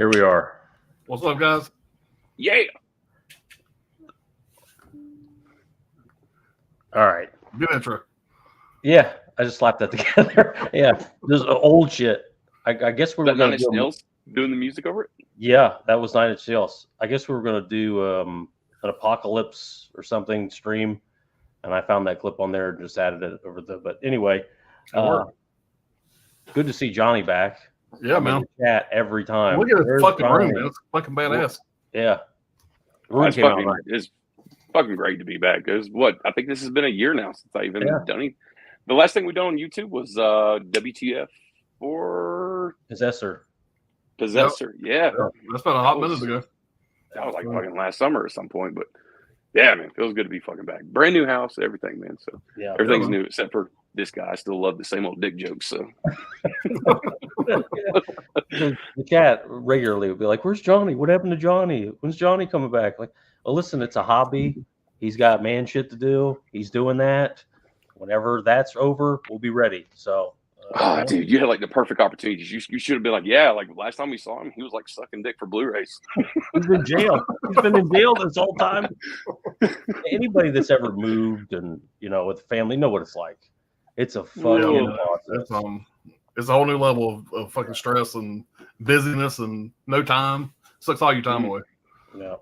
Here we are. What's up, guys? Yeah. All right. Good intro. Yeah, I just slapped that together. Yeah, this is old shit. I guess we were going to do. Nails doing the music over it. Yeah, that was 9 Inch Nails. I guess we were going to do an apocalypse or something stream, and I found that clip on there and just added it over the. But anyway, good to see Johnny back. Yeah, man. Chat every time. Look at his fucking room, man. It's fucking badass. Yeah. It's fucking great to be back. I think this has been a year now since I even done it. The last thing we done on YouTube was WTF for Possessor. Yep. Yeah. That's about a hot minute ago. That was like fucking last summer at some point, but yeah, man, feels good to be fucking back. Brand new house, everything, man. So yeah, everything's new except for this guy. I still love the same old dick jokes. So the chat regularly would be like, "Where's Johnny? What happened to Johnny? When's Johnny coming back?" Like, well, listen, it's a hobby. He's got man shit to do. He's doing that. Whenever that's over, we'll be ready. So, dude, you had like the perfect opportunities. You should have been like, yeah, like last time we saw him, he was like sucking dick for Blu-rays. He's in jail. He's been in jail this whole time. Anybody that's ever moved and with family know what it's like. It's a fucking process. It's a whole new level of fucking stress and busyness and no time. Sucks all your time away. Yeah.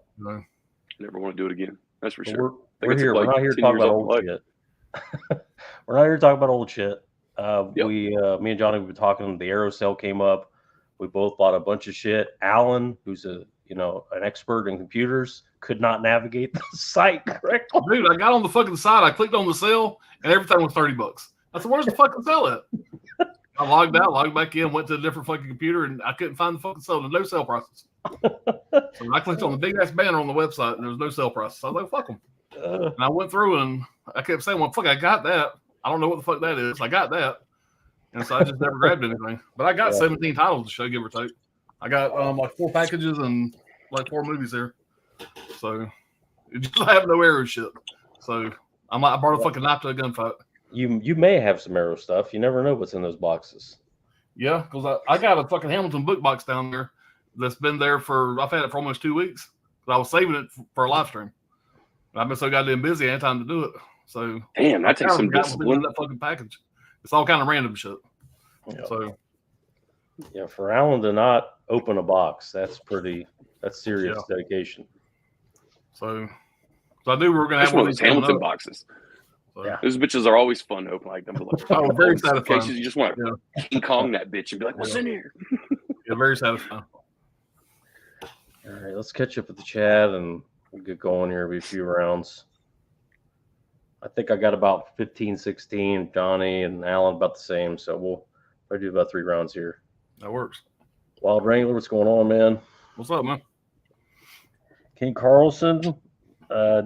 Never want to do it again. That's for sure. We're here. We're not here to talk about old shit. We're not here to talk about old shit. Me and Johnny, we've been talking. The Arrow sale came up. We both bought a bunch of shit. Alan, who's an expert in computers, could not navigate the site correctly. Dude, I got on the fucking site. I clicked on the sale, and everything was $30. I said, "Where's the fucking sale at?" I logged out, logged back in, went to a different fucking computer, and I couldn't find the fucking sale. There's no sale prices. So I clicked on the big ass banner on the website, and there was no sale prices. I was like, "Fuck them." And I went through, and I kept saying, "Well, fuck, I got that. I don't know what the fuck that is. I got that." And so I just never grabbed anything. But I got 17 titles to show, give or take. I got like 4 packages and like 4 movies here. So it just I have no Arrow shit. So I brought a fucking knife to a gunfight. You may have some Arrow stuff. You never know what's in those boxes. Yeah, because I got a fucking Hamilton book box down there that's been there I've had it for almost 2 weeks. I was saving it for a live stream. I've been so goddamn busy, I had time to do it. So damn, that takes some discipline. That fucking package. It's all kind of random shit. Yeah. So yeah, for Alan to not open a box, that's serious dedication. So I knew we were gonna have one of these Hamilton boxes. So, yeah, those bitches are always fun to open. Like them, like very satisfying. You just want to King Kong that bitch and be like, "What's in here?" Yeah, very satisfying. All right, let's catch up with the chat and we'll get going here. Be a few rounds. I think I got about 15, 16. Johnny and Alan about the same. So we'll probably do about 3 rounds here. That works. Wild Wrangler, what's going on, man? What's up, man? King Carlson,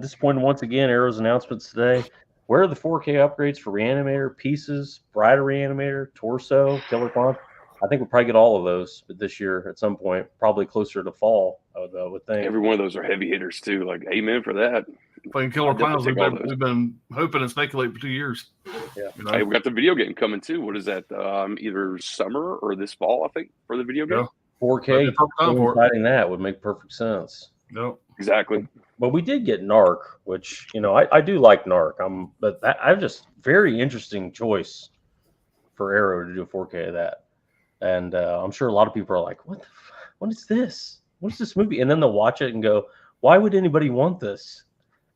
disappointed once again. Arrow's announcements today. Where are the 4K upgrades for Reanimator, Pieces, Bride of Reanimator, Torso, Killer Clown? I think we'll probably get all of those this year at some point, probably closer to fall, I would think. Every one of those are heavy hitters, too. Like, amen for that. Playing Killer Clowns, we've been hoping and speculating for 2 years. Yeah. Hey, we got the video game coming, too. What is that? Either summer or this fall, I think, for the video game. Yeah. 4K, fighting that would make perfect sense. Yep. Exactly. But we did get Narc, which, I do like Narc. But I've just very interesting choice for Arrow to do a 4K of that. And I'm sure a lot of people are like, what is this? What is this movie? And then they'll watch it and go, why would anybody want this?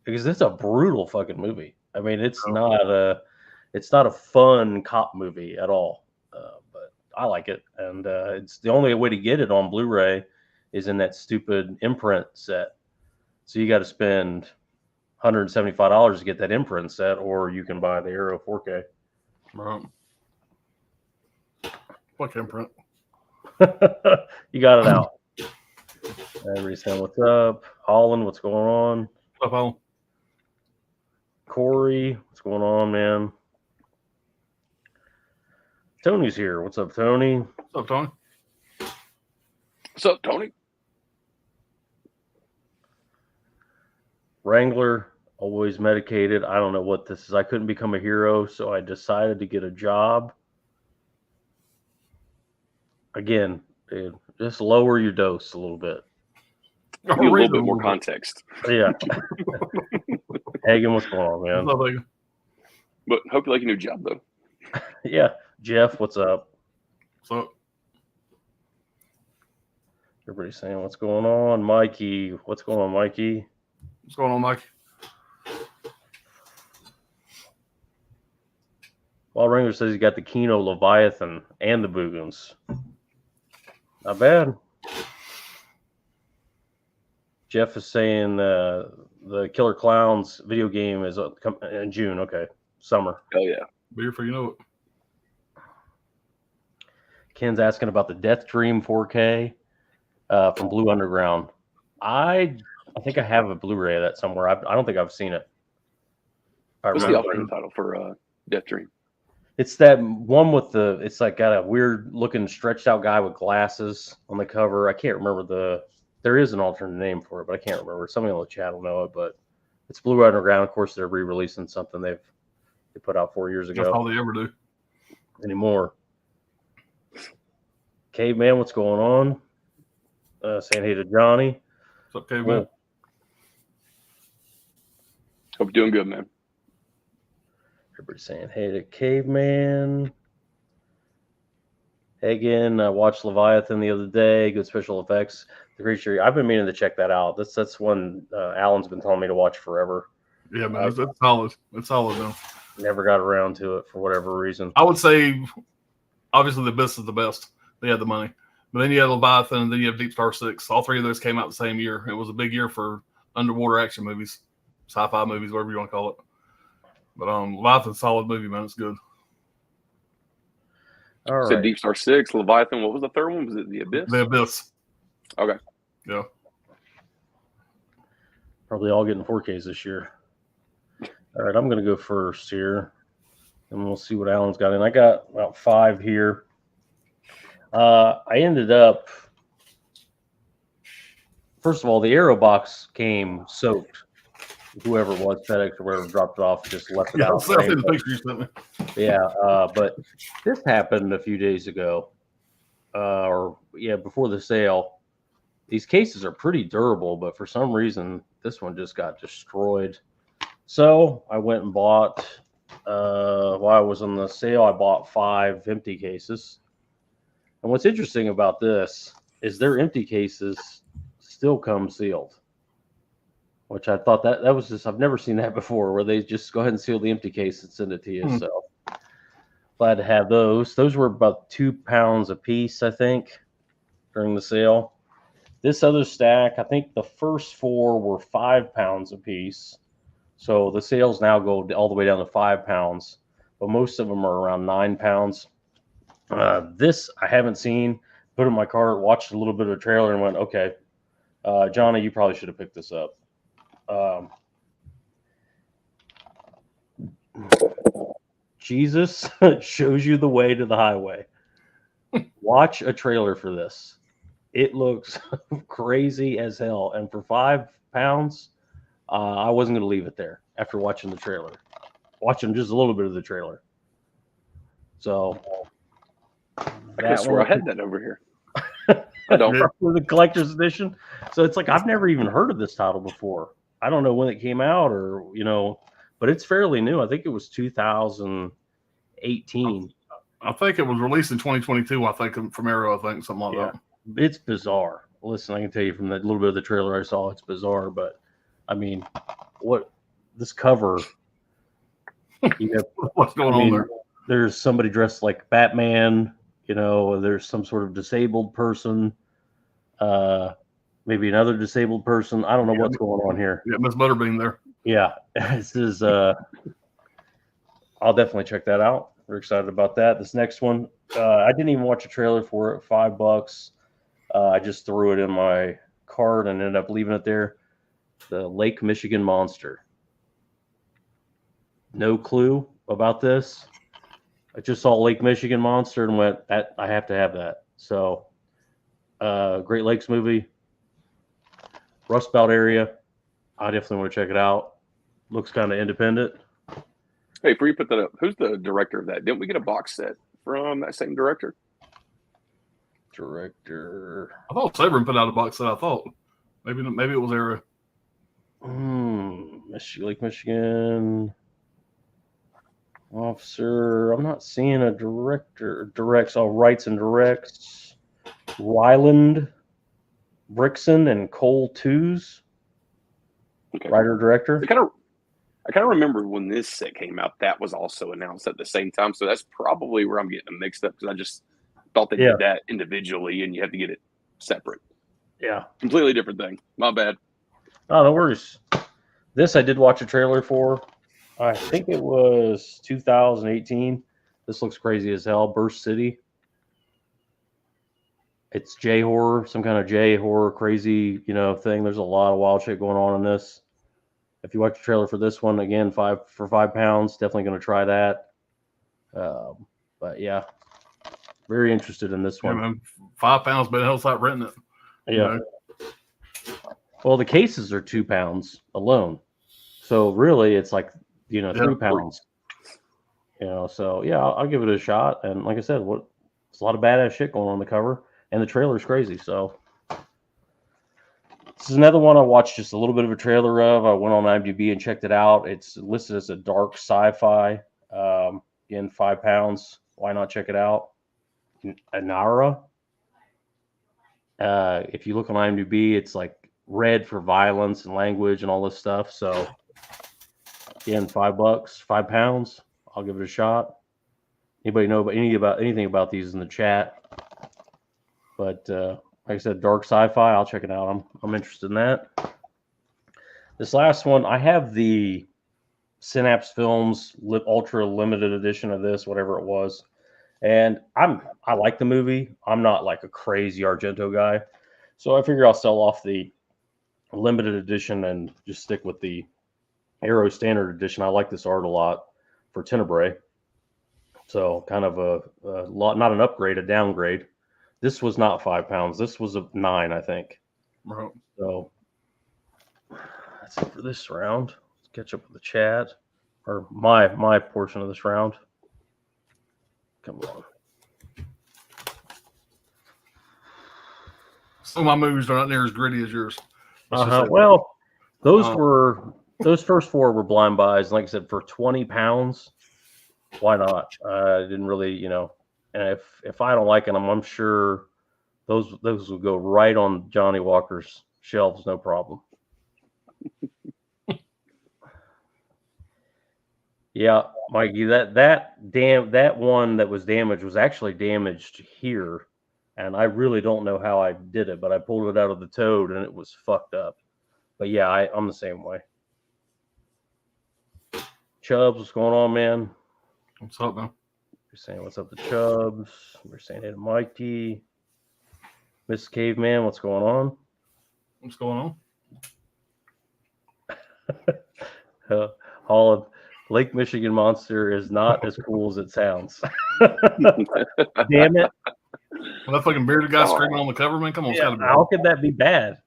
Because it's a brutal fucking movie. I mean, it's not a fun cop movie at all. But I like it. And it's the only way to get it on Blu-ray is in that stupid imprint set. So you got to spend $175 to get that imprint set, or you can buy the Arrow 4K. Right. Fuck imprint. You got it out. Everybody's saying, what's up? Holland, what's going on? What's up, Holland? Corey, what's going on, man? Tony's here. What's up, Tony? What's up, Tony? What's up, Tony? Wrangler, always medicated. I don't know what this is. I couldn't become a hero, so I decided to get a job. Again, dude, Just lower your dose a little bit. Give you a little bit more context. Yeah. Hagen, what's going on, man? What's up, Hagen? But hope you like your new job, though. Yeah. Jeff, what's up? So, Everybody's saying, what's going on? Mikey, what's going on, Mikey? what's going on, Mike? Well, Wrangler says he got the Kino Leviathan and the Boogoons. Not bad. Jeff is saying the Killer Clowns video game is in June. Okay, summer. Oh yeah, Beer for you know it. Ken's asking about the Death Dream 4K from Blue Underground. I think I have a Blu-ray of that somewhere. I don't think I've seen it. What's the alternate title for Death Dream? It's that one with it's like got a weird looking stretched out guy with glasses on the cover. I can't remember there is an alternate name for it, but I can't remember. Somebody in the chat will know it, but it's Blue Underground. Of course, they're re-releasing something they put out 4 years ago. That's all they ever do. Anymore. Caveman, what's going on? Saying hey to Johnny. What's up, Caveman? Well, Hope you're doing good, man. everybody's saying hey to Caveman. Hagen, I watched Leviathan the other day. Good special effects. The creature. I've been meaning to check that out. That's one Alan's been telling me to watch forever. Yeah, man, it's solid. It's solid, though. Never got around to it for whatever reason. I would say, obviously, the best is the best. They had the money. But then you have Leviathan, and then you have Deep Star 6. All three of those came out the same year. It was a big year for underwater action movies, sci-fi movies, whatever you want to call it. But Leviathan's a solid movie, man. It's good. All right. So Deep Star 6, Leviathan. What was the third one? Was it The Abyss? The Abyss. Okay. Yeah. Probably all getting 4Ks this year. All right, I'm going to go first here, and we'll see what Alan's got in. I got about 5 here. I ended up, first of all, the Aero box came soaked. Whoever it was, FedEx or wherever, dropped it off, just left it out. I'll see the picture you sent me. Yeah, but this happened a few days ago, before the sale. These cases are pretty durable, but for some reason, this one just got destroyed. So I went and bought, while I was on the sale, I bought 5 empty cases. And what's interesting about this is their empty cases still come sealed, which I thought that was just, I've never seen that before, where they just go ahead and seal the empty case and send it to you. So glad to have those. Those were about 2 pounds a piece, I think, during the sale. This other stack, I think the first 4 were 5 pounds a piece. So the sales now go all the way down to 5 pounds, but most of them are around 9 pounds. This I haven't seen. Put it in my cart, watched a little bit of a trailer, and went, okay, Johnny, you probably should have picked this up. Jesus shows you the way to the highway. Watch a trailer for this. It looks crazy as hell. And for 5 pounds, I wasn't going to leave it there after watching the trailer. Watching just a little bit of the trailer. So I could swear I had that over here. I don't. The collector's edition. So it's like I've never even heard of this title before. I don't know when it came out, or but it's fairly new. I think it was 2018. I think it was released in 2022. I think from Arrow. I think something like that. It's bizarre. Listen, I can tell you from that little bit of the trailer I saw, it's bizarre. But I mean, what this cover? What's going on there? There's somebody dressed like Batman. There's some sort of disabled person. Maybe another disabled person. I don't know what's going on here. Yeah, Miss Butterbean there. Yeah, this is. I'll definitely check that out. We're excited about that. This next one, I didn't even watch a trailer for it. $5. I just threw it in my cart and ended up leaving it there. The Lake Michigan Monster. No clue about this. I just saw Lake Michigan Monster and went, I have to have that. So, Great Lakes movie, Rust Belt area. I definitely want to check it out. Looks kind of independent. Hey, before you put that up, who's the director of that? Didn't we get a box set from that same director? Director. I thought Saban put out a box set. I thought maybe it was Arrow. Lake Michigan. Officer. I'm not seeing a director. Directs. Oh, writes and directs. Ryland Brickson and Cole Twos. Okay. Writer director. I kind of remember when this set came out, that was also announced at the same time. So that's probably where I'm getting them mixed up because I just thought they did that individually and you have to get it separate. Yeah. Completely different thing. My bad. Oh, no worries. This I did watch a trailer for. I think it was 2018. This looks crazy as hell. Burst City. It's J horror, some kind of J horror crazy, thing. There's a lot of wild shit going on in this. If you watch the trailer for this one, again, for £5, definitely going to try that. But yeah, very interested in this one. Man, £5, but hell's not renting it. Yeah. Well, the cases are £2 alone, so really it's like £3. So yeah, I'll give it a shot. And like I said, it's a lot of badass shit going on the cover, and the trailer's crazy. So this is another one I watched just a little bit of a trailer of. I went on IMDb and checked it out. It's listed as a dark sci-fi. Again, £5. Why not check it out? Anara. If you look on IMDb, it's like red for violence and language and all this stuff. So again, $5, £5. I'll give it a shot. Anybody know anything about these in the chat? But like I said, dark sci-fi. I'll check it out. I'm interested in that. This last one, I have the Synapse Films Ultra Limited Edition of this, whatever it was, and I like the movie. I'm not like a crazy Argento guy, so I figure I'll sell off the limited edition and just stick with the Arrow Standard Edition. I like this art a lot for Tenebrae, so kind of a lot, not an upgrade, a downgrade. This was not £5. This was a $9, I think. Right. So that's it for this round. Let's catch up with the chat, or my portion of this round. Come on. Some of my movies are not near as gritty as yours. Well, those first four were blind buys. Like I said, for £20, why not? I didn't really, and if I don't like them, I'm sure those will go right on Johnny Walker's shelves, no problem. Yeah, Mikey, that one that was damaged was actually damaged here, and I really don't know how I did it, but I pulled it out of the toad and it was fucked up. But yeah, I'm the same way. Chubbs, what's going on, man? What's up, man? You're saying what's up to Chubbs. We're saying hey to Mikey. Miss Caveman, what's going on? What's going on? Holland, Lake Michigan Monster is not as cool as it sounds. Damn it. Well, that fucking bearded guy screaming on the cover, man. Come on, yeah, how could that be bad?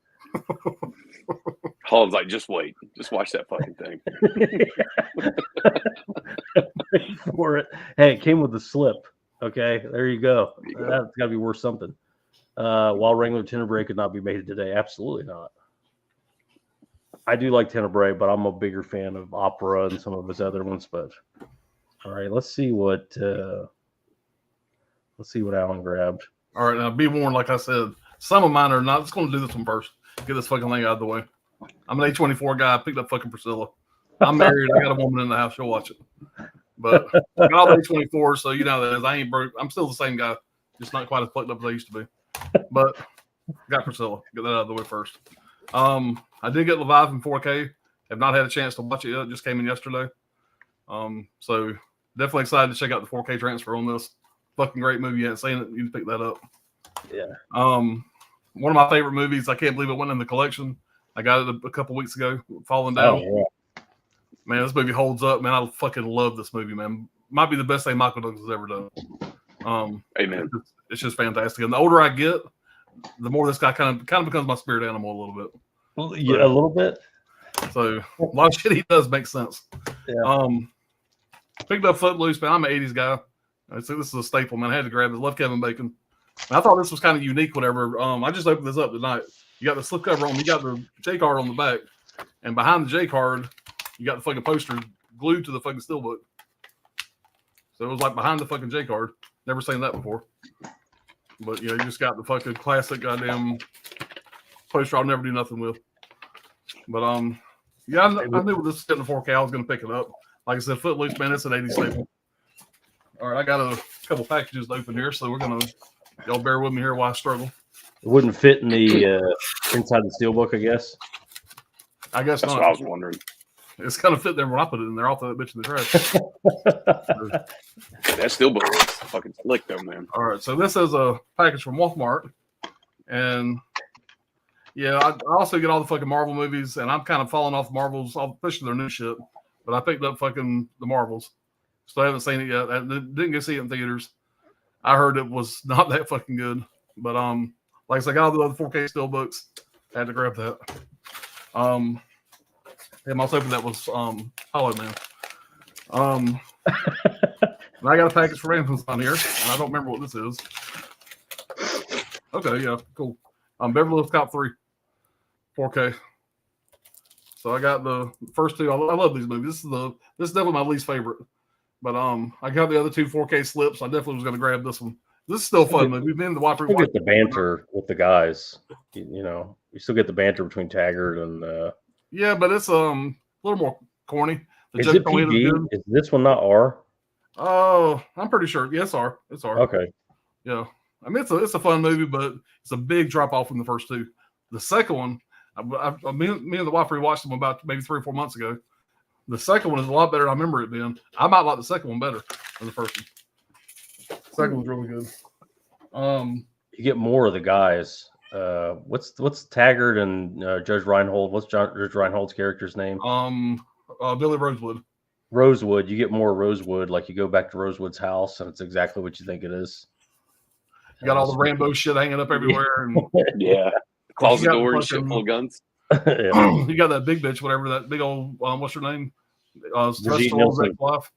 Holland's like, just wait. Just watch that fucking thing. For it. Hey, it came with the slip. Okay, there you go. That's got to be worth something. While Wrangler Tenebrae could not be made today. Absolutely not. I do like Tenebrae, but I'm a bigger fan of Opera and some of his other ones. But all right, let's see what Alan grabbed. All right, now be warned. Like I said, some of mine are not. Let's going to do this one first. Get this fucking thing out of the way. I'm an A24 guy. I picked up fucking Priscilla. I'm married. I got a woman in the house. She'll watch it. But I got all the A24, so you know that is. I ain't broke. I'm still the same guy. Just not quite as plugged up as I used to be. But got Priscilla. Get that out of the way first. I did get Leviathan 4K. Have not had a chance to watch it yet. It just came in yesterday. So definitely excited to check out the 4K transfer on this. Fucking great movie. You haven't seen it, you can pick that up. Yeah. One of my favorite movies. I can't believe it went in the collection. I got it a couple weeks ago. Falling Down. Oh, yeah. Man, this movie holds up. Man, I fucking love this movie, man. Might be the best thing Michael Douglas has ever done. Amen. It's just fantastic. And the older I get, the more this guy kind of becomes my spirit animal a little bit. Well, yeah, a little bit. So a lot of shit he does makes sense. Yeah. Picked up Footloose, man. I'm an 80s guy. This is a staple, man. I had to grab it. Love Kevin Bacon. And I thought this was kind of unique. Whatever. I just opened this up tonight. You got the slipcover on. You got the J card on the back, and behind the J card, you got the fucking poster glued to the fucking steelbook. So it was like behind the fucking J card. Never seen that before. But yeah, you just got the fucking classic goddamn poster I'll never do nothing with. But yeah, I knew with this getting 4K, I was gonna pick it up. Like I said, Footloose, man, it's an 80 staple. All right, I got a couple packages to open here, so we're gonna y'all bear with me here while I struggle. It wouldn't fit in the inside the steelbook, I guess. I guess that's not. what I was wondering. It's kind of fit there when I put it in there. I'll throw that bitch in the trash. That steelbook is fucking slick though, man. All right, so this is a package from Walmart, and yeah, I also get all the fucking Marvel movies, and I'm kind of falling off Marvels, especially their new shit. But I picked up fucking the Marvels, so I haven't seen it yet. I didn't get to see it in theaters. I heard it was not that fucking good, but like I said, I got all the other 4K steelbooks. I had to grab that. And I was hoping that was Hollow Man. And I got a package for Amazon here, and I don't remember what this is. Okay, yeah, cool. Beverly Hills Cop 3, 4K. So I got the first two. I love these movies. This is definitely my least favorite. But I got the other two 4K slips. I definitely was going to grab this one. This is still fun. We've been to watch. You get the banter with the guys. You know, you still get the banter between Taggart and. Yeah, but it's a little more corny. Is it PG? Is this one not R? Oh, I'm pretty sure. Yeah, it's R. It's R. Okay. Yeah, I mean it's a fun movie, but it's a big drop off from the first two. The second one, me and the wife rewatched them about maybe 3 or 4 months ago. The second one is a lot better than I remember it being. I might like the second one better than the first one. The second one's really good. You get more of the guys. What's Taggart and Judge Reinhold? What's Judge Reinhold's character's name? Billy Rosewood. Rosewood. You get more Rosewood. Like you go back to Rosewood's house, and it's exactly what you think it is. You got all the Rambo shit hanging up everywhere, and yeah, closet door and shit full of guns. Yeah. You got that big bitch, whatever that big old what's her name? Wife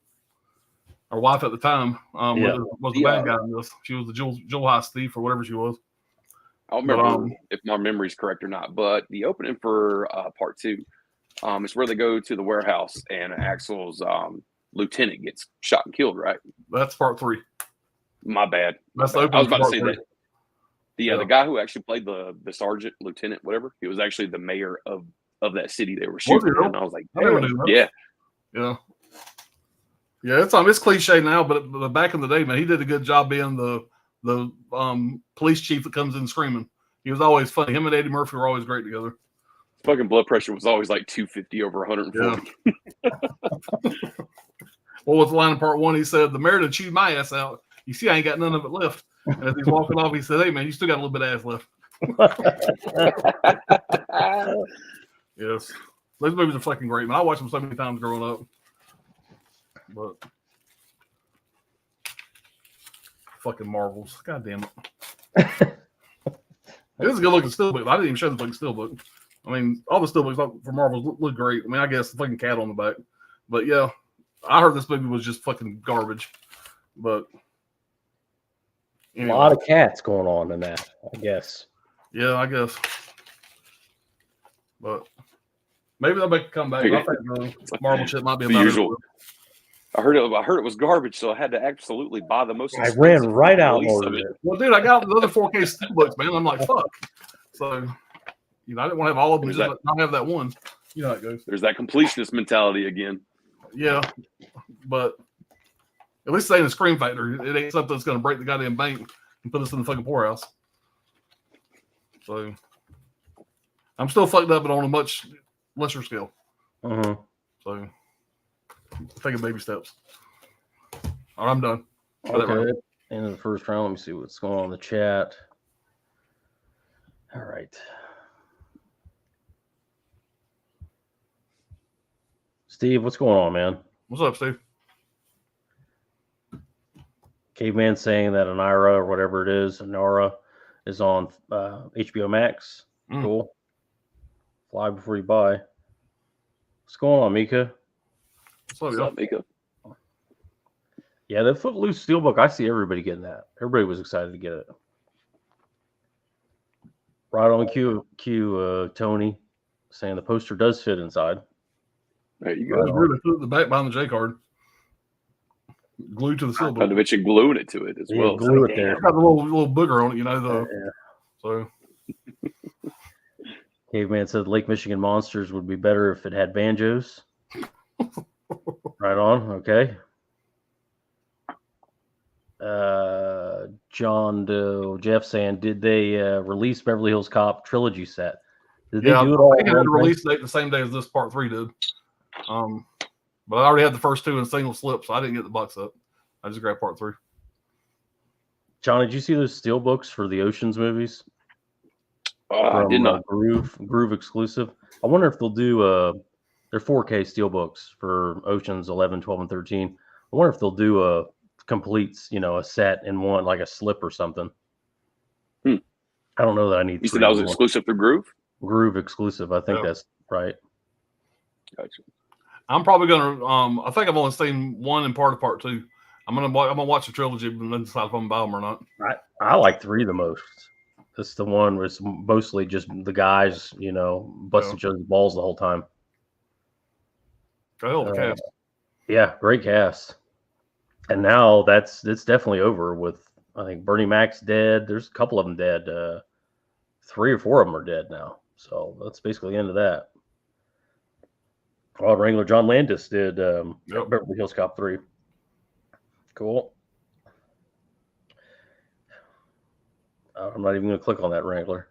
or wife at the time was the bad guy in this. She was the Jewel Heist thief or whatever she was. I don't remember if my memory's correct or not, but the opening for part 2 is where they go to the warehouse and Axel's lieutenant gets shot and killed, right? That's part 3. My bad. That's the I was about to say 3. that. The guy who actually played the sergeant, lieutenant, whatever, he was actually the mayor of that city they were shooting. And I was like, yeah. It's cliche now, but back in the day, man, he did a good job being the police chief that comes in screaming. He was always funny. Him and Eddie Murphy were always great together. Fucking blood pressure was always like 250 over 140. Yeah. What was the line in part 1? He said, "The mayor chewed my ass out. You see, I ain't got none of it left." And as he's walking off, he said, "Hey, man, you still got a little bit of ass left." Yes. Those movies are fucking great, man. I watched them so many times growing up. But fucking Marvels. God damn it. It is a good looking steelbook. I didn't even show the fucking steelbook. I mean, all the steelbooks for Marvels look great. I mean, I guess the fucking cat on the back. But yeah, I heard this movie was just fucking garbage. But anyway. A lot of cats going on in that, I guess. Yeah, I guess. But maybe they'll make a comeback. I think Marvel shit might be about usual. I heard it was garbage, so I had to absolutely buy the most. I ran right out of it. Well, dude, I got the other 4K steelbooks, man. I'm like, fuck. So, I didn't want to have all of them. Just not have that one. You know how it goes. There's that completionist mentality again. Yeah, but at least it ain't a Scream Factor. It ain't something that's going to break the goddamn bank and put us in the fucking poorhouse. So, I'm still fucked up, but on a much lesser scale. Uh-huh. So, taking baby steps. All right, I'm done. Okay. End of the first round. Let me see what's going on in the chat. All right. Steve, what's going on, man? What's up, Steve? Caveman saying that Anira or whatever it is, Anara, is on HBO Max. Cool. Fly before you buy. What's going on, Mika? What's up, Mika? Yeah, the Footloose Steelbook, I see everybody getting that. Everybody was excited to get it. Right on cue, Tony, saying the poster does fit inside. There you That's go. weird. They put the back behind the J card. Glued to the seal book. I bet you glued it to it as well. Glue it there. It's got a little booger on it, you know. So Caveman said Lake Michigan Monsters would be better if it had banjos. Right on. Okay. John Doe, Jeff saying, did they release Beverly Hills Cop trilogy set? Did they do it all? I think it had a release date the same day as this part 3 did. But I already had the first 2 in single slip, so I didn't get the box set. I just grabbed part 3. John, did you see those steel books for the Oceans movies? I did not. Groove exclusive. I wonder if they'll do they're 4K steel books for Oceans 11, 12, and 13. I wonder if they'll do a complete, a set in one, like a slip or something. I don't know that I need. You said that was exclusive to Groove? Groove exclusive. I think that's right. Gotcha. I'm probably gonna. I think I've only seen one and part of part 2. I'm gonna watch the trilogy and then decide if I'm gonna buy them or not. I like 3 the most. That's the one where it's mostly just the guys, busting each other's balls the whole time. Hell of a cast. Yeah, great cast. And now it's definitely over with. I think Bernie Mac's dead. There's a couple of them dead. 3 or 4 of them are dead now. So that's basically the end of that. Rod Wrangler John Landis did Beverly Hills Cop 3. Cool. I'm not even going to click on that Wrangler.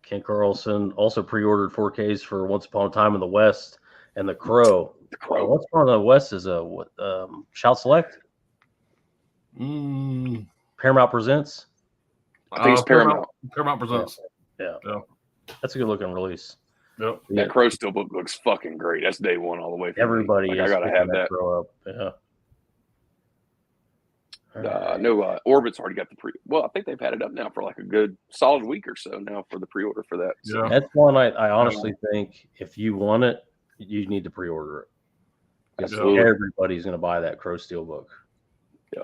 Ken Carlson also pre-ordered 4Ks for Once Upon a Time in the West and The Crow. Once Upon a West is a Shout Select? Paramount Presents? I think it's Paramount. Paramount Presents. Yeah. That's a good looking release. Yep. That Crow Steelbook looks fucking great. That's day one all the way. Everybody I gotta have that. Crow up. Yeah. No, Orbit's already got the pre. Well, I think they've had it up now for like a good solid week or so now for the pre-order for that. So. Yeah. That's one I honestly think if you want it, you need to pre-order it. Because everybody's going to buy that Crow Steelbook. Yeah.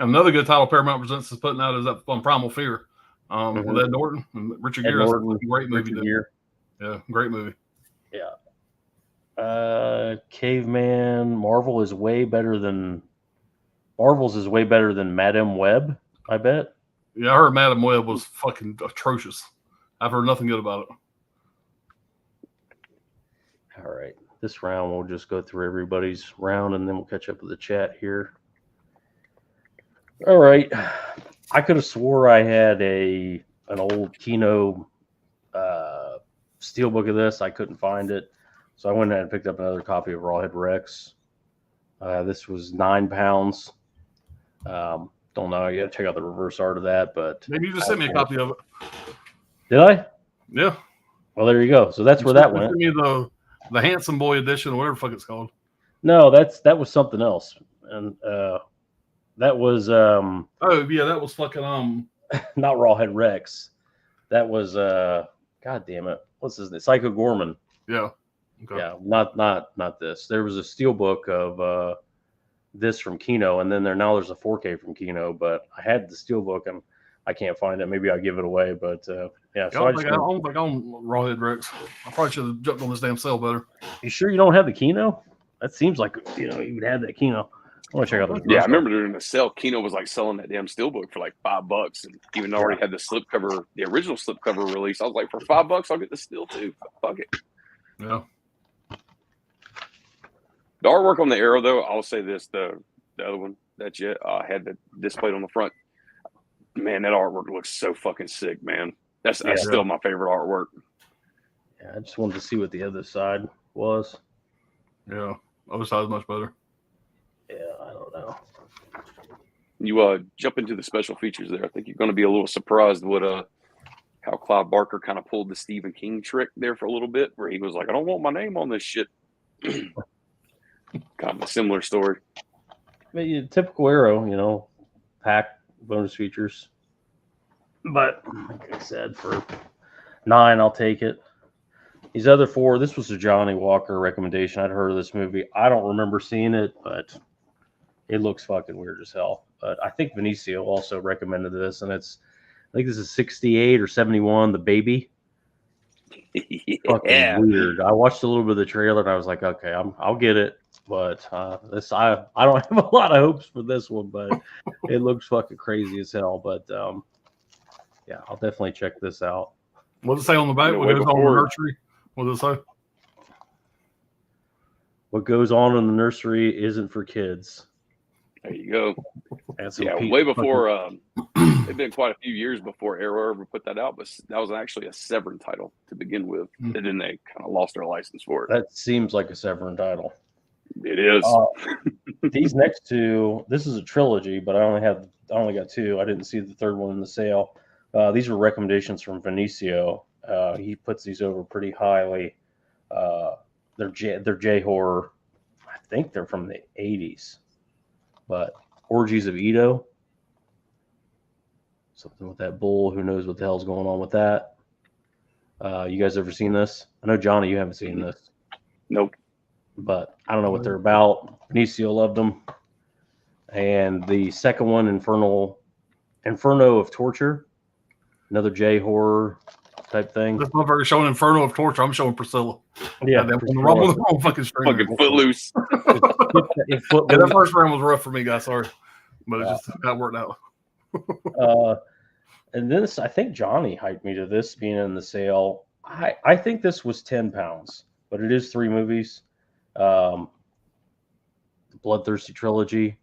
Another good title Paramount Presents is putting out is that on Primal Fear with Ed Norton and Richard Gere. Great movie. Yeah, great movie. Yeah. Caveman Marvel's is way better than Madame Web, I bet. Yeah, I heard Madame Web was fucking atrocious. I've heard nothing good about it. All right. This round, we'll just go through everybody's round, and then we'll catch up with the chat here. All right. I could have swore I had an old Kino steelbook of this. I couldn't find it. So I went ahead and picked up another copy of Rawhead Rex. This was 9 pounds. Don't know. You got to check out the reverse art of that. But maybe you just sent me a copy of it. Did I? Yeah. Well, there you go. So that's where that went. Send me the Handsome Boy edition, or whatever the fuck it's called. No, that was something else, and that was oh yeah, that was fucking not Rawhead Rex. That was God damn it, what's his name? Psycho Gorman. Yeah. Okay. Yeah, not this. There was a steelbook of this from Kino, and then there's a 4K from Kino, but I had the steelbook and I can't find it. Maybe I'll give it away, but yeah. So I don't think I'm Rawhead Rex. I probably should have jumped on this damn sale better. You sure you don't have the Kino? That seems like you would have that Kino. I want to check out the. Yeah, I remember during the sale, Kino was like selling that damn steelbook for like $5, and even though I already had the slipcover, the original slipcover release, I was like, for $5, I'll get the steel too. Fuck it. Yeah. The artwork on the Arrow, though, I'll say this: the other one that you had the displayed on the front. Man, that artwork looks so fucking sick, man. That's still my favorite artwork. Yeah, I just wanted to see what the other side was. Yeah, other side's much better. Yeah, I don't know. You jump into the special features there. I think you're going to be a little surprised what how Clive Barker kind of pulled the Stephen King trick there for a little bit, where he was like, "I don't want my name on this shit." Kind of a similar story. Typical Arrow, pack bonus features. But like I said, for 9, I'll take it. These other 4, this was a Johnny Walker recommendation. I'd heard of this movie. I don't remember seeing it, but it looks fucking weird as hell. But I think Vinicio also recommended this, and it's think this is 68 or 71. The baby. Fucking weird. I watched a little bit of the trailer and I was like, okay, I'll get it. But this I don't have a lot of hopes for this one, but it looks fucking crazy as hell. But yeah, I'll definitely check this out. What does it say on the back? What goes on in the nursery? What does it say? What goes on in the nursery isn't for kids. There you go. Yeah, way before. It'd been quite a few years before Arrow ever put that out, but that was actually a Severin title to begin with. And then they kind of lost their license for it. That seems like a Severin title. It is. These next two, this is a trilogy, but I only got two. I didn't see the third one in the sale. These were recommendations from Vinicio. He puts these over pretty highly. They're J horror. I think they're from the 80s. But Orgies of Edo. Something with that bull. Who knows what the hell's going on with that? You guys ever seen this? I know, Johnny, you haven't seen this. Nope. But I don't know what they're about. Benicio loved them. And the second one, Inferno of Torture. Another J horror type thing. This motherfucker showing Inferno of Torture. I'm showing Priscilla. Yeah. The wrong fucking stream. Fucking Footloose. That first round was rough for me, guys. Sorry. But it just got worked out. And this, I think Johnny hyped me to this being in the sale. I think this was £10, but it is 3 movies. The Bloodthirsty Trilogy,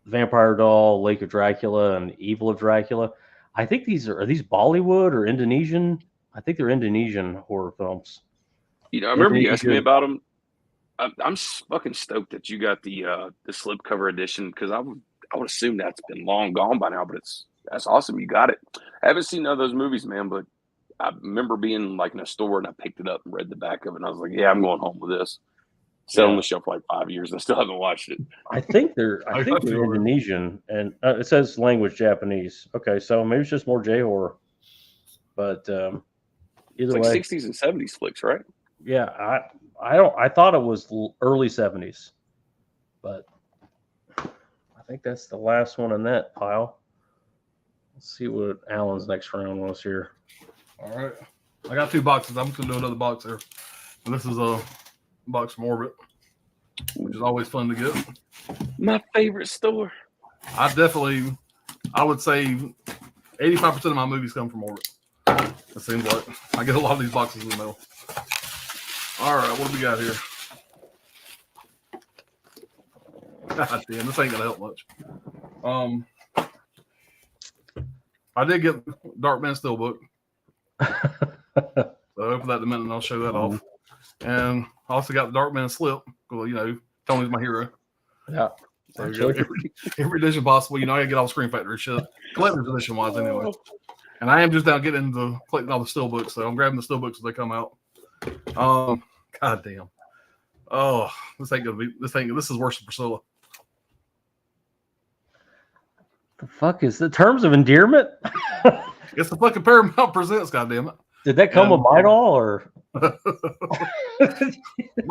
Vampire Doll, Lake of Dracula, and Evil of Dracula. I think these are these Bollywood or Indonesian? I think they're Indonesian horror films. I remember you asking me about them. I'm fucking stoked that you got the slipcover edition because I would assume that's been long gone by now, but that's awesome. You got it. I haven't seen none of those movies, man, but I remember being like in a store and I picked it up and read the back of it. And I was like, yeah, I'm going home with this. Sat on the shelf for like 5 years. I still haven't watched it. I think they're Indonesian, and it says language Japanese. Okay, so maybe it's just more J horror. But either it's like way, 60s and 70s flicks, right? Yeah, I thought it was early 70s, but I think that's the last one in that pile. Let's see what Alan's next round was here. All right, I got 2 boxes. I'm just gonna do another box here, and this is a box from Orbit, which is always fun to get. My favorite store. I would say 85% of my movies come from Orbit. It seems like I get a lot of these boxes in the mail. All right, what do we got here? God damn, this ain't gonna help much. I did get Darkman Steelbook. So open that in a minute and I'll show that off. And I also got the Darkman Slip. Well, Tony's my hero. Yeah. So every edition possible. I gotta get all the Screen Factory shit. Collector's edition wise anyway. And I am just now getting into collecting all the Steelbooks, so I'm grabbing the Steelbooks as they come out. God damn. Oh, this is worse than Priscilla. The fuck is the Terms of Endearment? It's the fucking Paramount Presents, goddammit. Did that come with my doll or? My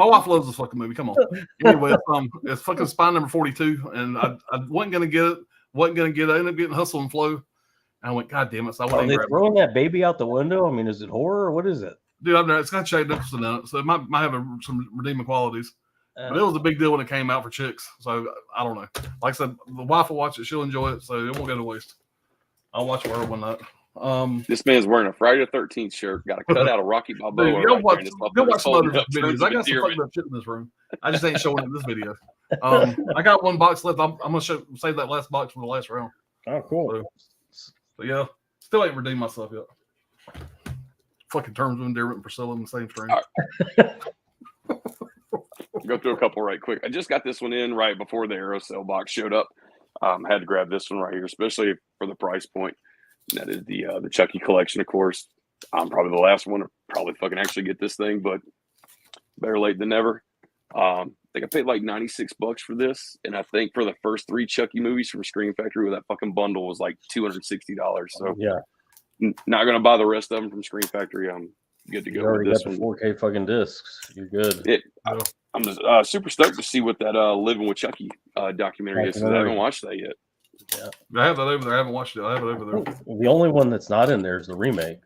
wife loves this fucking movie. Come on. Anyway, it's fucking Spine number 42, and I wasn't gonna get it. I ended up getting Hustle and Flow. And I went, God damn it! So I went. Are they throwing that baby out the window? I mean, is it horror or what is it? Dude, it's got Shane Nicholson in it, so it might have some redeeming qualities. But it was a big deal when it came out for chicks. So I don't know. Like I said, the wife will watch it; she'll enjoy it, so it won't go to waste. I'll watch it with her one night. This man's wearing a Friday the 13th shirt. Got a cut out of Rocky Balboa. Dude, go watch some other videos. I got some fucked up shit in this room. I just ain't showing it in this video. I got 1 box left. I'm gonna save that last box for the last round. Oh, cool. So yeah, still ain't redeemed myself yet. Fucking Terms of Endearment and Priscilla in the same stream. Right. Go through a couple right quick. I just got this one in right before the Arrow sale box showed up. Had to grab this one right here, especially for the price point. That is the Chucky collection, of course. I'm probably the last one to probably fucking actually get this thing, but better late than never. I think I paid like $96 for this, and I think for the first 3 Chucky movies from Screen Factory with that fucking bundle was like $260. So yeah, not gonna buy the rest of them from Screen Factory. I'm good to go. You already with this got the one. 4K fucking discs. You're good. I'm just super stoked to see what that Living with Chucky documentary is. I haven't watched that yet. I have that over there. I haven't watched it. I have it over there. The only one that's not in there is the remake.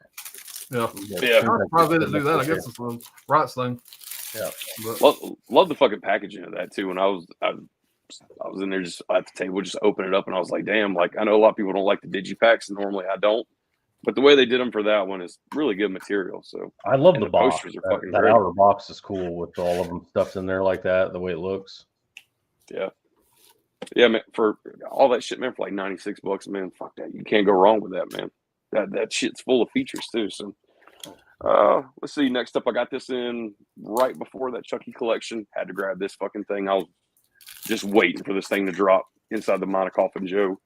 Yeah. Yeah. I'm surprised they didn't do that. I guess it's a rights thing. Yeah. But Love the fucking packaging of that too. When I was in there just at the table, just open it up, and I was like, damn, like I know a lot of people don't like the digipacks, and normally I don't. But the way they did them for that one is really good material. So I love and the box. posters are fucking That great. outer box is cool with all of them stuffed in there like that. The way it looks. Yeah, man. For all that shit, man, for like $96, man, fuck that. You can't go wrong with that, man. That shit's full of features too. So, let's see. Next up, I got this in right before that Chucky collection. Had to grab this fucking thing. I was just waiting for this thing to drop inside the Mind of Coffin Joe.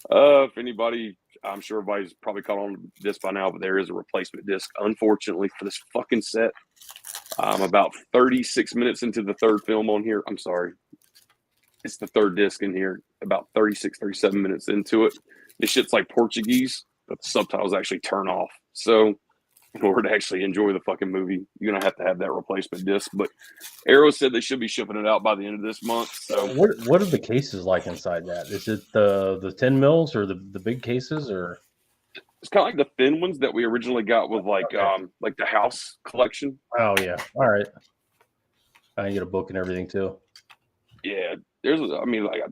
If anybody, I'm sure everybody's probably caught on this by now, but there is a replacement disc, unfortunately, for this fucking set. I'm about 36 minutes into the third film on here. I'm sorry. It's the third disc in here, about 36, 37 minutes into it. This shit's like Portuguese, but the subtitles actually turn off. So in order to actually enjoy the fucking movie, you're going to have that replacement disc. But Arrow said they should be shipping it out by the end of this month. So What are the cases like inside that? Is it the 10 mils or the big cases, or? it's kind of like the thin ones that we originally got with like the House collection. Oh yeah, all right. I get a book and everything too. Yeah, I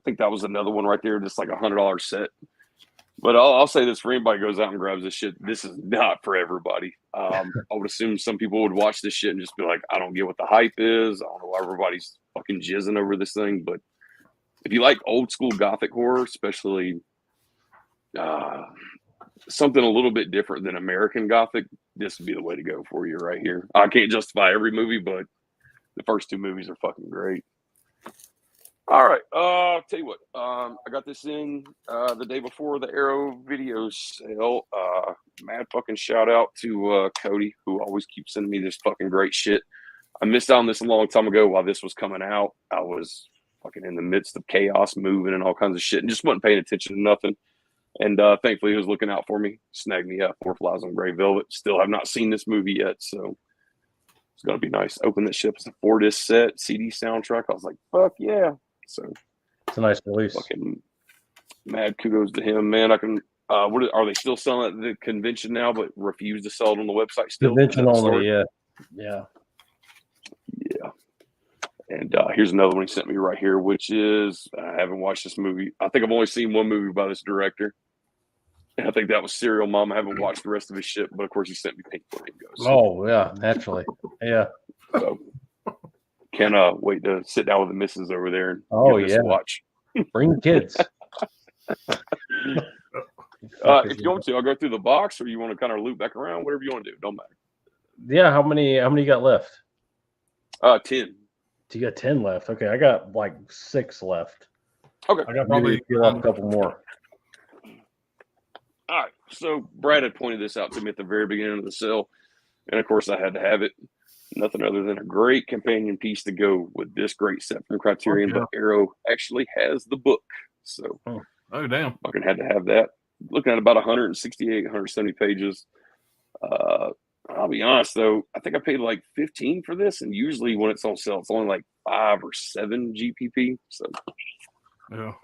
think that was another one right there, just like $100 set. But I'll say this for anybody who goes out and grabs this shit, this is not for everybody. I would assume some people would watch this shit and just be like, I don't get what the hype is. I don't know why everybody's fucking jizzing over this thing. But if you like old school Gothic horror, especially something a little bit different than American Gothic, this would be the way to go for you right here. I can't justify every movie, but the first two movies are fucking great. All right, tell you what, I got this in the day before the Arrow video sale. Mad fucking shout out to Cody, who always keeps sending me this fucking great shit. I missed out on this a long time ago while this was coming out. I was fucking in the midst of chaos, moving and all kinds of shit, and just wasn't paying attention to nothing. And thankfully, he was looking out for me, snagged me up. Four Flies on Gray Velvet. Still have not seen this movie yet, so it's gonna be nice. Open this ship. It's a 4-disc set, CD soundtrack. I was like, fuck yeah. So it's a nice release. Fucking mad kudos to him, man. I can. Are they still selling at the convention now, but refuse to sell it on the website still? Convention only, yeah. And here's another one he sent me right here, which is I haven't watched this movie. I think I've only seen one movie by this director, and I think that was Serial Mom. I haven't watched the rest of his shit, but of course he sent me Pink Flamingos. Oh yeah, naturally, yeah. So can't wait to sit down with the missus over there and give this a watch. Bring the kids. If you want to, I'll go through the box, or you want to kind of loop back around, whatever you want to do. Don't matter. Yeah, how many you got left? 10. You got 10 left. Okay, I got like 6 left. Okay. I got probably a couple more. All right. So Brad had pointed this out to me at the very beginning of the sale, and of course I had to have it. Nothing other than a great companion piece to go with this great set from Criterion, but Arrow actually has the book. So, oh damn, fucking had to have that. Looking at about 168, 170 pages. I'll be honest though, I think I paid like 15 for this, and usually when it's on sale, it's only like 5 or 7 GPP. So,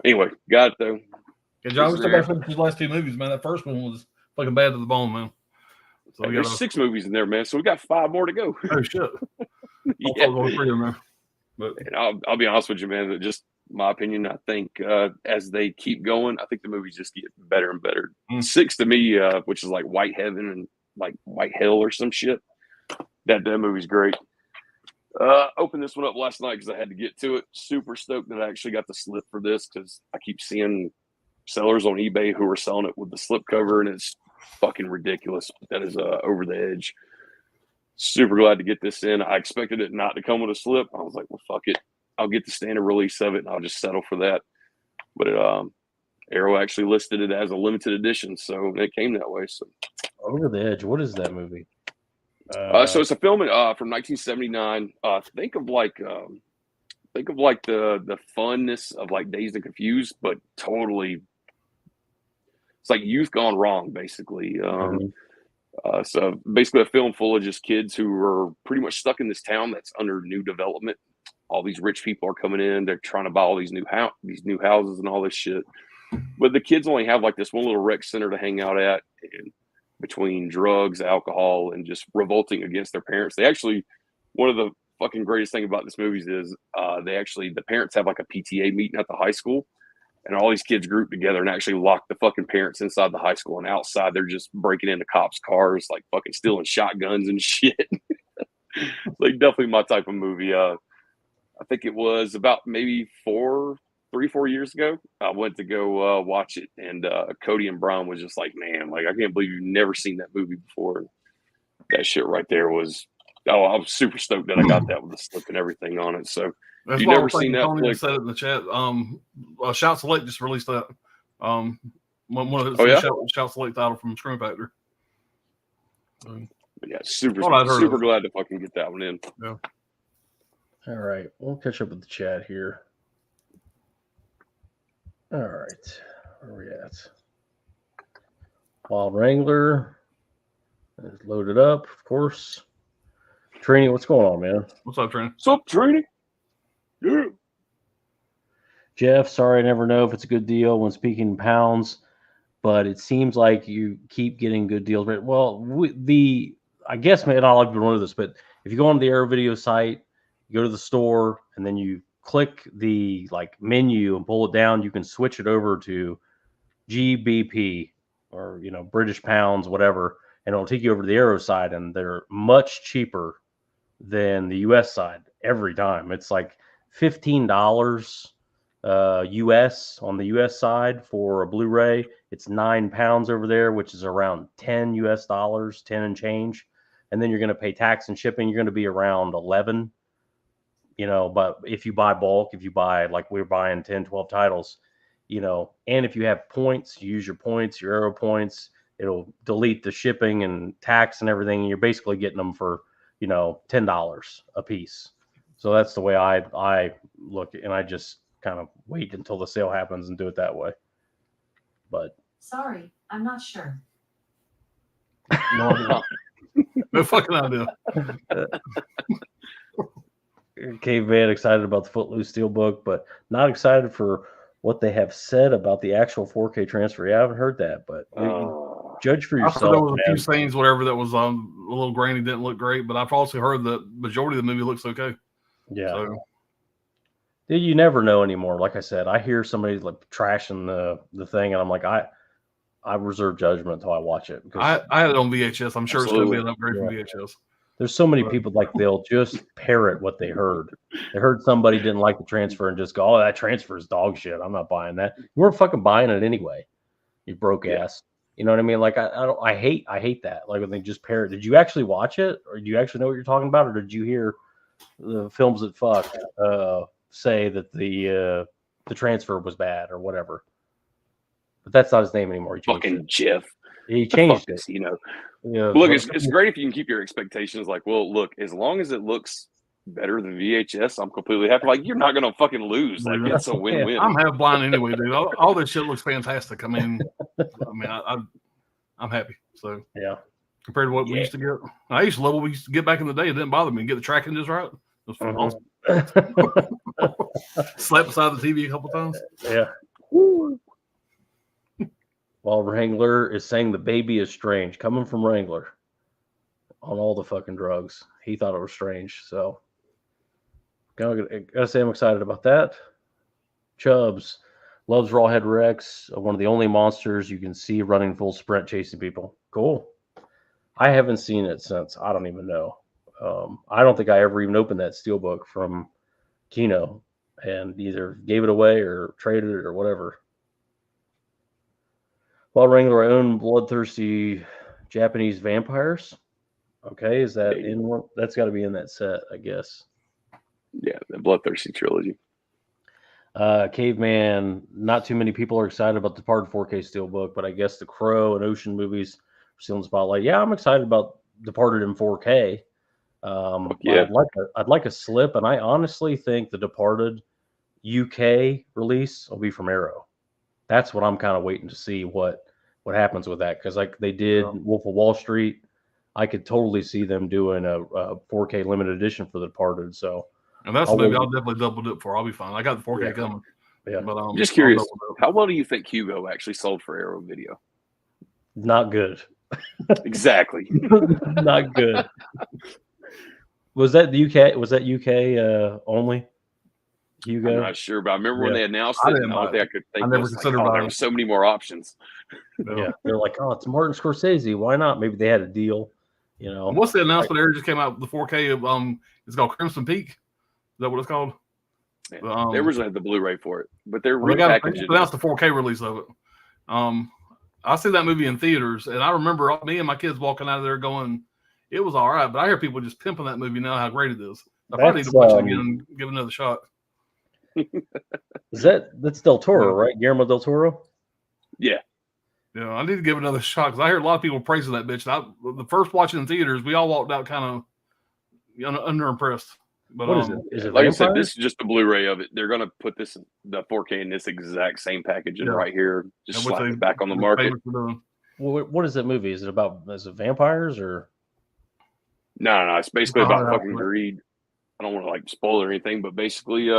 anyway, got it though. Yeah, John, we still got to finish these last 2 movies, man. That first one was fucking bad to the bone, man. So there's 6 movies in there, man. So we got 5 more to go. Oh shit! Yeah. But and I'll be honest with you, man. Just my opinion. I think as they keep going, I think the movies just get better and better. 6 to me, which is like White Heaven and like White Hell or some shit. That movie's great. Opened this one up last night because I had to get to it. Super stoked that I actually got the slip for this because I keep seeing sellers on eBay who are selling it with the slip cover, and it's fucking ridiculous. That is over the edge. Super glad to get this in. I expected it not to come with a slip. I was like, well, fuck it. I'll get the standard release of it, and I'll just settle for that. But Arrow actually listed it as a limited edition, so it came that way. So Over the Edge. What is that movie? So it's a film from 1979. Think of like the funness of like Dazed and Confused, but totally. It's like youth gone wrong, basically. So basically a film full of just kids who are pretty much stuck in this town that's under new development. All these rich people are coming in. They're trying to buy all these new houses and all this shit. But the kids only have like this one little rec center to hang out at, and between drugs, alcohol, and just revolting against their parents, they actually, one of the fucking greatest thing about this movie is the parents have like a PTA meeting at the high school, and all these kids group together and actually lock the fucking parents inside the high school, and outside they're just breaking into cops' cars, like fucking stealing shotguns and shit. Like definitely my type of movie. I think it was about maybe 4 years ago. I went to go watch it, and Cody and Brian was just like, "Man, like I can't believe you've never seen that movie before." That shit right there was. Oh, I was super stoked that I got that with the slip and everything on it. So, That's you why never I'm thinking seen that Tony flick? just said it in the chat. Shouts Select just released that. One of Oh, the yeah? Shouts Select title from Scream Factor. But yeah, super Thought I'd heard super of it. glad to fucking get that one in. Yeah. All right, we'll catch up with the chat here. All right, where are we at? Wild Wrangler is loaded up, of course. Trini, what's going on, man? What's up, Trent? What's up, Trini? Yeah. Jeff, sorry, I never know if it's a good deal when speaking in pounds, but it seems like you keep getting good deals. But well, I guess maybe not a lot of people know this, but if you go on the Arrow Video site, you go to the store, and then you click the like menu and pull it down, you can switch it over to GBP or British pounds, whatever, and it'll take you over to the Arrow side, and they're much cheaper than the US side every time. It's like $15 US on the US side for a Blu-ray. It's £9 over there, which is around 10 US dollars, 10 and change. And then you're going to pay tax and shipping. You're going to be around 11. But if you buy bulk, if you buy like we're buying 10, 12 titles, and if you have points, you use your points, your Arrow points, it'll delete the shipping and tax and everything. And you're basically getting them for $10 a piece. So that's the way I look, and I just kind of wait until the sale happens and do it that way. But sorry, I'm not sure. No fucking idea. Caveman excited about the Footloose Steelbook, but not excited for what they have said about the actual 4K transfer. Yeah, I haven't heard that, but judge for I yourself. thought there was a few man. scenes, whatever, that was a little grainy, didn't look great, but I've also heard the majority of the movie looks okay. Yeah. So, Dude, you never know anymore. Like I said, I hear somebody like trashing the thing, and I'm like, I reserve judgment until I watch it. Because I had it on VHS. I'm sure Absolutely. it's going to be an upgrade from VHS. there's so many people like they'll just parrot what they heard. They heard somebody didn't like the transfer and just go, "Oh, that transfer is dog shit. I'm not buying that." You weren't fucking buying it anyway. You broke ass. You know what I mean? Like I hate that. Like when they just parrot. Did you actually watch it, or do you actually know what you're talking about, or did you hear the films that fuck say that the transfer was bad or whatever? But that's not his name anymore. He changed Fucking it. Jeff. He changed it. Yeah. Look, it's great if you can keep your expectations like, well, look, as long as it looks better than VHS, I'm completely happy. Like, you're not gonna fucking lose. Like, it's a win-win. I'm half blind anyway, dude. All this shit looks fantastic. I mean, I'm happy. So Yeah. compared to what we used to get, I used to love what we used to get back in the day. It didn't bother me. Get the tracking just right. It was awesome. Slept beside the TV a couple times. Yeah. While Wrangler is saying the baby is strange, coming from Wrangler on all the fucking drugs. He thought it was strange. So, gotta say I'm excited about that. Chubbs loves Rawhead Rex, one of the only monsters you can see running full sprint chasing people. Cool. I haven't seen it since, I don't even know. I don't think I ever even opened that steelbook from Kino and either gave it away or traded it or whatever. While Wrangler, I own bloodthirsty Japanese vampires. Okay, is that in one? That's got to be in that set, I guess. Yeah, the Bloodthirsty trilogy. Caveman, not too many people are excited about the Departed 4K Steelbook, but I guess the Crow and Ocean movies are still in the spotlight. Yeah, I'm excited about Departed in 4K. Yeah. I'd like a slip, and I honestly think the Departed UK release will be from Arrow. That's what I'm kind of waiting to see what happens with that, because like they did Wolf of Wall Street, I could totally see them doing a 4K limited edition for the Departed. So, and that's the movie I'll definitely double dip for. I'll be fine. I got the 4K coming. Yeah. But I'm just curious, how well do you think Hugo actually sold for Arrow Video? Not good. Exactly. Not good. Was that the UK? Was that UK only? Hugo? I'm not sure, but I remember when they announced I it, didn't and the only buy thing it. I could think I never was like, considered oh, there buying were it. so many more options. Yeah, they're like, oh, it's Martin Scorsese. Why not? Maybe they had a deal. You know, What's the announcement? Area just came out. The 4K of it's called Crimson Peak. Is that what it's called? Yeah. They originally had the Blu-ray for it, but they're They repackaging announced it. the 4K release of it. I see that movie in theaters, and I remember me and my kids walking out of there going, "It was all right." But I hear people just pimping that movie now, how great it is. I probably need to watch it again and give it another shot. That's Del Toro, right? Guillermo del Toro. Yeah. Yeah, I need to give it another shot because I hear a lot of people praising that bitch. The first watching in theaters, we all walked out kind of underimpressed. But what is it? Is it like vampires? I said, this is just the Blu-ray of it. They're gonna put the 4K in this exact same packaging right here. Just slap it back on the market. What is that movie? Is it about vampires or? No. It's basically about fucking greed. I don't want to like spoil or anything, but basically,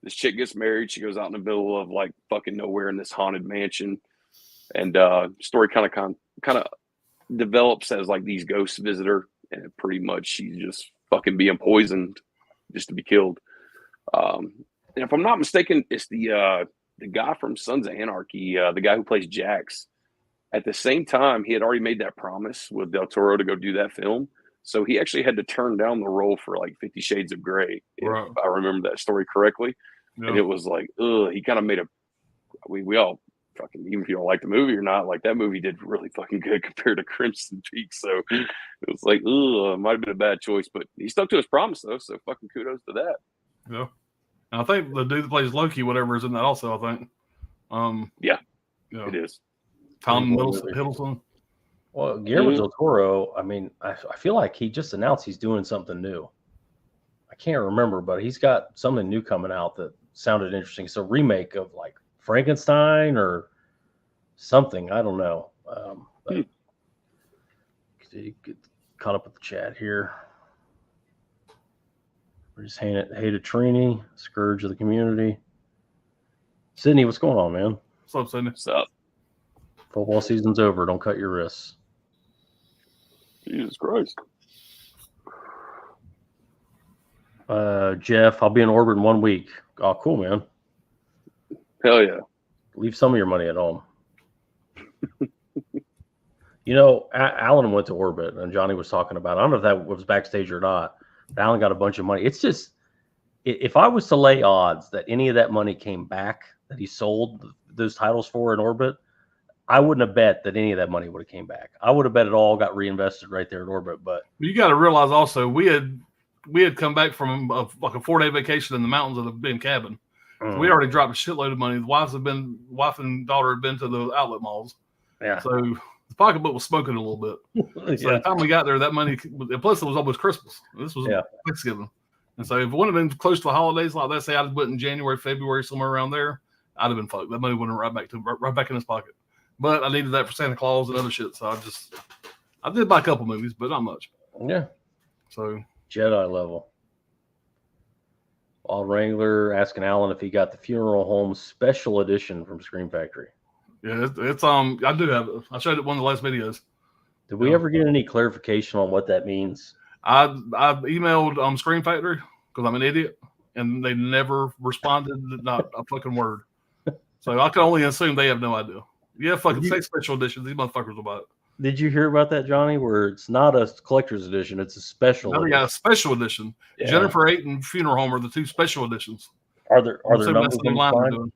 this chick gets married. She goes out in the middle of like fucking nowhere in this haunted mansion, and story kind of develops as like these ghosts visit her, and pretty much she's just fucking being poisoned just to be killed. And if I'm not mistaken, it's the guy from Sons of Anarchy, the guy who plays Jax. At the same time, he had already made that promise with Del Toro to go do that film. So he actually had to turn down the role for like 50 Shades of Grey, if I remember that story correctly. Yeah. And it was like, he kind of made we all fucking, even if you don't like the movie or not, like that movie did really fucking good compared to Crimson Peak. So it was like, it might have been a bad choice, but he stuck to his promise though. So fucking kudos to that. Yeah. And I think the dude that plays Loki, whatever, is in that also, I think. Yeah, it is. Tom Hiddleston. Well, Guillermo del Toro, I mean, I feel like he just announced he's doing something new. I can't remember, but he's got something new coming out that sounded interesting. It's a remake of like Frankenstein or something. I don't know. But get caught up with the chat here. We're just hated Trini, scourge of the community. Sydney, what's going on, man? What's up, Sydney? What's up? Football season's over. Don't cut your wrists. Jesus Christ. Jeff, I'll be in orbit in 1 week. Oh, cool, man. Hell yeah. Leave some of your money at home. You know, Alan went to orbit, and Johnny was talking about it. I don't know if that was backstage or not. But Alan got a bunch of money. It's just, if I was to lay odds that any of that money came back that he sold those titles for in orbit, I wouldn't have bet that any of that money would have came back. I would have bet it all got reinvested right there at orbit. But you got to realize also we had come back from a 4-day vacation in the mountains of the bin cabin. So we already dropped a shitload of money. The wife and daughter had been to the outlet malls. Yeah. So the pocketbook was smoking a little bit. So by the time we got there, that money, plus it was almost Christmas. This was Thanksgiving. And so if it wouldn't have been close to the holidays like that, say I'd put in January, February, somewhere around there, I'd have been fucked. That money wouldn't have right back in his pocket. But I needed that for Santa Claus and other shit. So I did buy a couple movies, but not much. Yeah. So Jedi level. Wild Wrangler asking Alan if he got the Funeral Home special edition from Scream Factory. Yeah, it's I do have it. I showed it one of the last videos. Did we ever get any clarification on what that means? I emailed Scream Factory because I'm an idiot, and they never responded, not a fucking word. So I can only assume they have no idea. Yeah, fucking say special edition. These motherfuckers will buy it. Did you hear about that, Johnny? Where it's not a collector's edition; it's a special. Now they got a special edition. Yeah. Jennifer 8 and Funeral Home are the two special editions. Are there numbers on the spine?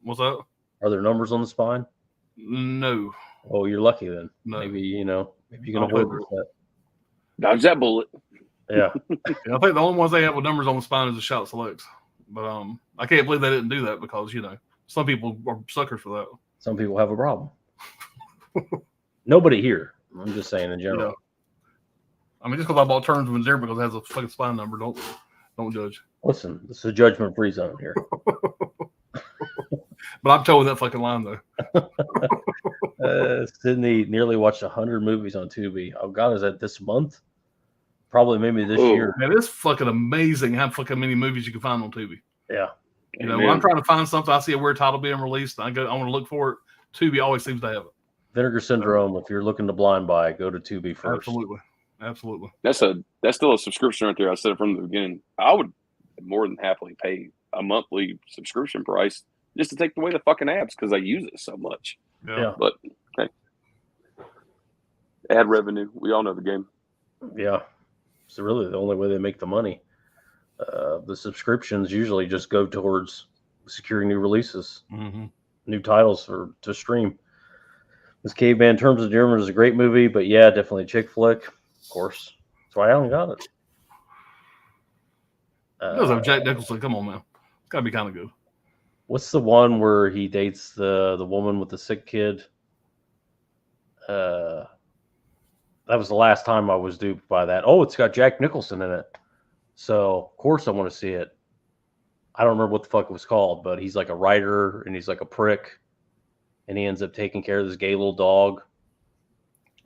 What's that? Are there numbers on the spine? No. Oh, you're lucky then. No. Maybe you can avoid that. Dodge that bullet. Yeah. I think the only ones they have with numbers on the spine is the Shout Selects. But I can't believe they didn't do that because some people are suckers for that. Some people have a problem. Nobody here. I'm just saying in general. Yeah. I mean, just because I bought Terms of Endearment because it has a fucking spine number, don't judge. Listen, this is a judgment-free zone here. But I'm towing that fucking line though. Sydney nearly watched 100 movies on Tubi. Oh God, is that this month? Probably maybe this year. Man, it's fucking amazing how fucking many movies you can find on Tubi. Yeah. You know, when I'm trying to find something, I see a weird title being released, and I want to look for it. Tubi always seems to have it. Vinegar Syndrome. If you're looking to blind buy, go to Tubi first. Absolutely. That's still a subscription right there. I said it from the beginning. I would more than happily pay a monthly subscription price just to take away the fucking ads because I use it so much. Yeah. But hey, ad revenue. We all know the game. Yeah. It's really the only way they make the money. The subscriptions usually just go towards securing new releases, new titles to stream. This Caveman Terms of Endearment is a great movie, but yeah, definitely a chick flick. Of course. That's why Alan got it. It does have Jack Nicholson. Come on, man. It's got to be kind of good. What's the one where he dates the woman with the sick kid? That was the last time I was duped by that. Oh, it's got Jack Nicholson in it. So, of course, I want to see it. I don't remember what the fuck it was called, but he's like a writer and he's like a prick. And he ends up taking care of this gay little dog.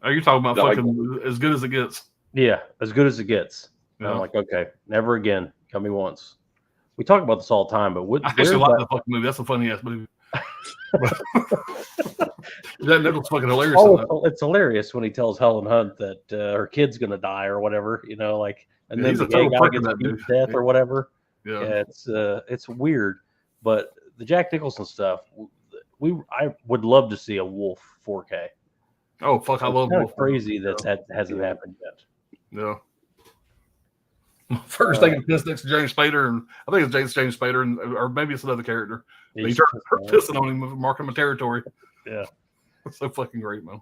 Are you talking about fucking As Good as It Gets? Yeah, As Good as It Gets. Yeah. I'm like, okay, never again. Got me once. We talk about this all the time, but I actually like that fucking movie. That's a funny ass movie. That Nichol's fucking hilarious. It's hilarious when he tells Helen Hunt that her kid's gonna die or whatever, you know, like, and then the gay guy gets beat to death or whatever. Yeah, it's weird, but the Jack Nicholson stuff, I would love to see a Wolf 4K. Oh fuck, I love Wolf. Crazy that hasn't happened yet. Yeah. First thing is pissed next to James Spader, and I think it's James Spader, or maybe it's another character. He started pissing on him, marking my territory. Yeah, it's so fucking great, man.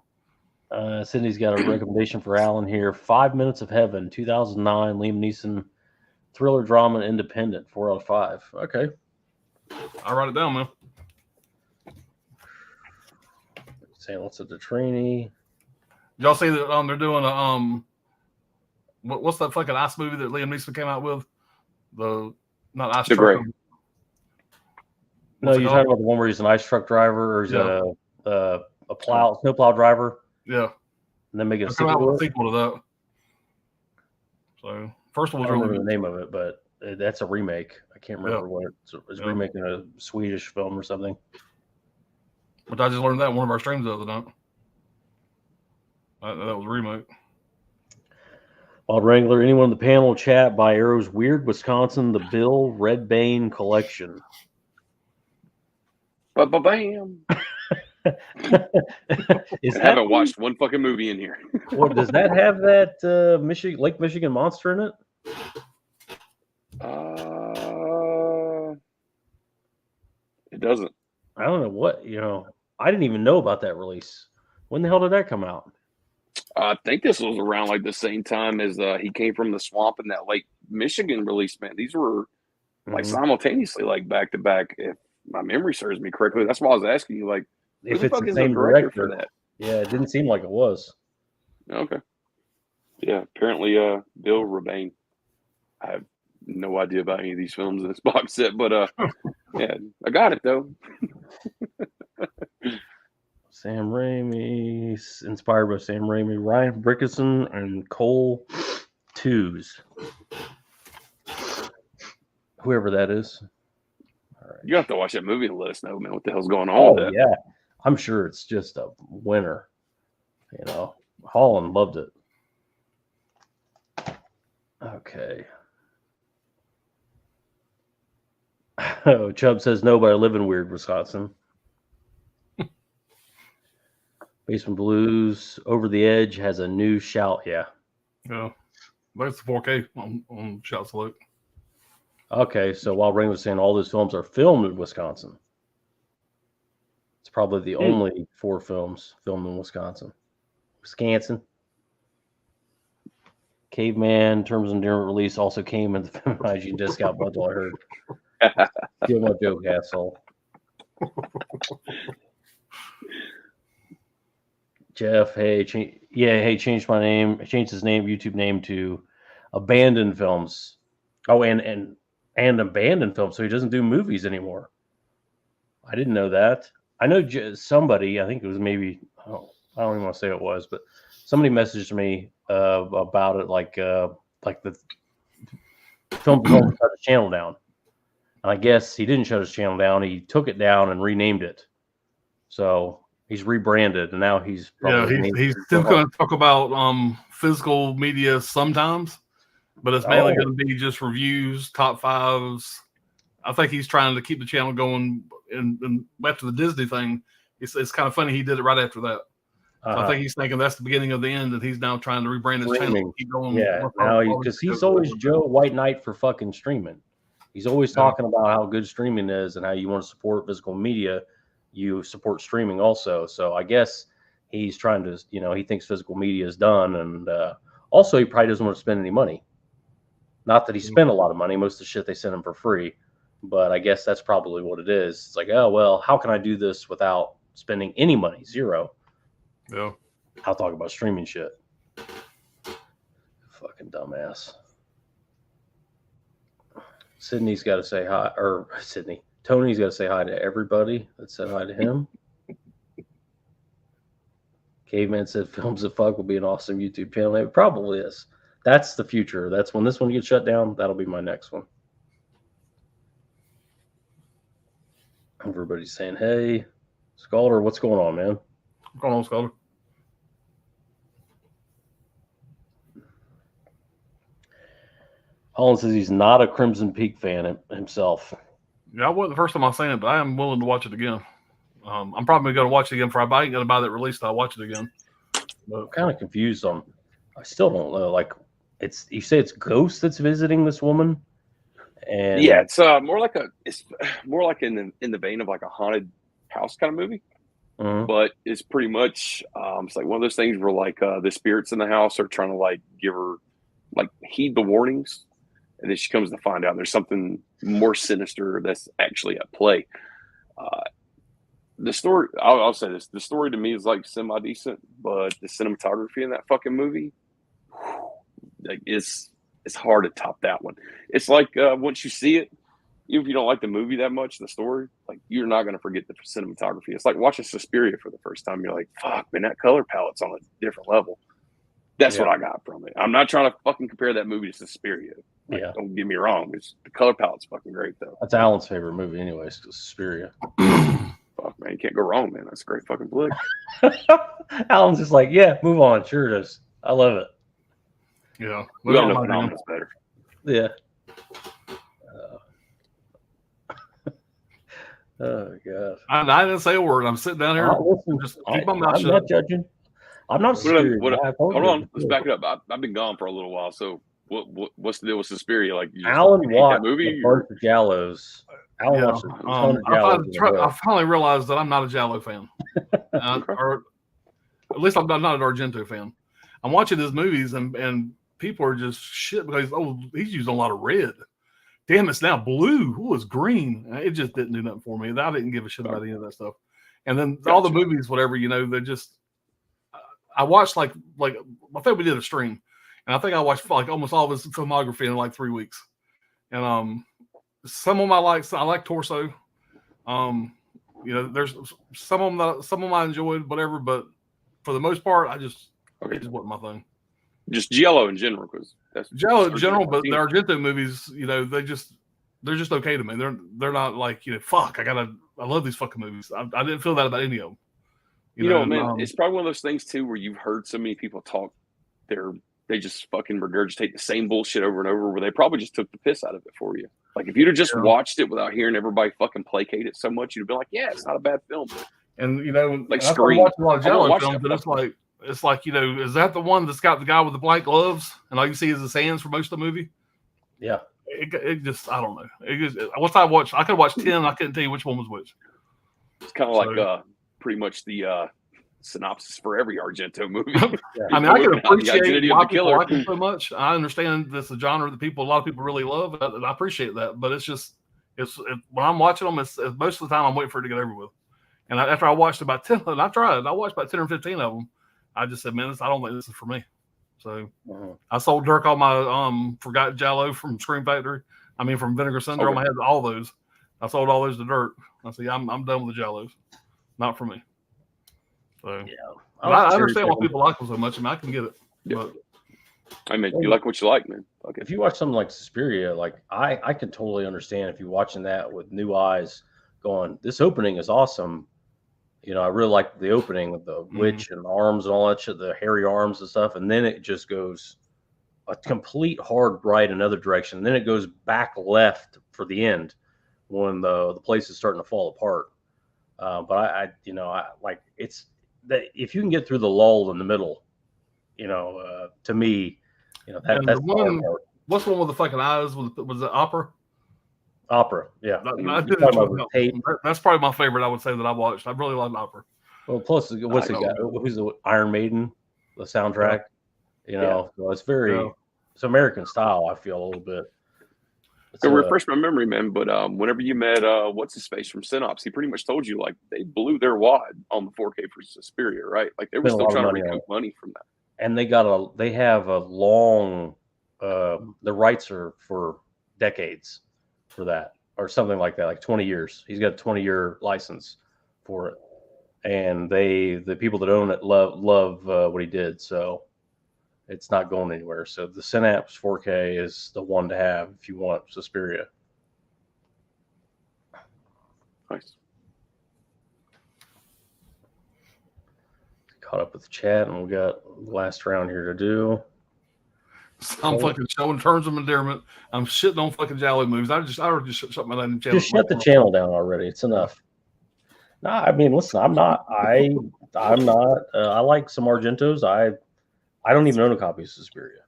Cindy's got a recommendation for Alan here: 5 Minutes of Heaven, 2009, Liam Neeson, thriller, drama, independent, 4 out of 5. Okay, I'll write it down, man. Saying what's at the trainee. Y'all see that they're doing a what's that fucking ice movie that Liam Neeson came out with? Not ice truck. No, you're talking about the one where he's an ice truck driver, or he's a snowplow driver. Yeah, and then make a sequel to that. So first one was I don't remember the name of it, but that's a remake. I can't remember what it's remaking a Swedish film or something. But I just learned that in one of our streams the other night. That was a remake. Wild Wrangler, anyone on the panel chat by Arrow's Weird Wisconsin, the Bill Redbane Collection. Ba-ba-bam. I haven't watched one fucking movie in here. What does that have? That Lake Michigan monster in it? It doesn't. I don't know what, I didn't even know about that release. When the hell did that come out? I think this was around like the same time as he came from the swamp in that Lake Michigan release, man. These were like simultaneously, like back to back, if my memory serves me correctly. That's why I was asking you, like, if it's the same director for that. Yeah, it didn't seem like it was. Okay. Yeah, apparently Bill Rebane. I have no idea about any of these films in this box set, but yeah, I got it though. Sam Raimi, inspired by Sam Raimi, Ryan Brickerson, and Cole Twos. Whoever that is. All right. You have to watch that movie and let us know, man, what the hell's going on with that. Yeah. I'm sure it's just a winner. Holland loved it. Okay. Oh, Chubb says no, but I live in Weird, Wisconsin. Basement Blues, Over the Edge has a new shout. Yeah. Yeah. That's 4K on Shout Select. Okay, so while Ring was saying all those films are filmed in Wisconsin, it's probably the only 4 films filmed in Wisconsin. Caveman, Terms of Endearment release also came in the film hygiene discount bundle, I heard. Still my joke, asshole. Jeff, changed my name. I changed his name, YouTube name, to Abandoned Films. Oh, and Abandoned Films, so he doesn't do movies anymore. I didn't know that. I know somebody, I think it was maybe, I don't even want to say it was, but somebody messaged me about it, like the film shut the channel down. And I guess he didn't shut his channel down. He took it down and renamed it. So he's rebranded, and now he's probably he's still going to talk about physical media sometimes, but it's mainly going to be just reviews, top fives. I think he's trying to keep the channel going, and after the Disney thing, it's kind of funny he did it right after that. So I think he's thinking that's the beginning of the end, and he's now trying to rebrand his channel and keep going. Yeah, now because he's always Joe White Knight for fucking streaming. He's always talking about how good streaming is and how you want to support physical media. You support streaming also. So I guess he's trying to, he thinks physical media is done, and also he probably doesn't want to spend any money. Not that he spent a lot of money. Most of the shit they send him for free. But I guess that's probably what it is. It's like, oh, well, how can I do this without spending any money? Zero. Yeah. I'll talk about streaming shit. Fucking dumbass. Sydney's got to say hi. Or Tony's got to say hi to everybody that said hi to him. Caveman said Films of Fuck will be an awesome YouTube channel. It probably is. That's the future. That's when this one gets shut down. That'll be my next one. Everybody's saying, hey, Scalder, what's going on, man? What's going on, Scalder? Holland says he's not a Crimson Peak fan himself. Yeah, I wasn't the first time I seen it, but I am willing to watch it again. I'm probably going to watch it again for I ain't going to buy that release till I watch it again. But I'm kind of confused on. I still don't know. Like, you say it's Ghost that's visiting this woman, and yeah, it's more like in the vein of like a haunted house kind of movie. But it's pretty much it's like one of those things where like the spirits in the house are trying to like give her like heed the warnings, and then she comes to find out there's something more sinister that's actually at play. The story, I'll say this: the story to me is like semi decent, but the cinematography in that fucking movie, like it's hard to top that one. It's like once you see it, even if you don't like the movie that much, the story, like you're not going to forget the cinematography. It's like watching Suspiria for the first time. You're like, fuck, man, that color palette's on a different level. That's what I got from it. I'm not trying to fucking compare that movie to Suspiria. Like, don't get me wrong. The color palette's fucking great, though. That's Alan's favorite movie anyways, Suspiria. Fuck, man, you can't go wrong, man. That's a great fucking flick. Alan's just like, yeah, move on. Sure it is. I love it. Yeah. We all know Phenomenal's better. Yeah. Oh god! I didn't say a word. I'm sitting down here. Just keep my mouth shut. I'm not judging. I'm not scared. Hold on, let's back it up. I've been gone for a little while. So what's the deal with Suspiria? Like Alan watched that movie? A bunch of Giallos. Alan watched a ton of Giallos. I finally realized that I'm not a Giallo fan, or at least I'm not an Argento fan. I'm watching his movies and people are just shit because he's using a lot of red. Damn, it's now blue. Oh, it's green. It just didn't do nothing for me. I didn't give a shit about any of that stuff. And then all the movies, whatever, they're just. I watched like I think we did a stream, and I think I watched like almost all of his filmography in like 3 weeks. And some of them I like Torso. There's some of them I enjoyed, whatever. But for the most part, it just wasn't my thing. Just Giallo in general, because that's Giallo in general, but the Argento movies, they're just okay to me. They're not like fuck. I love these fucking movies. I didn't feel that about any of them. You know, man, it's probably one of those things too where you've heard so many people talk, they just fucking regurgitate the same bullshit over and over. Where they probably just took the piss out of it for you. Like if you'd have just watched it without hearing everybody fucking placate it so much, you'd have been like, yeah, it's not a bad film. And like Scream. I watch a lot of Giallo films, but it's like is that the one that's got the guy with the black gloves and all you see is his hands for most of the movie? Yeah. It just I don't know. Once I watched, I could watch 10. I couldn't tell you which one was which. It's kind of like pretty much the synopsis for every Argento movie. Yeah. I mean, I can appreciate why people like it so much. I understand this is a genre that a lot of people really love. I appreciate that, but it's when I'm watching them, it's most of the time I'm waiting for it to get over with. And after I watched about 10, and I watched about 10 or 15 of them. I just said, man, I don't think this is for me. So I sold Dirk all my forgotten Giallo from Scream Factory. I mean, from Vinegar Syndrome. I had all those. I sold all those to Dirk. I said, I'm done with the Giallos. Not for me. So I understand why people like them so much. I mean, I can get it. But I mean, you like what you like, man. Okay. If you watch something like Suspiria, like I can totally understand if you're watching that with new eyes, going, this opening is awesome. You know, I really like the opening with the witch and arms and all that shit, the hairy arms and stuff, and then it just goes a complete hard right another direction. And then it goes back left for the end when the place is starting to fall apart. But I like it's that if you can get through the lull in the middle, to me, that's the hard part. What's the one with the fucking eyes? Was it Opera? Opera, yeah. That's probably my favorite. I would say that I watched. I really love Opera. Well, plus what's it got? Who's the Iron Maiden? The soundtrack. So it's very it's American style. I feel a little bit. So refresh my memory, man. But whenever you met what's his face from Synops, he pretty much told you like they blew their wad on the 4K for Suspiria, right? Like they were still trying to recoup money from that. And they have a long the rights are for decades for that or something like that, like 20 years. He's got a 20-year license for it, and the people that own it love what he did, so it's not going anywhere. So the Synapse 4K is the one to have if you want Suspiria. Nice. Caught up with the chat, and we got the last round here to do. I'm fucking showing terms of endearment. I'm shitting on fucking Jolly movies. I already just shut my damn channel. Just shut the channel down already. It's enough. No, I mean, listen, I'm not. I like some Argentos. I don't even own a copy of Suspiria.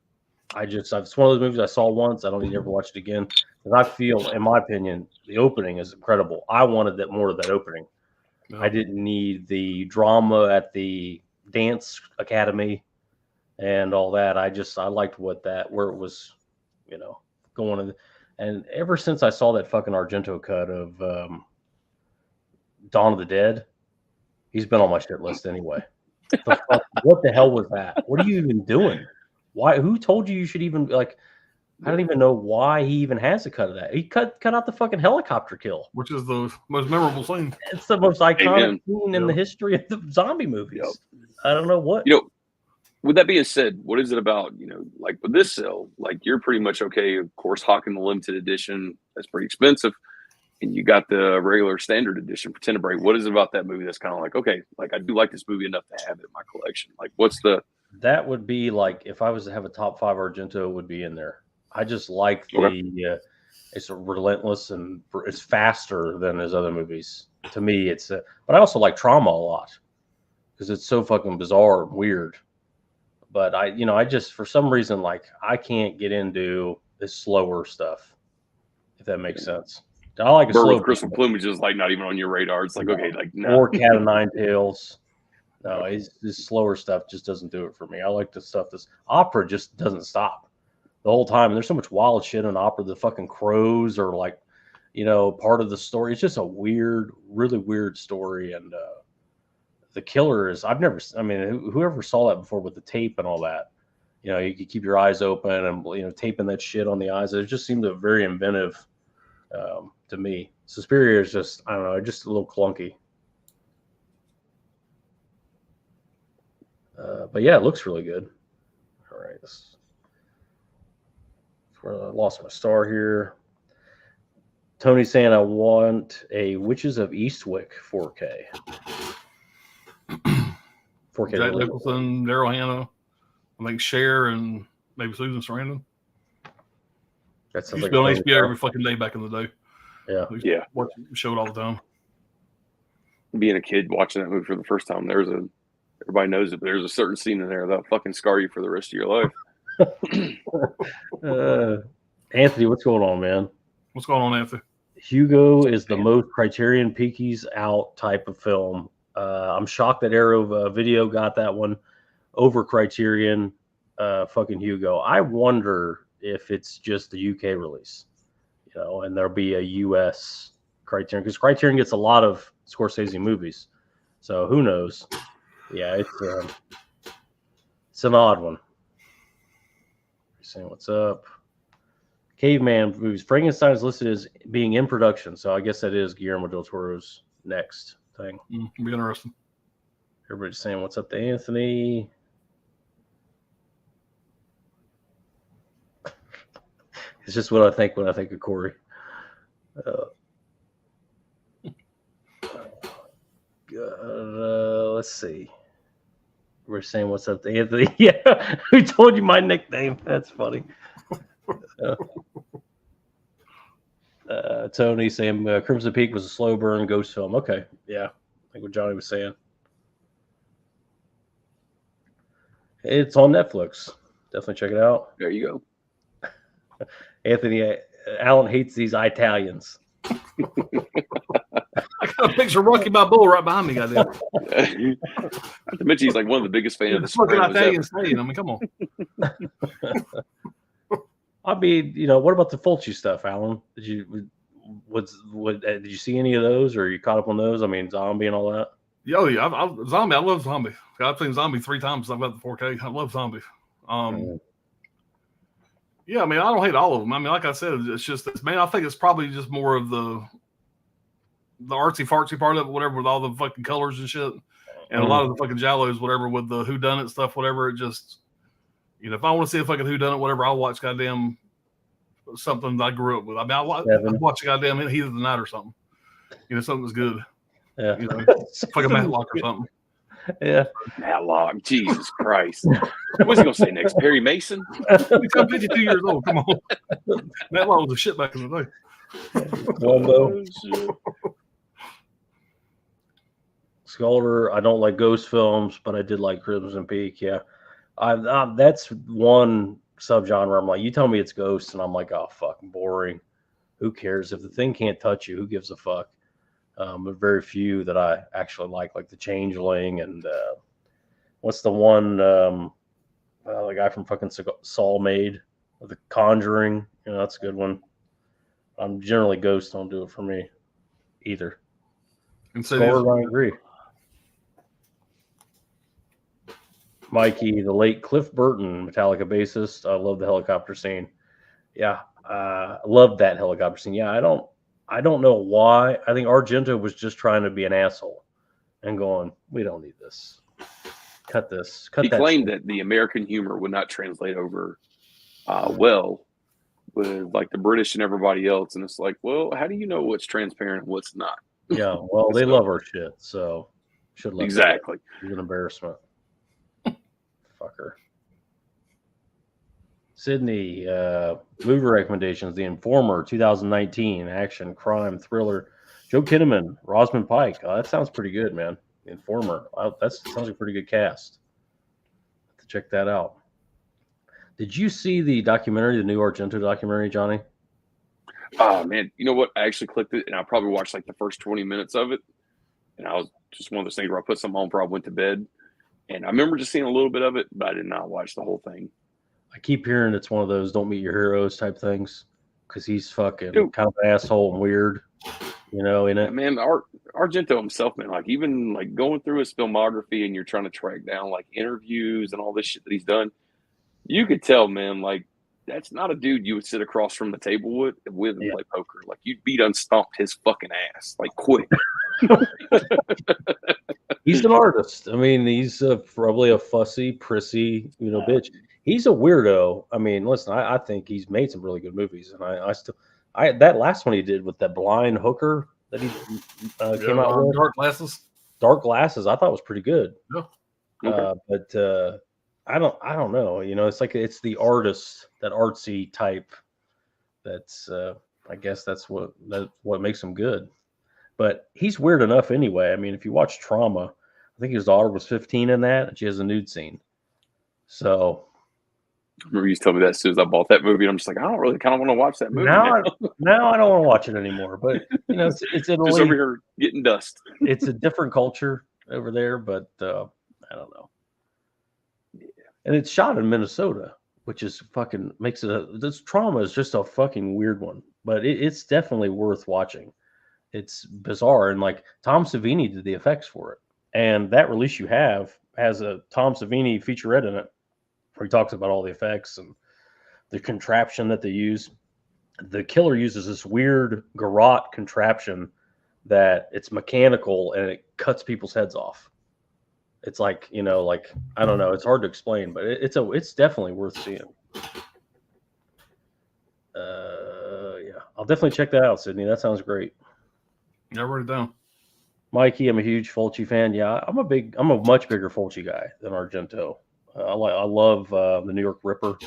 It's one of those movies I saw once. I don't need to ever watch it again because I feel, in my opinion, the opening is incredible. I wanted more of that opening. No. I didn't need the drama at the dance academy and all that. I liked where it was, going. And ever since I saw that fucking Argento cut of Dawn of the Dead, he's been on my shit list anyway. What the hell was that? What are you even doing? Why? Who told you should even like? I don't even know why he even has a cut of that. He cut out the fucking helicopter kill, which is the most memorable scene. It's the most iconic scene in the history of the zombie movies. Yep. I don't know what. With that being said, what is it about, like with this sale, like you're pretty much okay, of course, hawking the limited edition. That's pretty expensive. And you got the regular standard edition for Tenebrae. What is it about that movie that's kind of like, okay, like I do like this movie enough to have it in my collection? Like that would be like, if I was to have a top 5 Argento, it would be in there. I just like it's relentless and it's faster than his other movies. To me, but I also like Trauma a lot because it's so fucking bizarre and weird. But I just, for some reason, like I can't get into this slower stuff, if that makes sense. I like a slow. Crystal Plumage is like not even on your radar. It's like, okay, like no. Or Cat of Nine Tails. No, his slower stuff just doesn't do it for me. I like the stuff opera just doesn't stop the whole time. And there's so much wild shit in opera. The fucking crows are like, part of the story. It's just a weird, really weird story. And the killer is, whoever saw that before with the tape and all that, you could keep your eyes open and, taping that shit on the eyes. It just seemed very inventive to me. Suspiria is just, I don't know, just a little clunky. But yeah, it looks really good. All right. That's where I lost my star here. Tony's saying I want a Witches of Eastwick 4K. 4K. Jack Nicholson, Daryl Hannah, I think Cher, and maybe Susan Sarandon. That sounds like on HBO every fucking day back in the day. Yeah. Show it all the time. Being a kid watching that movie for the first time, everybody knows it, but there's a certain scene in there that'll fucking scar you for the rest of your life. Anthony, what's going on, man? What's going on, Anthony? Hugo is the most Criterion Peakies out type of film. I'm shocked that Arrow Video got that one over Criterion. Fucking Hugo. I wonder if it's just the UK release, and there'll be a US Criterion, because Criterion gets a lot of Scorsese movies. So who knows? Yeah, it's an odd one. Saying what's up. Caveman movies. Frankenstein is listed as being in production, so I guess that is Guillermo del Toro's next thing. Be interesting. Everybody's saying what's up to Anthony. It's just what I think when I think of Corey. Let's see. We're saying what's up to Anthony. Yeah, who told you my nickname? That's funny. Tony saying Crimson Peak was a slow burn ghost film. Okay, yeah, I think what Johnny was saying. It's on Netflix. Definitely check it out. There you go. Anthony Allen hates these Italians. I got a picture of Rocky Balboa right behind me, goddamn. Not to mention, he's like one of the biggest fans of the Fucking Sopranos Italian ever. staying. I mean, come on. I mean, what about the Fulci stuff, Alan? Did you did you see any of those, or are you caught up on those? I mean, Zombie and all that. Yo, yeah, Zombie. I love Zombie. I've seen Zombie 3 times. I've got the 4K. I love Zombie. Yeah, I mean, I don't hate all of them. I mean, like I said, it's just I think it's probably just more of the artsy fartsy part of it, whatever, with all the fucking colors and shit, and a lot of the fucking giallos, whatever, with the whodunit stuff, whatever. It just, if I want to see a fucking whodunit, whatever, I'll watch goddamn something that I grew up with. I mean, I'll watch a goddamn Heat of the Night or something. Something that's good. Yeah, fucking Matlock or something. Yeah, Matlock. Jesus Christ. What's he gonna say next? Perry Mason? I'm 52 years old. Come on. Matlock was a shit back in the day. Wumbo. Sculptor, I don't like ghost films, but I did like Crimson Peak. Yeah, that's one subgenre. I'm like, you tell me it's ghosts, and I'm like, oh, fucking boring. Who cares if the thing can't touch you? Who gives a fuck? But very few that I actually like The Changeling, and what's the one? The guy from fucking Saw made, The Conjuring. That's a good one. I'm generally ghosts don't do it for me either. And so I agree. Mikey, the late Cliff Burton, Metallica bassist. I love the helicopter scene. Yeah, I love that helicopter scene. Yeah, I don't know why. I think Argento was just trying to be an asshole and going, we don't need this. Cut this. He claimed that the American humor would not translate over well with like the British and everybody else. And it's like, well, how do you know what's transparent and what's not? Yeah, well, they love our shit, so should let exactly. He's an embarrassment. Fucker. Sydney, movie recommendations: The Informer, 2019, action, crime, thriller. Joe Kinnaman, Rosamund Pike. That sounds pretty good, man. The Informer. That sounds like a pretty good cast. Have to check that out. Did you see the documentary, the new Argento documentary, Johnny? Oh, man. You know what? I actually clicked it, and I probably watched like the first 20 minutes of it. And I was just one of those things where I put something on before I went to bed. And I remember just seeing a little bit of it, but I did not watch the whole thing. I keep hearing it's one of those don't meet your heroes type things because he's fucking kind of an asshole and weird, in it. Man, Argento himself, man, like even like going through his filmography and you're trying to track down like interviews and all this shit that he's done, you could tell, man, like that's not a dude you would sit across from the table with and play poker. Like you'd be done stomped his fucking ass, like quick. He's an artist. I mean, he's probably a fussy, prissy, bitch. He's a weirdo. I mean, listen, I think he's made some really good movies, and I that last one he did with that blind hooker that he came out with, Dark Glasses, I thought was pretty good. Yeah. Okay. But I don't know. It's like it's the artist, that artsy type. That's I guess that's what makes him good. But he's weird enough anyway. I mean, if you watch Trauma, I think his daughter was 15 in that, and she has a nude scene. So I remember you told me that as soon as I bought that movie, and I'm just like, I don't really kind of want to watch that movie. Now I don't want to watch it anymore. But it's Italy. Just over here getting dust. It's a different culture over there, but I don't know. Yeah. And it's shot in Minnesota, which is fucking makes it this Trauma is just a fucking weird one, but it's definitely worth watching. It's bizarre, and like Tom Savini did the effects for it, and that release you have has a Tom Savini featurette in it where he talks about all the effects and the contraption that they use. The killer uses this weird garrote contraption that it's mechanical and it cuts people's heads off. It's like like I don't know. It's hard to explain, but it's definitely worth seeing. I'll definitely check that out, Sydney. That sounds great. Yeah, wrote it down. Mikey, I'm a huge Fulci fan. Yeah, I'm a much bigger Fulci guy than Argento. I love the New York Ripper.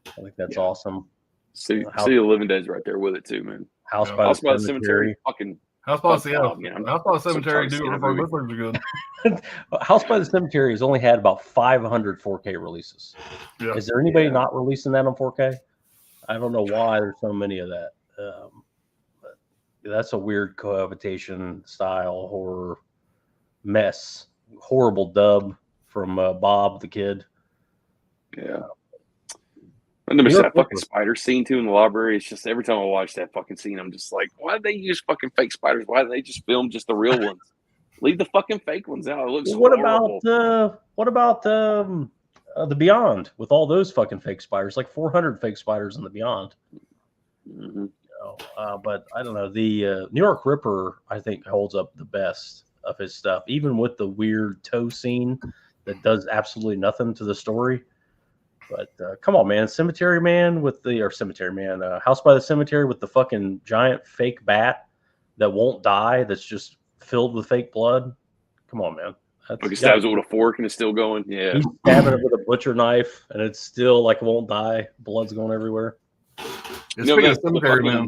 I think that's awesome. City of the Living Dead's right there with it too, man. House Yeah. by House the by the Cemetery. Cemetery, fucking House by the House House by the Cemetery. so Do excited to see that both movie. are good. House by the Cemetery has only had about 500 4K releases. Yeah. Is there anybody not releasing that on 4K? I don't know why there's so many of that. But that's a weird cohabitation style horror mess. Horrible dub from Bob the Kid. Yeah. And there's that fucking spider scene too in the library. It's just every time I watch that fucking scene, I'm just like, why did they use fucking fake spiders? Why did they just film just the real ones? Leave the fucking fake ones out. It looks horrible. What about the Beyond with all those fucking fake spiders? Like 400 fake spiders in the Beyond. Mm-hmm. But I don't know. The New York Ripper, I think, holds up the best of his stuff, even with the weird toe scene that does absolutely nothing to the story. But come on, man, Cemetery Man House by the Cemetery with the fucking giant fake bat that won't die, that's just filled with fake blood. Come on, man. Like he stabs it with a fork and it's still going. Yeah, he's stabbing it with a butcher knife and it's still like it won't die. Blood's going everywhere. Speaking of Cemetery Man,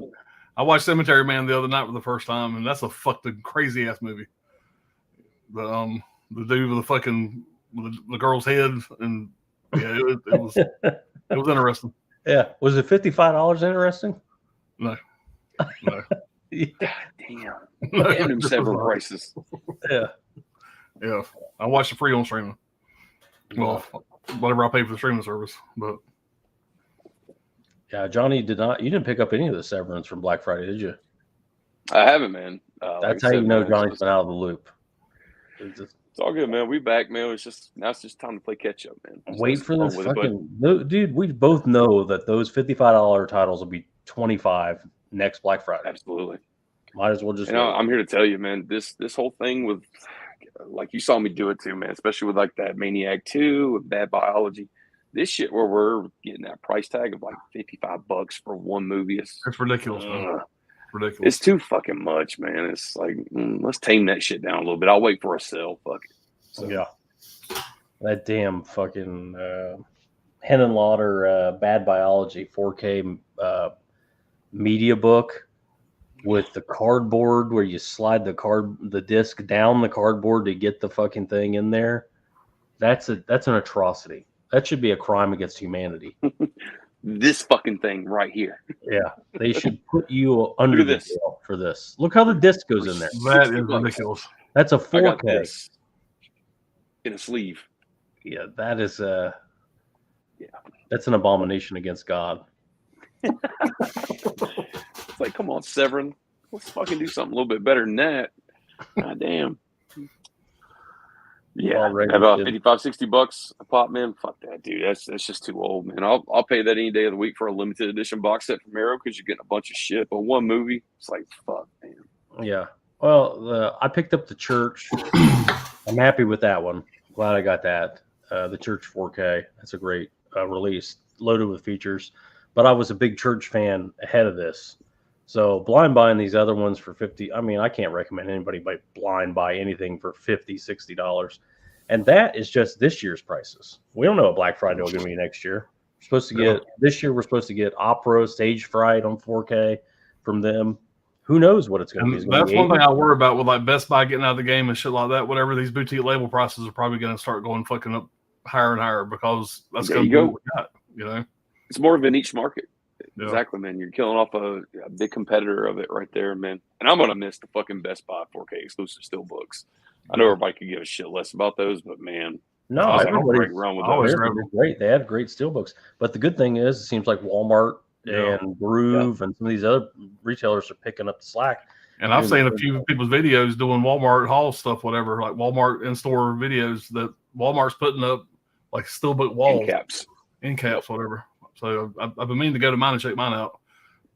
I watched Cemetery Man the other night for the first time, and that's a fucking crazy ass movie. The dude with the fucking the girl's head, and yeah, it was interesting. Yeah, was it $55 interesting? No. Yeah. Damn them several prices. Yeah. I watched it free on streaming. Well, whatever I pay for the streaming service, but. Yeah, Johnny you didn't pick up any of the Severance from Black Friday, did you? I haven't, man. That's how you know Johnny's been out of the loop. It's all good, man. We back, man. Now it's just time to play catch up, man. Wait for this fucking dude. We both know that those $55 titles will be $25 next Black Friday. Absolutely. Might as well just. I'm here to tell you, man. This whole thing with, like, you saw me do it too, man. Especially with like that Maniac 2 with Bad Biology. This shit where we're getting that price tag of like $55 for one movie. It's ridiculous, man. Ridiculous. It's too fucking much, man. It's like, let's tame that shit down a little bit. I'll wait for a sale. Fuck it. So. Yeah. That damn fucking Henenlotter Bad Biology 4K media book with the cardboard where you slide the disc down the cardboard to get the fucking thing in there. That's an atrocity. That should be a crime against humanity. This fucking thing right here. Yeah, they should put you under the jail for this. Look how the disc goes in there. That is ridiculous. That's a 4K in a sleeve. Yeah, that is that's an abomination against God. It's like, come on, Severin, let's fucking do something a little bit better than that. God damn. Yeah, about $55-$60 a pop, man. Fuck that, dude. That's just too old, man. I'll pay that any day of the week for a limited edition box set from Arrow because you're getting a bunch of shit. But one movie, it's like, fuck, man. Yeah. Well, I picked up The Church. I'm happy with that one. Glad I got that. The Church 4K. That's a great release, loaded with features. But I was a big Church fan ahead of this. So blind buying these other ones for $50. I mean, I can't recommend anybody blind buy anything for $50, $60. And that is just this year's prices. We don't know what Black Friday will be next year. We're supposed to get this year. We're supposed to get Opera Stage Fright on 4K from them. Who knows what it's going to be? That's one thing I worry about with like Best Buy getting out of the game and shit like that. Whatever, these boutique label prices are probably going to start going fucking up higher and higher because that's going to be what we got. You know, it's more of a niche market. Yeah. Exactly, man. You're killing off a big competitor of it right there, man. And I'm gonna miss the fucking Best Buy 4K exclusive steelbooks. I know everybody could give a shit less about those, but man, no, everybody's run with those. Great. They have great steelbooks. But the good thing is, it seems like Walmart and Groove and some of these other retailers are picking up the slack. And I've seen a few people's videos doing Walmart haul stuff, whatever, like Walmart in-store videos that Walmart's putting up like steelbook walls, in caps, whatever. So I've been meaning to go to mine and check mine out,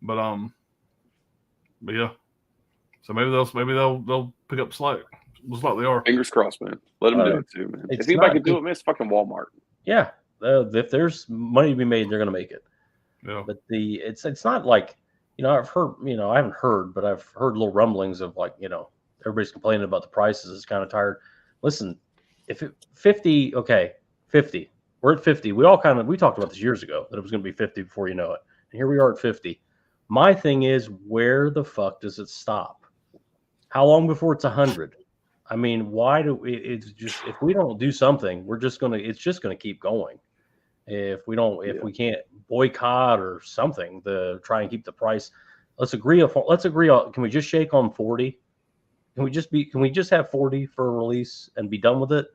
but yeah. So maybe they'll pick up slack. Looks like they are. Fingers crossed, man. Let them do it too, man. If anybody can do it, man, it's fucking Walmart. Yeah, if there's money to be made, they're gonna make it. Yeah. But it's not like I've heard, I haven't heard, but I've heard little rumblings of like, everybody's complaining about the prices. It's kind of tired. Listen, if 50, okay, 50, we're at 50. We talked about this years ago that it was going to be 50 before you know it. And here we are at 50. My thing is, where the fuck does it stop? How long before it's 100? I mean, why do we, it's just, if we don't do something, it's just going to keep going. If we can't boycott or something to try and keep the price, let's agree on, can we just shake on 40? Can we just have 40 for a release and be done with it?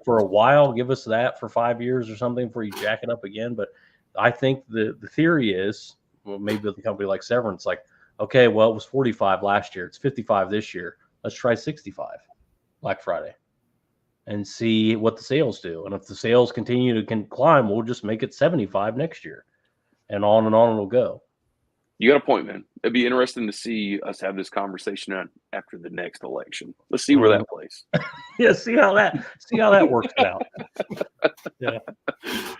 For a while, give us that for 5 years or something before you jack it up again. But I think the theory is, well, maybe with a company like Severance, like, okay, well, it was 45 last year. It's 55 this year. Let's try 65 Black Friday and see what the sales do. And if the sales continue to climb, we'll just make it 75 next year, and on it'll go. You got a point, man. It'd be interesting to see us have this conversation after the next election. Let's see where that plays. Yeah, see how that works out. Yeah. I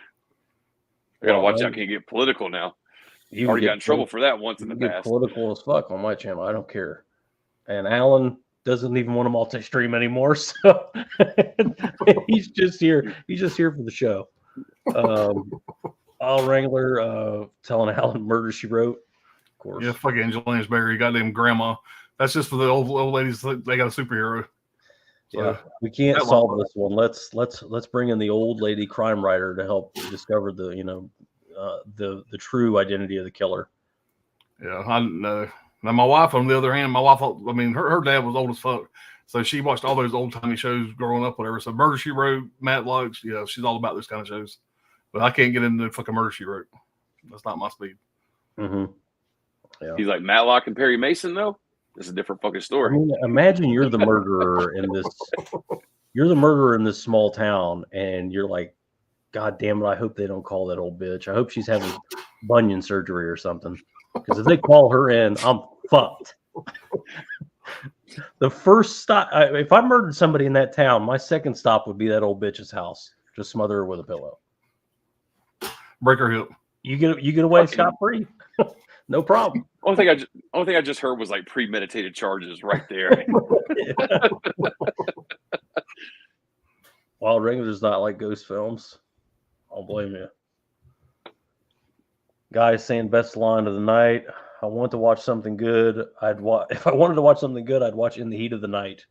gotta watch out. I can't get political now. You already got in trouble for that once in the past. Political as fuck on my channel. I don't care. And Alan doesn't even want to multi-stream anymore, so he's just here. He's just here for the show. All Wrangler telling Alan Murder She Wrote. Of course. Yeah, fuck Angelina Berry, goddamn grandma. That's just for the old ladies. They got a superhero. So, yeah, we can't solve this one. Let's bring in the old lady crime writer to help discover the true identity of the killer. Yeah, I know. Now, my wife, on the other hand, her dad was old as fuck. So she watched all those old timey shows growing up, whatever. So Murder She Wrote, Matlock, she's all about those kind of shows. But I can't get into fucking Murder She Wrote. That's not my speed. Mm-hmm. Yeah. He's like Matlock and Perry Mason, though. It's a different fucking story. I mean, imagine you're the murderer in this. You're the murderer in this small town, and you're like, God damn it! I hope they don't call that old bitch. I hope she's having bunion surgery or something. Because if they call her in, I'm fucked. The first stop, if I murdered somebody in that town, my second stop would be that old bitch's house. Just smother her with a pillow. Break her hip. You get away scot free. No problem. Only thing I just heard was like premeditated charges right there. Wild Ring does not like ghost films. I'll blame you. Guys saying best line of the night. I want to watch something good. If I wanted to watch something good, I'd watch In the Heat of the Night.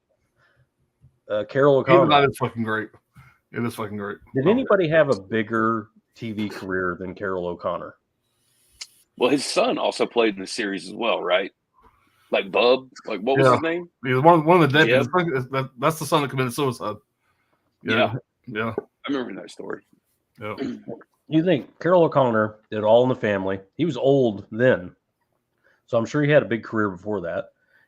Carol O'Connor. That is fucking great. It is fucking great. Did anybody have a bigger TV career than Carol O'Connor? Well, his son also played in the series as well, right? Like Bub. Like what was his name? He was one of the deputies. Yep. That's the son that committed suicide. Yeah. I remember that story. Yeah. You think Carol O'Connor did All in the Family? He was old then, so I'm sure he had a big career before that.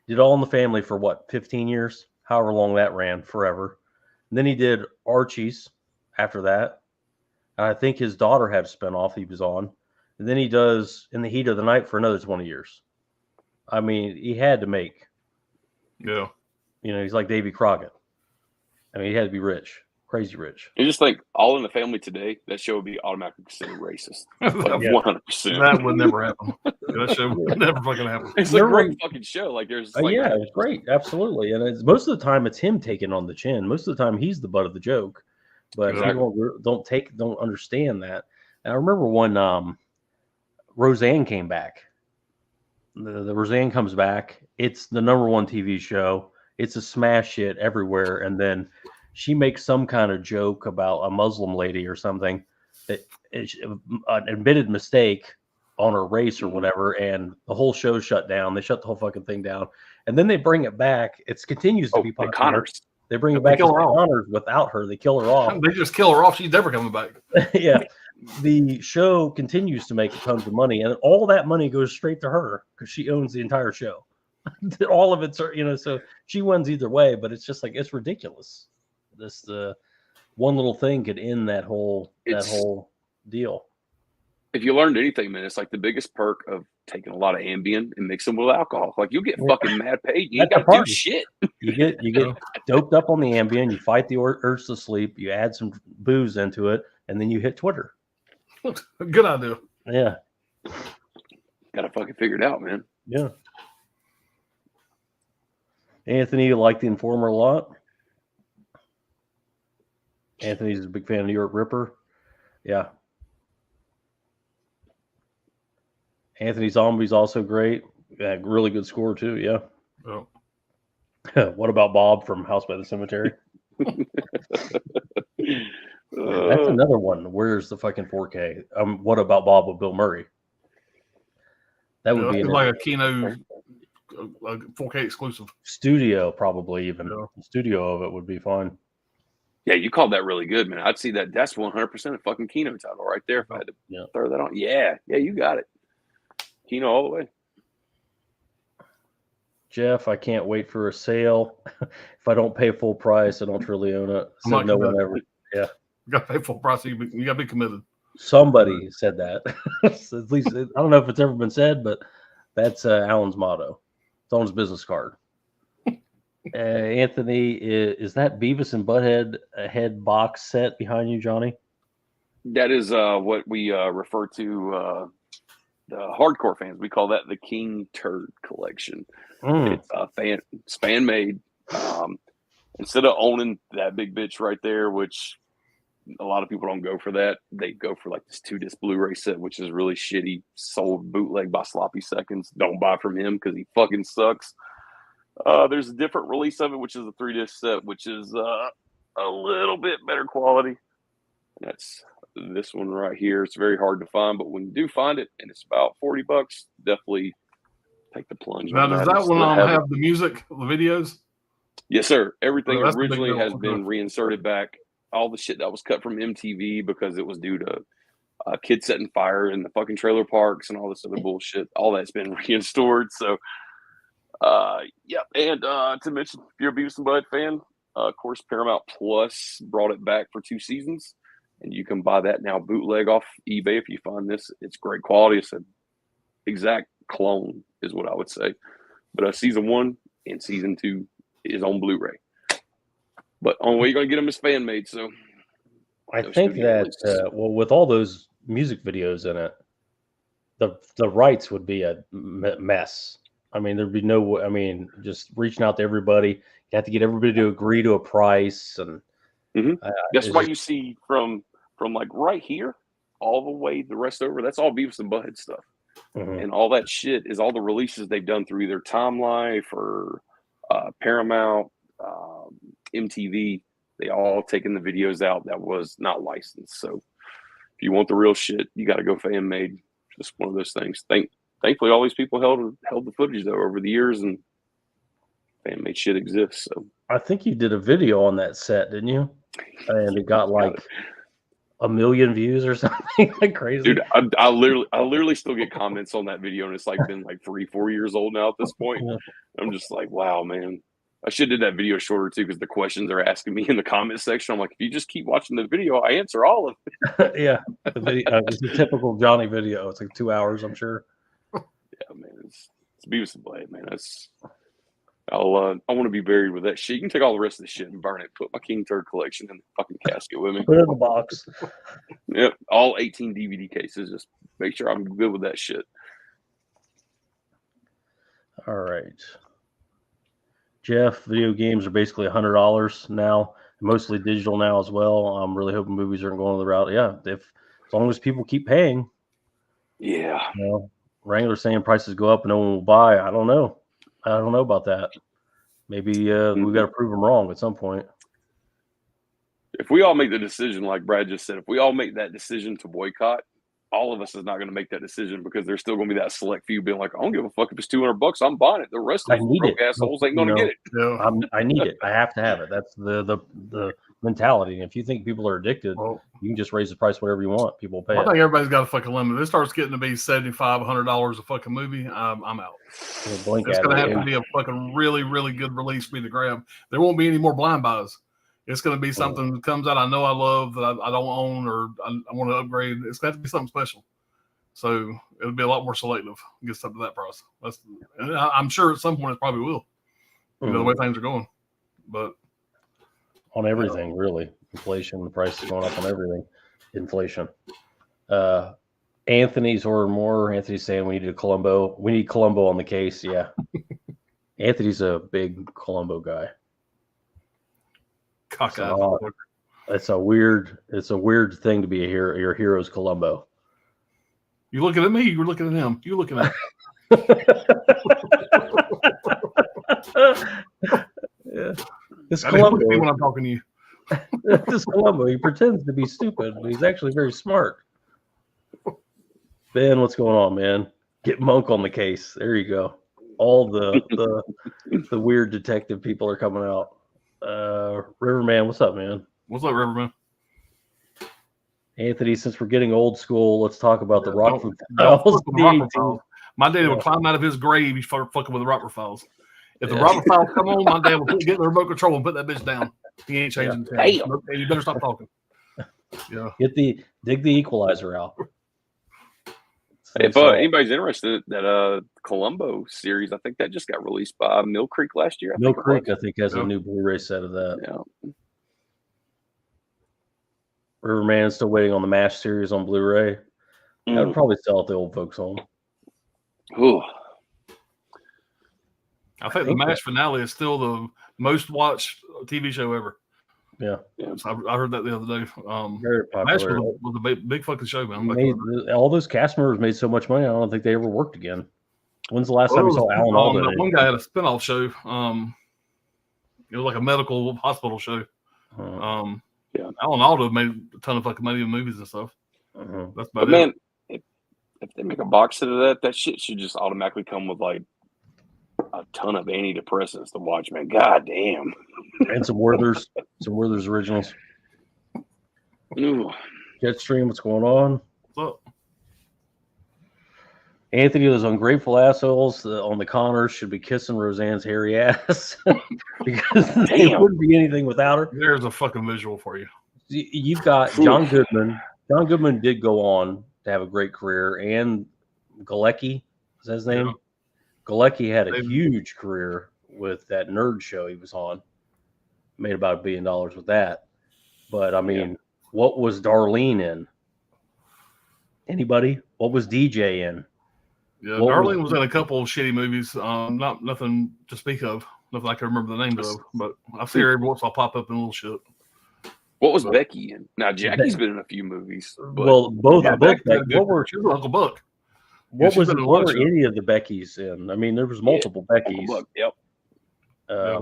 Did All in the Family for what, 15 years? However long that ran, forever. And then he did Archie's after that. And I think his daughter had a spinoff he was on. And then he does In the Heat of the Night for another 20 years. I mean, he had to make. Yeah. He's like Davy Crockett. I mean, he had to be rich. Crazy rich. You just think All in the Family today, that show would be automatically considered racist. Like 100%. That would never happen. That show would never fucking happen. It's a great fucking show. Like there's yeah, it's great. Absolutely. And most of the time it's him taking on the chin. Most of the time he's the butt of the joke. But people don't understand that. And I remember when Roseanne came back. The Roseanne comes back. It's the #1 TV show. It's a smash hit everywhere. And then she makes some kind of joke about a Muslim lady or something, that an admitted mistake on her race or whatever, and the whole show shut down. They shut the whole fucking thing down, and then they bring it back. It continues to be popular. Connors. They bring it back as Connors without her. They kill her off. They just kill her off. She's never coming back. Yeah, the show continues to make tons of money, and all that money goes straight to her because she owns the entire show. All of it's, so she wins either way. But it's just like, it's ridiculous. The one little thing could end that whole deal. If you learned anything, man, it's like the biggest perk of taking a lot of Ambien and mixing with alcohol. Like you'll get fucking mad paid. You ain't got to do shit. You get doped up on the Ambien. You fight the urge to sleep. You add some booze into it, and then you hit Twitter. Good idea. Yeah. Got to fucking figure it out, man. Yeah. Anthony, you like the Informer a lot? Anthony's a big fan of New York Ripper. Yeah. Anthony Zombie's also great. Yeah, really good score too. Yeah. Oh. What about Bob from House by the Cemetery? That's another one. Where's the fucking 4K? What about Bob with Bill Murray? That would be like a Kino 4K exclusive. Studio, probably even. Yeah. Studio of it would be fine. Yeah, you called that really good, man. I'd see that. That's 100% a fucking Kino title right there. If I had to throw that on. Yeah, you got it. Kino all the way. Jeff, I can't wait for a sale. If I don't pay full price, I don't really own it. So no one ever. Yeah. You got to pay full price. You got to be committed. Somebody said that. At least I don't know if it's ever been said, but that's Alan's motto. It's on his business card. Anthony, is that Beavis and Butthead head box set behind you, Johnny? That is what we refer to the hardcore fans. We call that the King Turd Collection. It's fan made. Instead of owning that big bitch right there, which a lot of people don't go for that, they go for like this 2-disc Blu-ray set, which is really shitty, sold bootleg by Sloppy Seconds. Don't buy from him because he fucking sucks. There's a different release of it, which is a 3-disc set, which is a little bit better quality. And that's this one right here. It's very hard to find, but when you do find it, and it's about $40, definitely take the plunge. Now, does that one have the music, the videos? Yes, sir. Everything originally has been reinserted back. All the shit that was cut from MTV because it was due to kids setting fire in the fucking trailer parks and all this other bullshit. All that's been reinstored. So, yeah. And to mention, if you're a Beavis and Bud fan, of course, Paramount Plus brought it back for 2 seasons. And you can buy that now bootleg off eBay if you find this. It's great quality. It's an exact clone is what I would say. But season 1 and season 2 is on Blu-ray. But only way you're going to get them is fan made. So I think that, well, with all those music videos in it, the rights would be a mess. I mean, there'd be no, I mean, just reaching out to everybody. You have to get everybody to agree to a price. And that's why you see from like right here all the way the rest over, that's all Beavis and Butthead stuff. And all that shit is all the releases they've done through either Time Life or Paramount, MTV. They all taken the videos out that was not licensed. So if you want the real shit, you got to go fan made. Just one of those things. Thankfully, all these people held the footage though over the years, and fan made shit exists. So I think you did a video on that set, didn't you? And it got like 1 million views or something like crazy. Dude, I literally still get comments on that video, and it's like been like 3-4 years old now at this point. I'm just like, wow, man. I should have did that video shorter too, because the questions they're asking me in the comment section, I'm like, if you just keep watching the video, I answer all of it. Yeah, the video, it's a typical Johnny video. It's like 2 hours, I'm sure. Yeah, man, it's Beavis and Blade, man. I want to be buried with that shit. You can take all the rest of the shit and burn it. Put my King Turd collection in the fucking casket with me. Put it in the box. Yep, all 18 DVD cases. Just make sure I'm good with that shit. All right. Jeff, video games are basically $100 now, mostly digital now as well. I'm really hoping movies aren't going the route. Yeah, as long as people keep paying. Yeah. You know, Wrangler's saying prices go up and no one will buy. I don't know about that. Maybe we've got to prove them wrong at some point. If we all make the decision, like Brad just said, if we all make that decision to boycott, all of us is not going to make that decision, because there's still going to be that select few being like, I don't give a fuck if it's $200, I'm buying it. The rest of the broke assholes ain't going to get it. Yeah. I need it. I have to have it. That's the mentality. And if you think people are addicted, you can just raise the price whatever you want. People will pay. I think everybody's got a fucking limit. If it starts getting to be $75, $100 a fucking movie, I'm out. It's going to have to be a fucking really, really good release for me to grab. There won't be any more blind buys. It's going to be something that comes out I know I love that I don't own, or I want to upgrade. It's going to have to be something special. So it'll be a lot more selective. Get stuff to that price. I'm sure at some point it probably will. You know, the way things are going. But on everything, really. Inflation, the price is going up on everything. Inflation. Anthony's ordering more. Anthony's saying we need a Columbo. We need Columbo on the case. Yeah. Anthony's a big Columbo guy. Cockeyed. It's a weird thing to be a hero. Your hero's Columbo. You looking at me? You were looking at him. You looking at Yeah. This I didn't look Columbo, at me when I'm talking to you. this Columbo, he pretends to be stupid, but he's actually very smart. Ben, what's going on, man? Get Monk on the case. There you go. All the weird detective people are coming out. Riverman, what's up, man? What's up, Riverman? Anthony, since we're getting old school, let's talk about the Rockford No, Files. fuck with the Rockford Files. My dad would climb out of his grave. He's fucking with the Rockford Files. If the Rockford Files come on, my dad will get the remote control and put that bitch down. He ain't changing the channel. Hey, you better stop talking. Yeah. Dig the equalizer out. If anybody's interested in that Columbo series, I think that just got released by Mill Creek last year. Mill Creek, I think, has a new Blu-ray set of that. Yeah. Riverman still waiting on the MASH series on Blu-ray. That would probably sell at the old folks' home. Ooh. I think the MASH finale is still the most watched TV show ever. Yeah. So I heard that the other day. Very popular. MASH was a big fucking show, man. All those cast members made so much money, I don't think they ever worked again. When's the last time you saw Alan Alda? One guy had a spinoff show. It was like a medical hospital show. Yeah. Alan Alda made a ton of fucking money in movies and stuff. That's about it. Man, if they make a box set of that shit should just automatically come with like a ton of antidepressants to watch, man. God damn. And some Werther's originals. Ooh. Jetstream, what's going on? What's up? Anthony, those ungrateful assholes on the Connors should be kissing Roseanne's hairy ass because it wouldn't be anything without her. There's a fucking visual for you. You've got John Goodman. John Goodman did go on to have a great career, and Galecki, is that his name? Yeah. Galecki had a huge career with that nerd show he was on. Made about $1 billion with that. But I mean, what was Darlene in? Anybody? What was DJ in? Yeah, Darlene was in a couple of shitty movies. Not nothing to speak of. Nothing I can remember the names of. But I see her every once I'll pop up in a little shit. What was Becky in? Now Jackie's been in a few movies. Well, both. What were she was Uncle Buck? What were any of the Beckys in? I mean, there was multiple Beckys. Yep.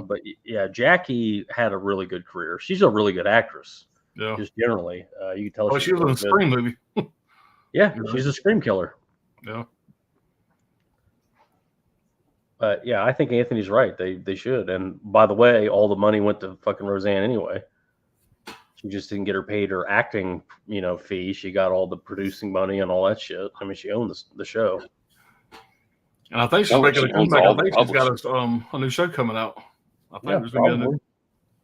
But yeah, Jackie had a really good career. She's a really good actress. Yeah. Just generally, you can tell. Oh, she was in a Scream movie. Yeah, she's a Scream killer. Yeah. But yeah, I think Anthony's right. They should. And by the way, all the money went to fucking Roseanne anyway. She just didn't get her paid her acting, fee. She got all the producing money and all that shit. I mean, she owned the show. And I think she's making a comeback. I think she's got a new show coming out. I think there's going to be a new.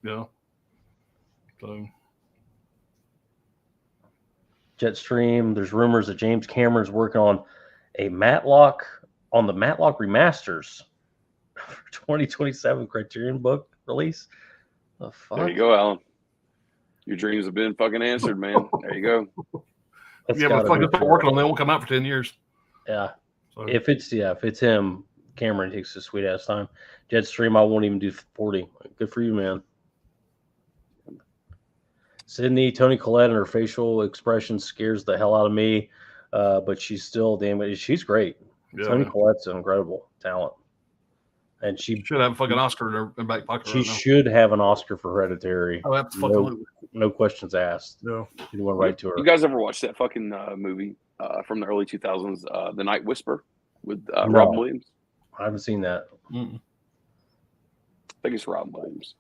Yeah. So. Jetstream. There's rumors that James Cameron's working on the Matlock remasters for 2027 Criterion book release. The fuck? There you go, Alan. Your dreams have been fucking answered, man. There you go. But fucking start working on them. They won't come out for 10 years. Yeah. So. If it's him, Cameron takes his sweet ass time. Jetstream, I won't even do 40. Good for you, man. Sydney, Toni Collette and her facial expression scares the hell out of me. But she's still she's great. Yeah, Toni Collette's an incredible talent. And she should have a fucking Oscar in her back pocket. She should have an Oscar for Hereditary. Oh, absolutely. No questions asked. No. You went right to her. You guys ever watch that fucking movie from the early 2000s, The Night Whisper, with Robin Williams? I haven't seen that. I think it's Robin Williams.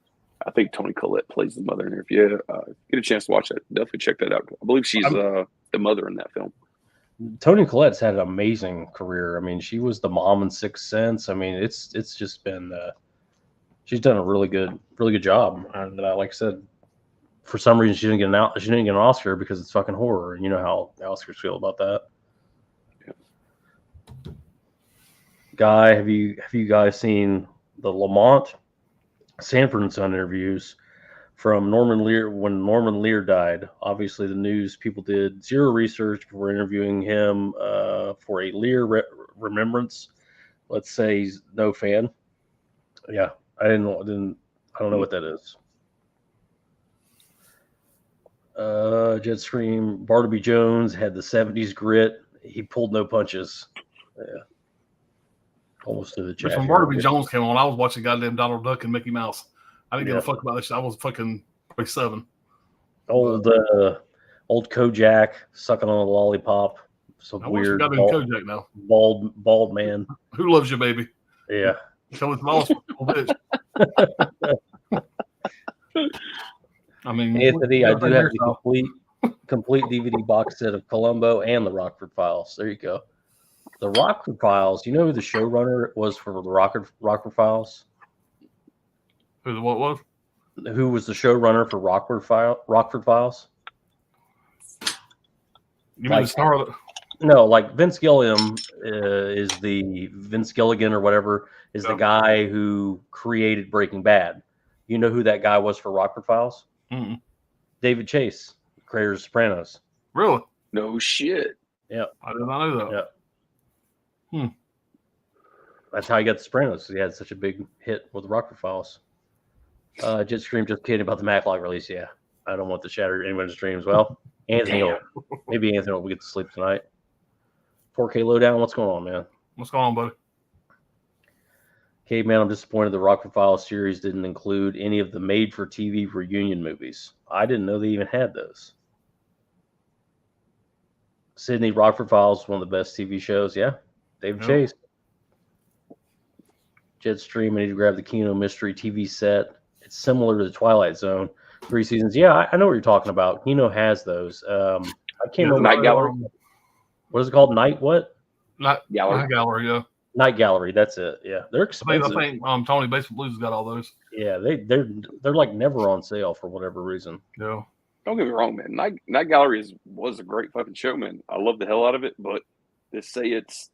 I think Toni Collette plays the mother in there. If you get a chance to watch that, definitely check that out. I believe she's the mother in that film. Toni Collette's had an amazing career. I mean, she was the mom in Sixth Sense. I mean, it's just been she's done a really good job. And like I said, for some reason she didn't get an Oscar because it's fucking horror. And you know how the Oscars feel about that. Yeah. Guy, have you guys seen the Lamont Sanford and Son interviews? from Norman Lear when Norman Lear died. Obviously, the news people did zero research before interviewing him for a Lear remembrance. Let's say he's no fan. Yeah, I don't know what that is. Jetstream, Barnaby Jones had the 70s grit. He pulled no punches. Yeah. Almost to the chat. When Barnaby Jones came on, I was watching goddamn Donald Duck and Mickey Mouse. I didn't give a fuck about this shit. I was fucking 7. Old Kojak sucking on a lollipop. Some weird Kojak now. Bald man. Who loves you, baby? Yeah. Show his balls, bitch. I mean, Anthony, I do have the complete DVD box set of Columbo and the Rockford Files. There you go. The Rockford Files. You know who the showrunner was for the Rockford Files? What was? Who was the showrunner for Rockford Files? You mean the star of it? No, like Vince Gilliam is the Vince Gilligan or whatever is the guy who created Breaking Bad. You know who that guy was for Rockford Files? Mm-mm. David Chase, creator of Sopranos. Really? No shit. Yeah, I did not know that. Yeah. That's how he got the Sopranos. He had such a big hit with Rockford Files. Jetstream, just kidding about the Maclock release. Yeah, I don't want to shatter anyone's dreams. Well, maybe Anthony will get to sleep tonight. 4K lowdown. What's going on, man? What's going on, buddy? Caveman, I'm disappointed the Rockford Files series didn't include any of the made-for-TV reunion movies. I didn't know they even had those. Sydney, Rockford Files, one of the best TV shows. Yeah, David Chase. Jetstream, I need to grab the Kino Mystery TV set. It's similar to the Twilight Zone. 3 seasons. Yeah, I know what you're talking about. Kino has those. I came over. Night Gallery. What is it called? Night what? Night Gallery, yeah. Night Gallery, that's it. Yeah, they're expensive. I think Tony Basement Blues has got all those. Yeah, they're like never on sale for whatever reason. Yeah. Don't get me wrong, man. Night Gallery was a great fucking show, man. I love the hell out of it, but to say it's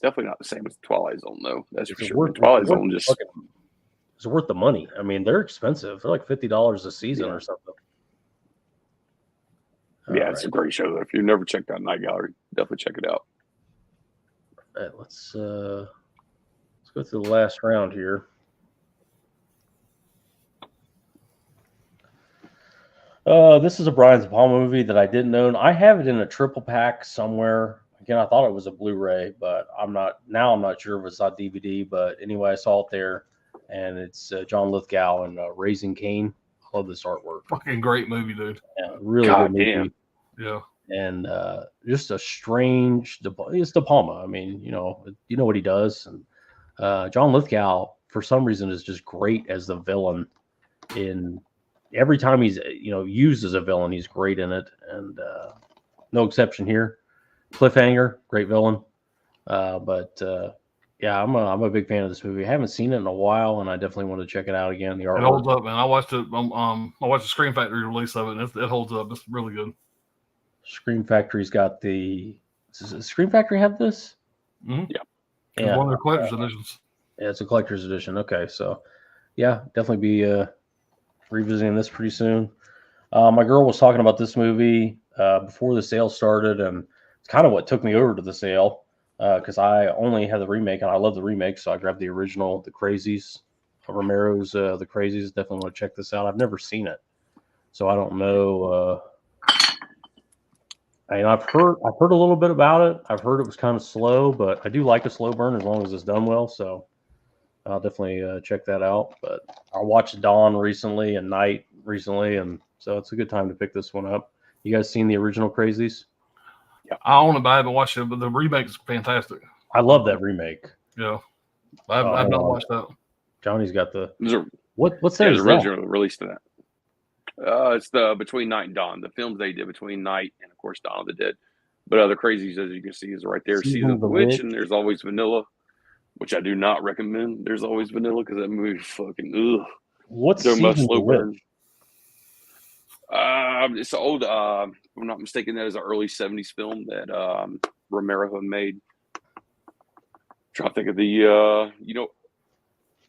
definitely not the same as Twilight Zone, though. That's for sure. Twilight Zone just it's worth the money. I mean, they're expensive. They're like $50 a season or something. It's a great show though. If you've never checked out Night Gallery, definitely check it out. All right, let's go through the last round here. This is a Brian De Palma movie that I didn't own. I have it in a triple pack somewhere. Again, I thought it was a Blu-ray, but I'm not sure if it's on DVD. But anyway, I saw it there, and it's John Lithgow and Raising Cain. I love this artwork. Fucking great movie, dude. Yeah, really good movie. Damn. Yeah. And just a strange. It's De Palma. I mean, you know what he does, and John Lithgow for some reason is just great as the villain. In every time he's used as a villain, he's great in it, and no exception here. Cliffhanger, great villain. Yeah, I'm a big fan of this movie. I haven't seen it in a while, and I definitely want to check it out again. The artwork. It holds up, man. I watched it. I watched the Scream Factory release of it, and it holds up. It's really good. Scream Factory's got the. Does Scream Factory have this? Mm-hmm. Yeah. It's one of their collector's editions. Yeah, it's a collector's edition. Okay, so yeah, definitely be revisiting this pretty soon. My girl was talking about this movie before the sale started, and it's kind of what took me over to the sale. Because I only have the remake, and I love the remake, so I grabbed the original, The Crazies, Romero's The Crazies. Definitely want to check this out. I've never seen it, so I don't know. I've heard a little bit about it. I've heard it was kind of slow, but I do like a slow burn as long as it's done well. So I'll definitely check that out. But I watched Dawn recently and Night recently, and so it's a good time to pick this one up. You guys seen the original Crazies? Yeah. I own it, but I haven't watched it. But the remake is fantastic. I love that remake. Yeah, I've not watched that. Johnny's got the what's that? There's original release to that. It's the Between Night and Dawn, the films they did Between Night and of course Dawn of the Dead. But other Crazies, as you can see, is right there. Season of the Witch, and There's Always Vanilla, which I do not recommend. There's Always Vanilla because that movie fucking ugh. What's Season of the Witch? It's an old. If I'm not mistaken, that is an early '70s film that Romero had made. I'm trying to think of the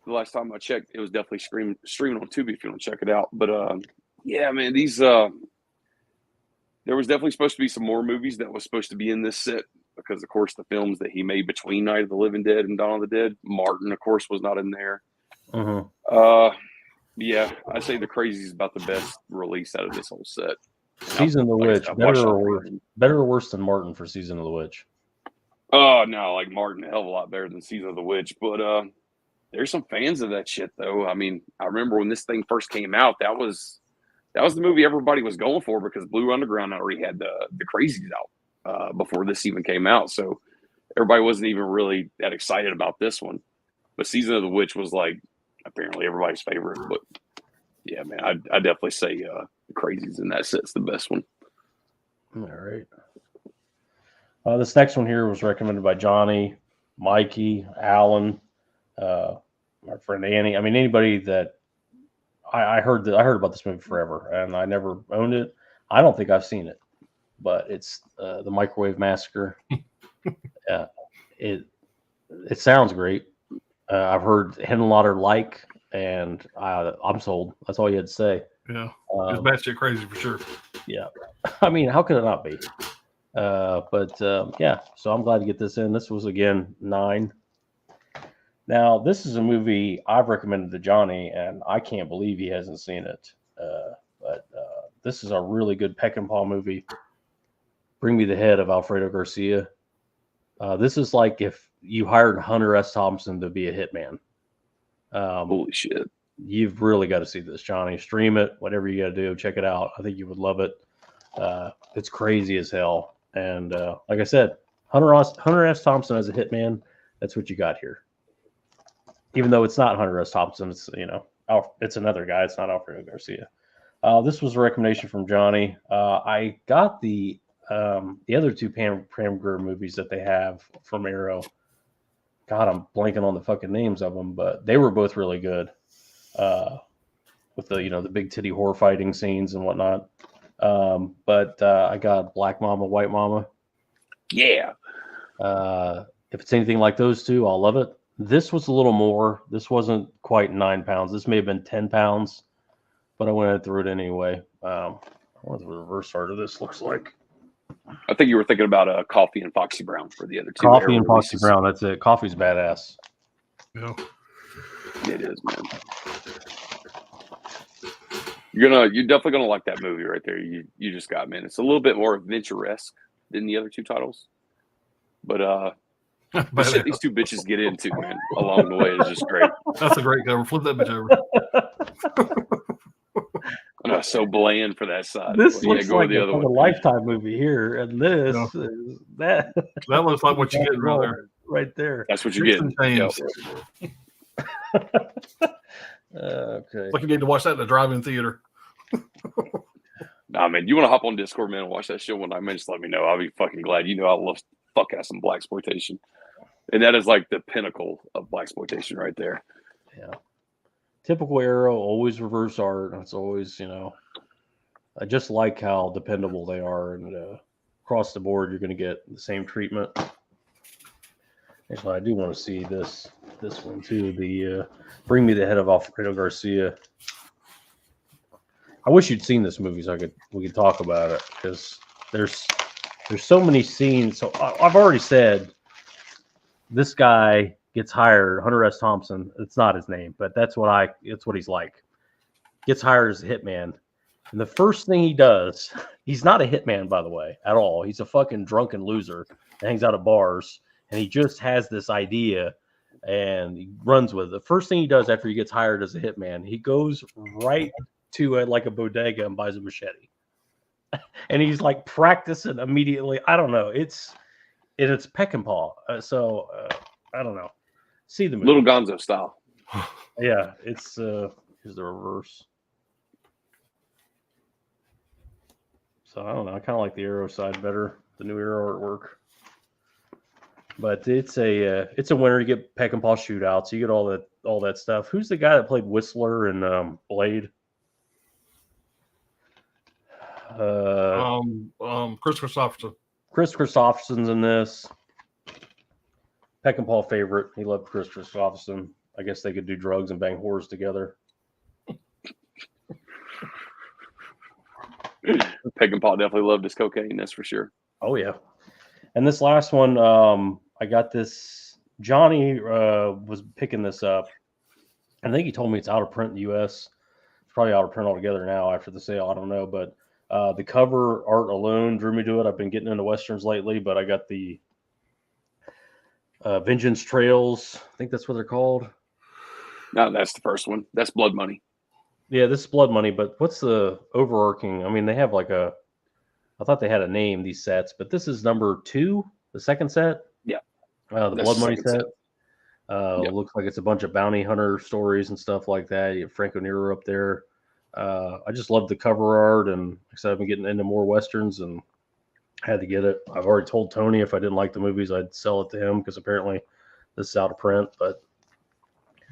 the last time I checked, it was definitely streaming on Tubi if you want to check it out. But yeah, man, these there was definitely supposed to be some more movies that was supposed to be in this set because, of course, the films that he made between Night of the Living Dead and Dawn of the Dead, Martin, of course, was not in there. Yeah, I say The Crazy is about the best release out of this whole set. Season of the Witch, better or worse than Martin for Season of the Witch? Oh no, like Martin, a hell of a lot better than Season of the Witch. But there's some fans of that shit though. I mean, I remember when this thing first came out, that was the movie everybody was going for because Blue Underground already had the Crazies out before this even came out. So everybody wasn't even really that excited about this one. But Season of the Witch was like apparently everybody's favorite. But yeah, man, I definitely say the Crazies in that set's the best one. All right. This next one here was recommended by Johnny, Mikey, Alan, my friend Annie. I mean, anybody that I heard about this movie forever, and I never owned it. I don't think I've seen it, but it's the Microwave Massacre. It sounds great. I've heard Henenlotter like, and I'm sold. That's all you had to say. Yeah, it's batshit crazy for sure. Yeah, I mean, how could it not be? Yeah, so I'm glad to get this in. This was again 9. Now, this is a movie I've recommended to Johnny, and I can't believe he hasn't seen it. This is a really good Peckinpah movie. Bring Me the Head of Alfredo Garcia. This is like if you hired Hunter S. Thompson to be a hitman. Holy shit. You've really got to see this, Johnny. Stream it, whatever you got to do. Check it out. I think you would love it. It's crazy as hell. And like I said, Hunter S. Thompson as a hitman, that's what you got here. Even though it's not Hunter S. Thompson, it's it's another guy. It's not Alfredo Garcia. This was a recommendation from Johnny. I got the other two Pam Grier movies that they have from Arrow. God, I'm blanking on the fucking names of them, but they were both really good. With the big titty horror fighting scenes and whatnot. I got Black Mama, White Mama. Yeah. If it's anything like those two, I'll love it. This was a little more. This wasn't quite 9 pounds. This may have been 10 pounds, but I went through it anyway. What the reverse art of this looks like. I think you were thinking about Coffee and Foxy Brown for the other two. Coffee and Foxy Brown. That's it. Coffee's badass. Yeah. It is, man. You're definitely gonna like that movie right there. You just got, man. It's a little bit more adventure-esque than the other two titles, but the shit these two bitches get into, man, along the way is just great. That's a great cover. Flip that bitch over. I know, so bland for that side. This looks like the other a Lifetime movie here, and this is that. That looks like what you get right there. Right there. That's what you get. Yep. Okay. Like you need to watch that in a drive-in theater. Nah, man, you want to hop on Discord, man, and watch that show one night, man, just let me know. I'll be fucking glad. You know I love fuck out some blaxploitation. And that is like the pinnacle of blaxploitation right there. Yeah. Typical Arrow, always reverse art. It's always, I just like how dependable they are. And across the board, you're going to get the same treatment. Actually, I do want to see this one too. The Bring Me the Head of Alfredo Garcia. I wish you'd seen this movie so we could talk about it, because there's so many scenes. So I've already said this guy gets hired, Hunter S. Thompson. It's not his name, but it's what he's like. Gets hired as a hitman. And the first thing he does, he's not a hitman, by the way, at all. He's a fucking drunken loser that hangs out at bars, and he just has this idea and he runs with it. The first thing he does after he gets hired as a hitman, he goes right to a bodega and buys a machete. And he's like practicing immediately. I don't know. It's Peckinpah. I don't know. See the movie. Little Gonzo style. Yeah, it's here's the reverse. So I don't know. I kind of like the Arrow side better, the new Arrow artwork. But it's a winner. You get Peckinpah shootouts. You get all that stuff. Who's the guy that played Whistler in Blade? Chris Christopherson. Chris Christopherson's in this. Peckinpah favorite. He loved Chris Christopherson. I guess they could do drugs and bang whores together. Peckinpah definitely loved his cocaine, that's for sure. Oh yeah. And this last one, I got this. Johnny was picking this up. I think he told me it's out of print in the U.S. It's probably out of print altogether now after the sale. I don't know, but the cover art alone drew me to it. I've been getting into westerns lately, but I got the Vengeance Trails. I think that's what they're called. No, that's the first one. That's Blood Money. Yeah, this is Blood Money, but what's the overarching? I mean, they have like a. I thought they had a name, these sets, but this is number 2, the second set. Yeah. The That's Blood the Money second set. Yep. Looks like it's a bunch of bounty hunter stories and stuff like that. You have Franco Nero up there. I just love the cover art, and like I said, I've been getting into more westerns, and I had to get it. I've already told Tony if I didn't like the movies, I'd sell it to him because apparently this is out of print. But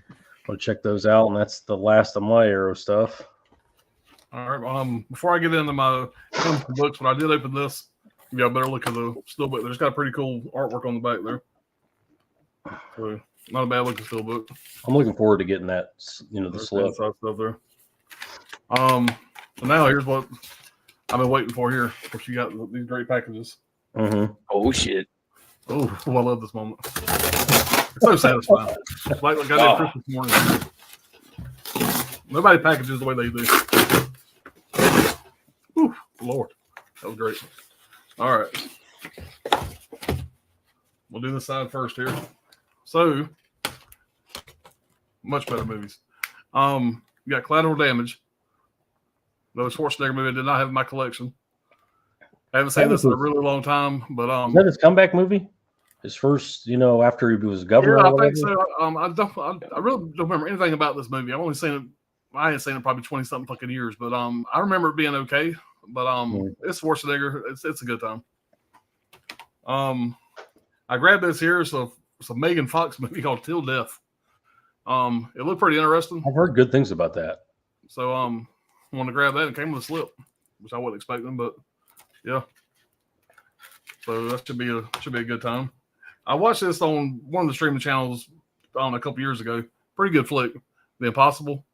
I'm gonna check those out, and that's the last of my Arrow stuff. All right. Before I get into my books, when I did open this, yeah, better look at the steelbook. There's got pretty cool artwork on the back there. So not a bad looking steelbook. I'm looking forward to getting that. The There's slip. inside stuff there. So now here's what I've been waiting for here. Of course, you got these great packages. Mm-hmm. Oh shit! Oh, I love this moment. It's so satisfying. It's like I did Christmas morning. Nobody packages the way they do. Whew, Lord, that was great. All right, we'll do this side first here. So, much better movies. You got Collateral Damage. The Schwarzenegger movie I did not have in my collection. I haven't seen this in a really long time, but Is that his comeback movie? His first, after he was governor. Yeah, I think so. I really don't remember anything about this movie. I've only seen it. I hadn't seen it probably 20 something fucking years, but I remember it being okay. But it's Schwarzenegger. It's a good time. I grabbed this here. It's a Megan Fox movie called Till Death. It looked pretty interesting. I've heard good things about that. So I wanted to grab that and came with a slip, which I wasn't expecting, but yeah. So that should be a good time. I watched this on one of the streaming channels a couple years ago. Pretty good flick. The Impossible.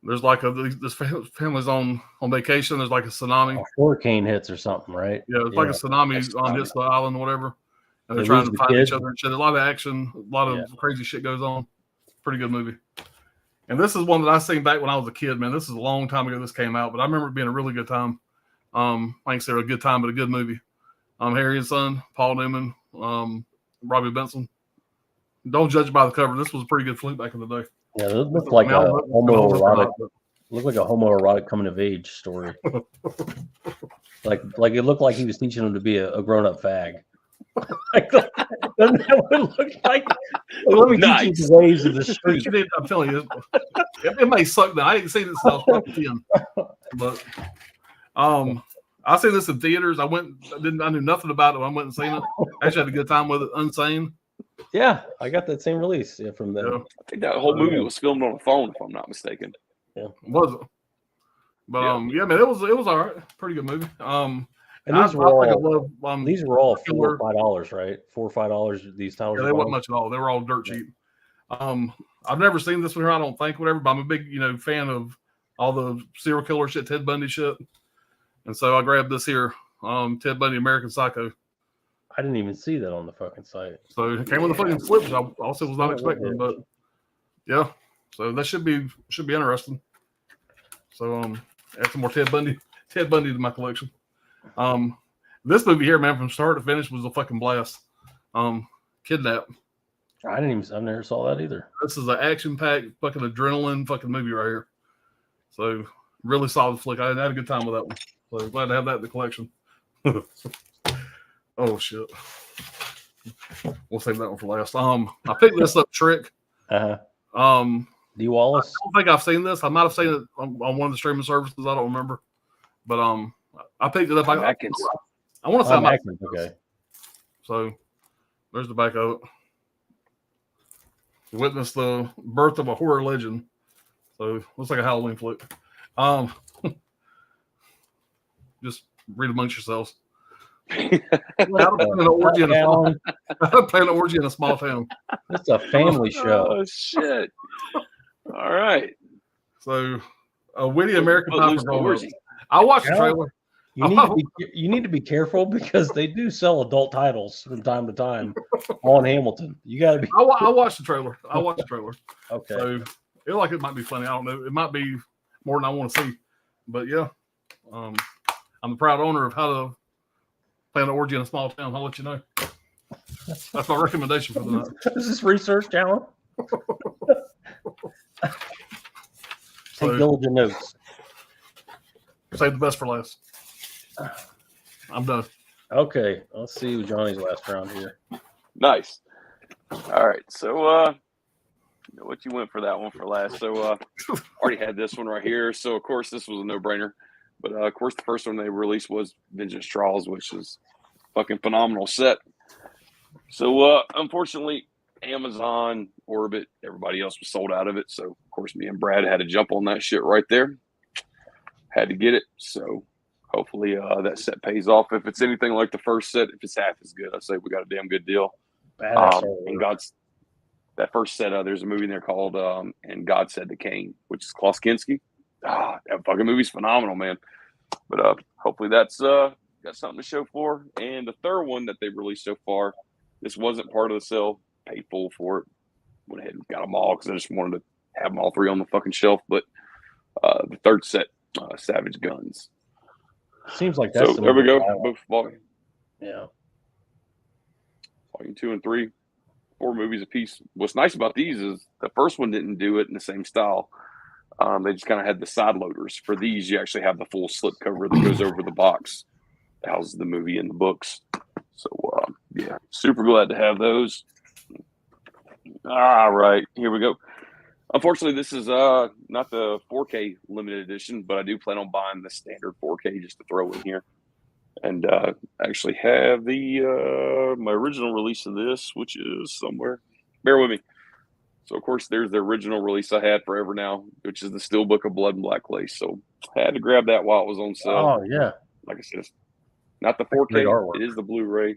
There's like this family's on vacation. There's like a tsunami. A hurricane hits or something, right? Yeah, it's like a tsunami hits the island or whatever. And they're trying to find each other and shit. A lot of action, a lot of crazy shit goes on. Pretty good movie. And this is one that I seen back when I was a kid, man. This is a long time ago this came out, but I remember it being a really good time. I ain't say a good time, but a good movie. Harry and Son, Paul Newman, Robbie Benson. Don't judge by the cover. This was a pretty good flick back in the day. Yeah, it looked like a homoerotic. Looked like a homoerotic coming of age story. like it looked like he was teaching him to be a grown up fag. Doesn't that what it look like? Let me teach you the ways of the street. I'm telling you, it may suck now. I didn't see this since I was 10, but I seen this in theaters. I knew nothing about it when I went and seen it. I actually had a good time with it. Unsane. Yeah, I got that same release from them. Yeah. I think that whole movie was filmed on a phone, if I'm not mistaken. Yeah, was it? But yeah, man, it was all right. Pretty good movie. And these were all $4 or $5, right? $4 or $5. These titles. Yeah, they wasn't much at all. They were all dirt cheap. I've never seen this one here. I don't think whatever. But I'm a big fan of all the serial killer shit, Ted Bundy shit, and so I grabbed this here. Ted Bundy, American Psycho. I didn't even see that on the fucking site. So it came with a fucking slip, which I also was not expecting. But yeah, so that should be interesting. So add some more Ted Bundy to my collection. This movie here, man, from start to finish was a fucking blast. Kidnap. I never saw that either. This is an action-packed fucking adrenaline fucking movie right here. So really solid flick. I had a good time with that one. So glad to have that in the collection. Oh shit. We'll save that one for last. I picked this up Trick. D. Wallace. I don't think I've seen this. I might have seen it on one of the streaming services. I don't remember. But I picked it up. I want to say Atkins. Okay. So there's the back of it. Witness the birth of a horror legend. So looks like a Halloween flick. Just read amongst yourselves. How to plan an orgy in a small, how to plan an orgy in a small town. It's a family show. Oh shit! All right. So, a witty American pie Footloose for grown orgy. I watched the Alan, trailer. You need to be careful because they do sell adult titles from time to time on Hamilton. You got to be I watched the trailer. okay. So, it looked like it might be funny. I don't know. It might be more than I want to see. But yeah, I'm the proud owner of How to Plan an Orgy in a Small Town. I'll let you know. That's my recommendation for the night. Is this research, Alan? Take So, diligent notes. save the best for last. I'm done. Okay, let's see Johnny's last round here. Nice. All right. So, you know what, you went for that one for last. So, already had this one right here. So, of course, this was a no-brainer. But, of course, the first one they released was Vengeance Trials, which is a fucking phenomenal set. So, unfortunately, Amazon, Orbit, everybody else was sold out of it. So, of course, me and Brad had to jump on that shit right there. Had to get it. So, hopefully that set pays off. If it's anything like the first set, if it's half as good, I say we got a damn good deal. And that first set, there's a movie in there called And God Said to Cain, which is Klaus Kinski. That fucking movie's phenomenal, man. But hopefully that's got something to show for. And the third one that they've released so far, this wasn't part of the sale. Paid full for it. Went ahead and got them all because I just wanted to have them all three on the fucking shelf. But the third set, Savage Guns. Seems like that's so there we go. Both volume. Yeah. Volume 2 and 3, 4 movies a piece. What's nice about these is the first one didn't do it in the same style. They just kind of had the side loaders. For these, you actually have the full slip cover that goes over the box that houses the movie and the books. So, yeah, super glad to have those. All right, here we go. Unfortunately, this is not the 4K limited edition, but I do plan on buying the standard 4K just to throw in here. And actually have the my original release of this, which is somewhere. Bear with me. So, of course, there's the original release I had forever now, which is the Steelbook of Blood and Black Lace. So, I had to grab that while it was on sale. Oh, yeah. Like I said, it's not the 4K. It is the Blu-ray.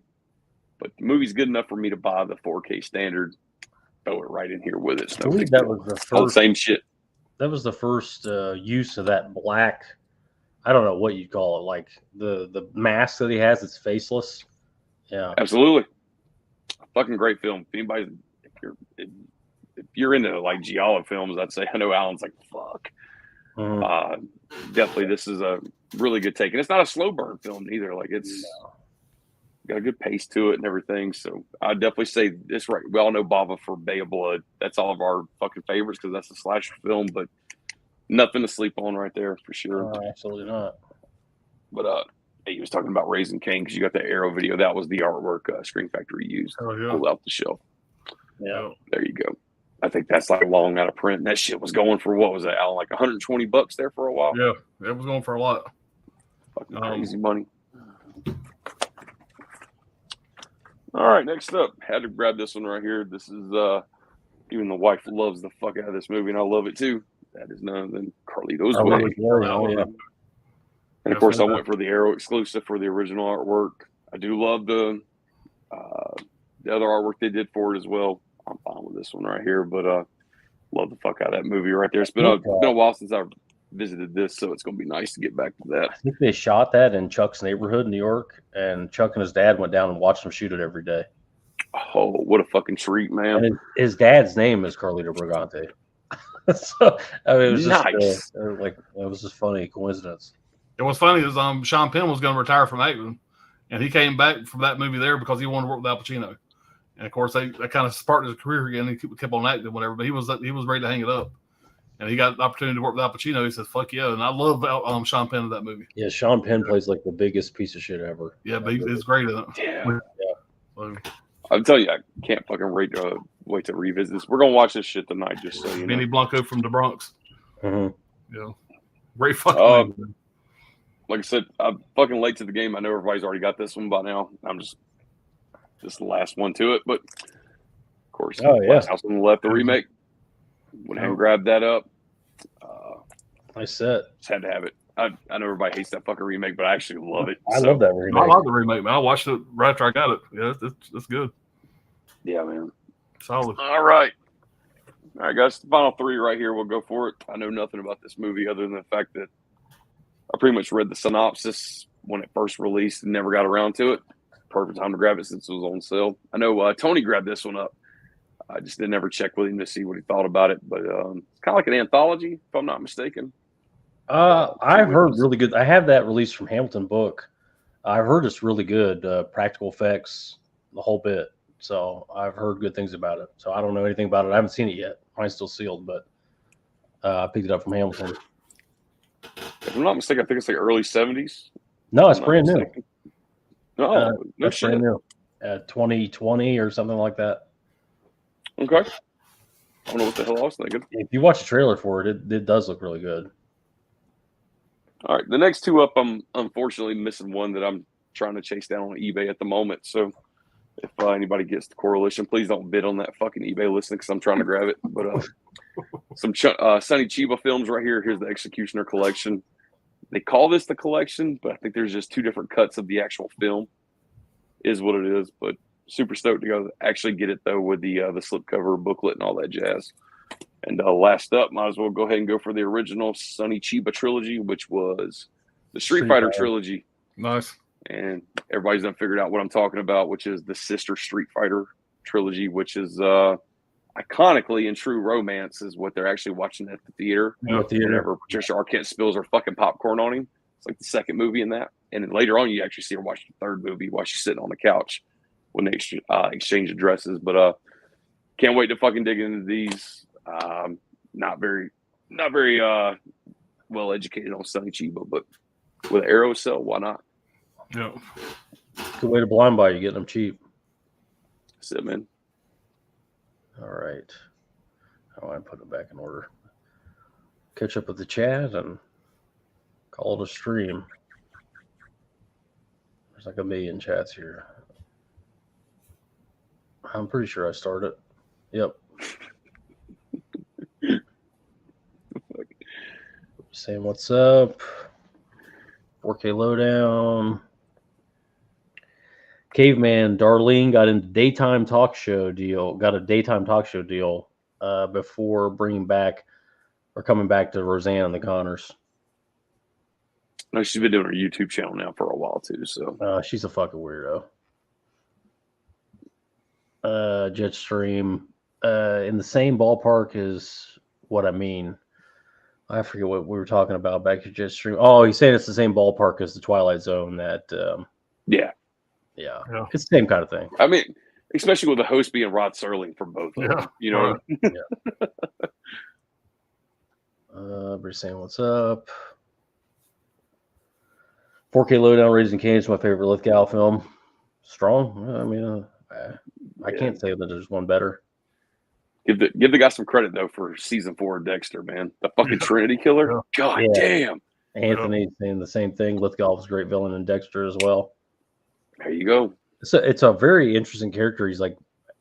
But the movie's good enough for me to buy the 4K standard. Throw it right in here with it. I believe that was the first. Same shit. That was the first use of that black. I don't know what you'd call it, like the mask that he has. It's faceless. Yeah, absolutely. Fucking great film. If anybody, if you're into like giallo films, I'd say I know Alan's like fuck. Definitely, this is a really good take, and it's not a slow burn film either. Like it's. Got a good pace to it and everything. So I'd definitely say this right. We all know Bava for Bay of Blood. That's all of our fucking favorites because that's a slasher film, but nothing to sleep on right there for sure. Absolutely not. But he was talking about Raising Cain because you got the Arrow video. That was the artwork Screen Factory used. Oh, yeah. Pulled out the shelf. Yeah. There you go. I think that's like long out of print. And that shit was going for, what was that, Alan? Like $120 there for a while? Yeah, it was going for a lot. Fucking crazy money. All right, next up, had to grab this one right here. This is even the wife loves the fuck out of this movie, and I love it too. That is none other than Carlito's Way. Yeah. And of course, I went for the Arrow exclusive for the original artwork. I do love the other artwork they did for it as well. I'm fine with this one right here, but love the fuck out of that movie right there. It's been a while since I've visited this, so it's going to be nice to get back to that. I think they shot that in Chuck's neighborhood in New York, and Chuck and his dad went down and watched them shoot it every day. Oh, what a fucking treat, man. And his dad's name is Carlito Brigante. So I mean, it was nice. Just it was just funny coincidence. And what's funny is Sean Penn was going to retire from acting, and he came back from that movie there because he wanted to work with Al Pacino. And of course, that kind of sparked his career again. He kept on acting, whatever. But he was ready to hang it up. And he got the opportunity to work with Al Pacino. He says, "Fuck yeah!" And I love Sean Penn in that movie. Yeah, Sean Penn plays like the biggest piece of shit ever. Yeah, but he's great in it. Yeah. So, I'm telling you, I can't fucking wait to revisit this. We're gonna watch this shit tonight, just so you know. Benny Blanco from the Bronx. Mm-hmm. Yeah, great fucking movie. Like I said, I'm fucking late to the game. I know everybody's already got this one by now. I'm just the last one to it, but of course, Last House on the Left, the remake. Went ahead and grabbed that up. Nice set. Just had to have it. I know everybody hates that fucking remake, but I actually love it. I love that remake. I love the remake, man. I watched it right after I got it. Yeah, that's good. Yeah, man. Solid. All right, guys. The final three right here. We'll go for it. I know nothing about this movie other than the fact that I pretty much read the synopsis when it first released and never got around to it. Perfect time to grab it since it was on sale. I know Tony grabbed this one up. I just didn't ever check with him to see what he thought about it, but it's kind of like an anthology, if I'm not mistaken. I've heard really good. I have that released from Hamilton Book. I've heard it's really good. Practical effects, the whole bit. So I've heard good things about it. So I don't know anything about it. I haven't seen it yet. Mine's still sealed, but I picked it up from Hamilton. If I'm not mistaken, I think it's like early 70s. No, it's brand new. No, no shit. Brand new. 2020 or something like that. Okay. I don't know what the hell I was thinking. If you watch the trailer for it, it does look really good. All right. The next two up, I'm unfortunately missing one that I'm trying to chase down on eBay at the moment. So if anybody gets the correlation, please don't bid on that fucking eBay listing because I'm trying to grab it. But some Sonny Chiba films right here. Here's the Executioner collection. They call this the collection, but I think there's just two different cuts of the actual film is what it is. But super stoked to go actually get it, though, with the slipcover booklet and all that jazz. And last up, might as well go ahead and go for the original Sonny Chiba trilogy, which was the Street Fighter trilogy. Nice. And everybody's done figured out what I'm talking about, which is the sister Street Fighter trilogy, which is iconically in True Romance is what they're actually watching at the theater. Yeah, Whenever Patricia Arquette spills her fucking popcorn on him. It's like the second movie in that. And then later on, you actually see her watch the third movie while she's sitting on the couch when they exchange addresses. But can't wait to fucking dig into these. Not very well educated on Sonny Chiba, but with an arrow cell, why not? Yeah. Good way to blind buy you, getting them cheap. That's it, man. All right. I put it back in order. Catch up with the chat and call it a stream. There's like a million chats here. I'm pretty sure I started. Yep. Saying what's up. 4K lowdown. Caveman Darlene got into daytime talk show deal. Got a daytime talk show deal before bringing back or coming back to Roseanne and the Connors. No, she's been doing her YouTube channel now for a while too. So she's a fucking weirdo. Jetstream in the same ballpark as what I mean. I forget what we were talking about back to Jetstream. Oh, he's saying it's the same ballpark as the Twilight Zone. That yeah, it's the same kind of thing. I mean, especially with the host being Rod Serling for both of them, you know. Yeah. Everybody's saying what's up. 4K lowdown. Raising Cane's my favorite Lithgow film. Strong. I mean, I can't say that there's one better. Give the guy some credit though for season 4 of Dexter, man. The fucking Trinity Killer. Yeah. God damn. Anthony saying the same thing. Lithgow was a great villain in Dexter as well. There you go. It's a very interesting character. He's like,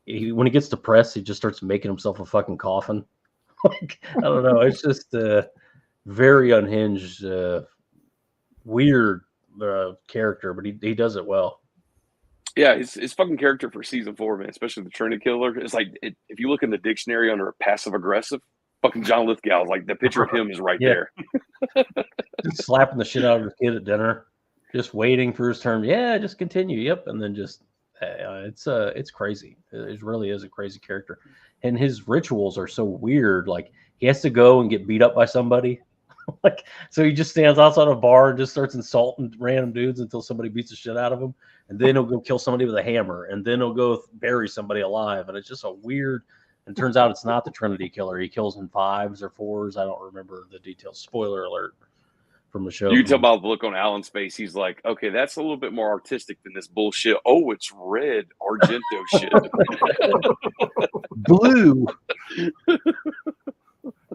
when he gets depressed, he just starts making himself a fucking coffin. Like, I don't know. It's just very unhinged, weird character, but he does it well. Yeah, his fucking character for season 4, man, especially the Trinity Killer. It's like if you look in the dictionary under passive aggressive, fucking John Lithgow, like the picture of him is right there. Just slapping the shit out of his kid at dinner, just waiting for his turn. Yeah, just continue. Yep, and then just it's crazy. It really is a crazy character, and his rituals are so weird. Like he has to go and get beat up by somebody. Like, so he just stands outside a bar and just starts insulting random dudes until somebody beats the shit out of him. And then he'll go kill somebody with a hammer. And then he'll go bury somebody alive. And it's just a weird, and turns out it's not the Trinity Killer. He kills in 5s or 4s. I don't remember the details. Spoiler alert from the show. You can tell by the look on Alan's face. He's like, okay, that's a little bit more artistic than this bullshit. Oh, it's red Argento shit. Blue.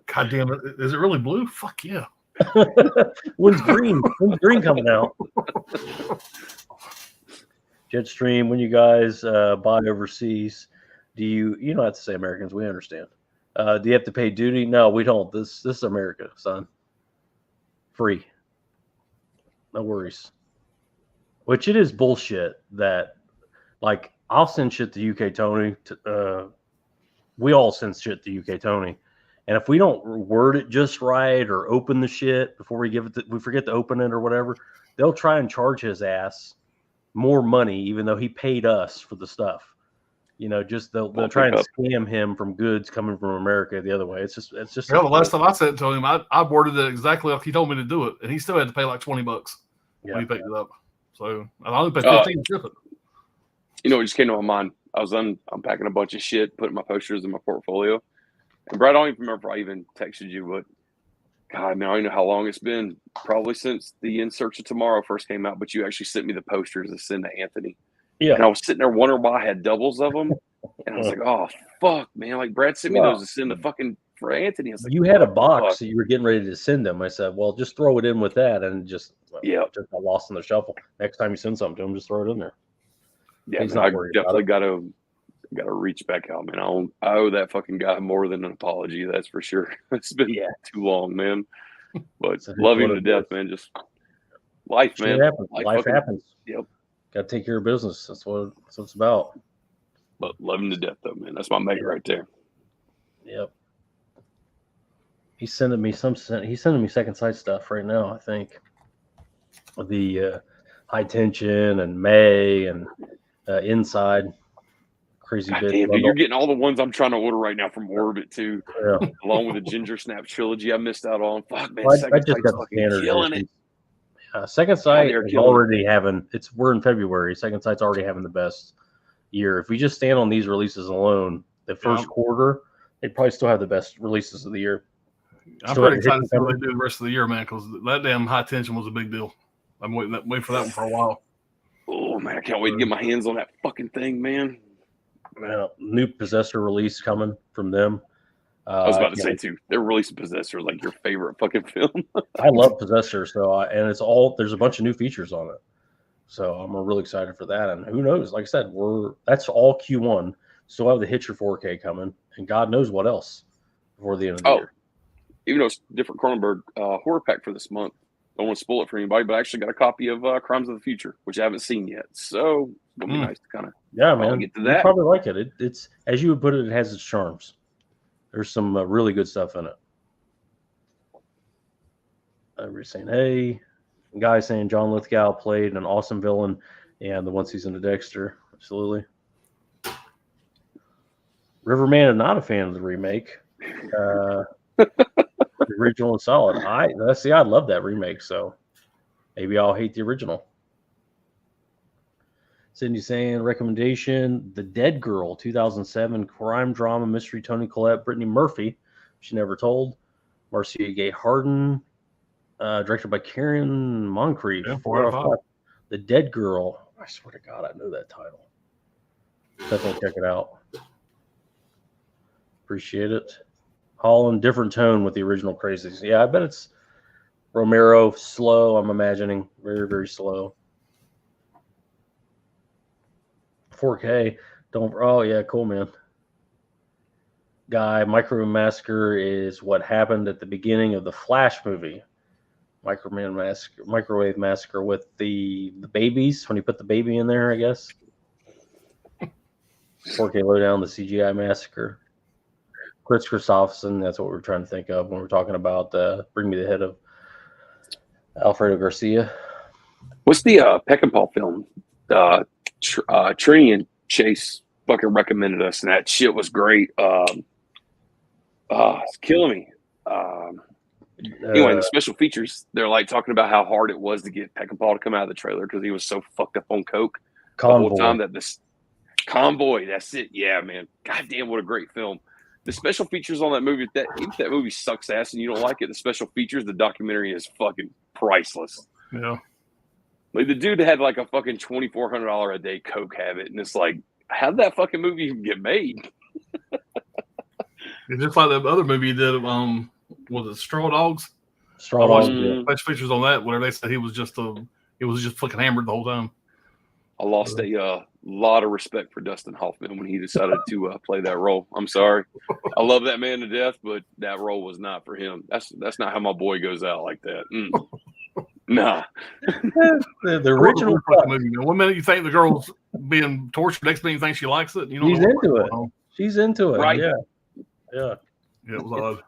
God damn it. Is it really blue? Fuck yeah. When's green? When's green coming out? Jetstream, when you guys buy overseas, do you don't have to say Americans, we understand. Do you have to pay duty? No, we don't. This is America, son. Free. No worries. Which it is bullshit that, like, I'll send shit to UK Tony. We all send shit to UK Tony. And if we don't word it just right or open the shit before we give it, we forget to open it or whatever, they'll try and charge his ass more money, even though he paid us for the stuff. You know, just they'll try and scam him from goods coming from America the other way. It's just. Yeah, the last time I sent it to him, I worded it exactly like he told me to do it, and he still had to pay like $20 when he picked it up. So I only paid $15 to ship it. You know, it just came to my mind. I was unpacking a bunch of shit, putting my posters in my portfolio. And Brad, I don't even remember if I even texted you, but God, man, I don't know how long it's been. Probably since the In Search of Tomorrow first came out, but you actually sent me the posters to send to Anthony. Yeah. And I was sitting there wondering why I had doubles of them. And I was like, oh, fuck, man. Like, Brad sent me those to send to fucking for Anthony. I was like, you had a box that you were getting ready to send them. I said, well, just throw it in with that and just got lost in the shuffle. Next time you send something to him, just throw it in there. Yeah, man, I definitely got to reach back out, man. I owe that fucking guy more than an apology, that's for sure. It's been too long, man. But love him to death, man. Just life, man. Life happens. Yep. Got to take care of business. That's what it's about. But love him to death, though, man. That's my mate right there. Yep. He's sending me Second Sight stuff right now, I think. The High Tension and May and Inside. Crazy God bit. Damn, dude, you're getting all the ones I'm trying to order right now from Orbit, too. Yeah. Along with the Ginger Snap trilogy I missed out on. Fuck, man. Well, Second I just got the standard killing edition. it. Second Sight is already having we're in February. Second Sight's already having the best year. If we just stand on these releases alone, the first quarter, they'd probably still have the best releases of the year. I'm pretty excited to see what they do the rest of the year, man, because that damn High Tension was a big deal. I'm waiting for that one for a while. Oh, man, I can't wait to get my hands on that fucking thing, man. New Possessor release coming from them. I was about to say, too, they're releasing Possessor like your favorite fucking film. I love Possessor, and there's a bunch of new features on it. So I'm really excited for that. And who knows? Like I said, that's all Q1. Still have the Hitcher 4K coming, and God knows what else before the end of the year. Even though it's different Cronenberg horror pack for this month. Don't want to spoil it for anybody, but I actually got a copy of Crimes of the Future, which I haven't seen yet. So it's going to be nice to kind of man, get to that. You probably like it. It's, as you would put it, it has its charms. There's some really good stuff in it. Everybody's saying, hey. Guy saying John Lithgow played an awesome villain and the one season of Dexter. Absolutely. Riverman is not a fan of the remake. The original is solid. I love that remake, so maybe I'll hate the original. Cindy saying recommendation: The Dead Girl, 2007 crime drama mystery. Toni Collette, Brittany Murphy. She Never Told. Marcia Gay Harden. Directed by Karen Moncrief. Yeah, 4 out of 5. The Dead Girl. I swear to God, I know that title. Definitely check it out. Appreciate it. Holland, different tone with the original Crazies. Yeah, I bet it's Romero, slow, I'm imagining. Very, very slow. 4K. Oh, yeah, cool, man. Guy, Microwave Massacre is what happened at the beginning of the Flash movie. Microwave Massacre with the babies, when you put the baby in there, I guess. 4K Lowdown, the CGI Massacre. Chris Christopherson, that's what we're trying to think of when we're talking about Bring Me the Head of Alfredo Garcia. What's the Peckinpah film? Trini and Chase fucking recommended us, and that shit was great. It's killing me. Anyway, in the special features, they're like talking about how hard it was to get Peckinpah to come out of the trailer because he was so fucked up on coke the whole time that this Convoy. That's it. Yeah, man. Goddamn, what a great film. The special features on that movie, even if that movie sucks ass and you don't like it, the special features, the documentary is fucking priceless. Yeah. Like the dude had like a fucking $2,400 a day coke habit, and it's like, how did that fucking movie even get made? It's just like the other movie you did, was it Straw Dogs? Straw Dogs. Special features on that where they said he was just fucking hammered the whole time. I lost a lot of respect for Dustin Hoffman when he decided to play that role. I'm sorry. I love that man to death, but that role was not for him. That's not how my boy goes out like that. Nah. The original. Movie. One minute you think the girl's being tortured, next minute you think she likes it. You know, She's into it. She's into it. Right. Yeah. Yeah, it was odd.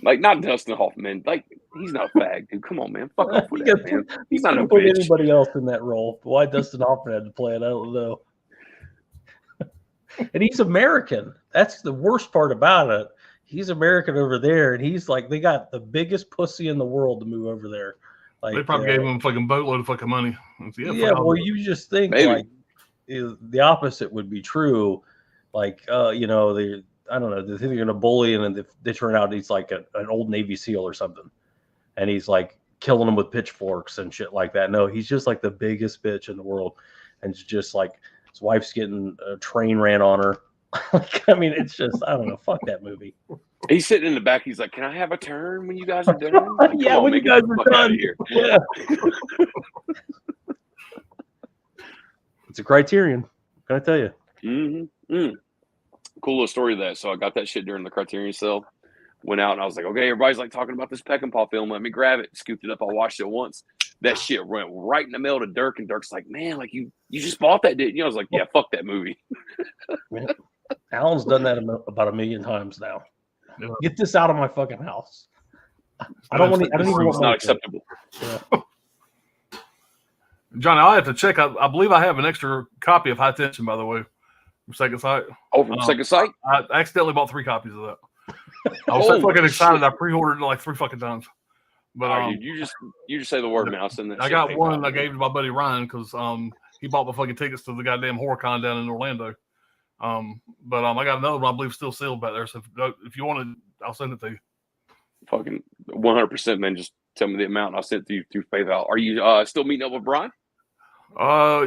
Like, not Dustin Hoffman. Like, he's not a fag, dude. Come on, man. Fuck off with that, man. He's not no put bitch. anybody else in that role. Why Dustin Hoffman had to play it, I don't know. And he's American. That's the worst part about it. He's American over there, and he's like, they got the biggest pussy in the world to move over there. Like, they probably gave him a fucking boatload of fucking money. Yeah, well, you just think like the opposite would be true. Like, you know, I don't know, they think they're going to bully him, and they turn out he's like an old Navy SEAL or something. And he's like killing them with pitchforks and shit like that. No, he's just like the biggest bitch in the world. And it's just like his wife's getting a train ran on her. Like, I mean, it's just, I don't know. Fuck that movie. He's sitting in the back. He's like, "Can I have a turn when you guys are done?" Like, yeah, when you guys are done. Here. Yeah. It's a Criterion. Can I tell you? Mm-hmm. Cool little story of that. So I got that shit during the Criterion sale. Went out and I was like, okay, everybody's like talking about this Peckinpah film. Let me grab it. Scooped it up. I watched it once. That shit went right in the middle to Dirk, and Dirk's like, "Man, like you just bought that, didn't you?" I was like, "Yeah, fuck that movie." Man, Alan's done that about 1 million times now. Yeah. Get this out of my fucking house. I don't want to. I don't even want. It's not acceptable. Yeah. Johnny, I'll have to check. I believe I have an extra copy of High Tension, by the way, from Second Sight. Oh, from Second Sight? I accidentally bought 3 copies of that. I was so fucking excited. Shit. I pre-ordered it like 3 fucking times. But you just say the word, man. I'll send that. I got one I gave to my buddy Ryan because he bought the fucking tickets to the goddamn HorrorCon down in Orlando. But I got another one I believe still sealed back there. So if you want it, I'll send it to you. Fucking 100%, man. Just tell me the amount, and I'll send it to you through PayPal. Are you still meeting up with Brian?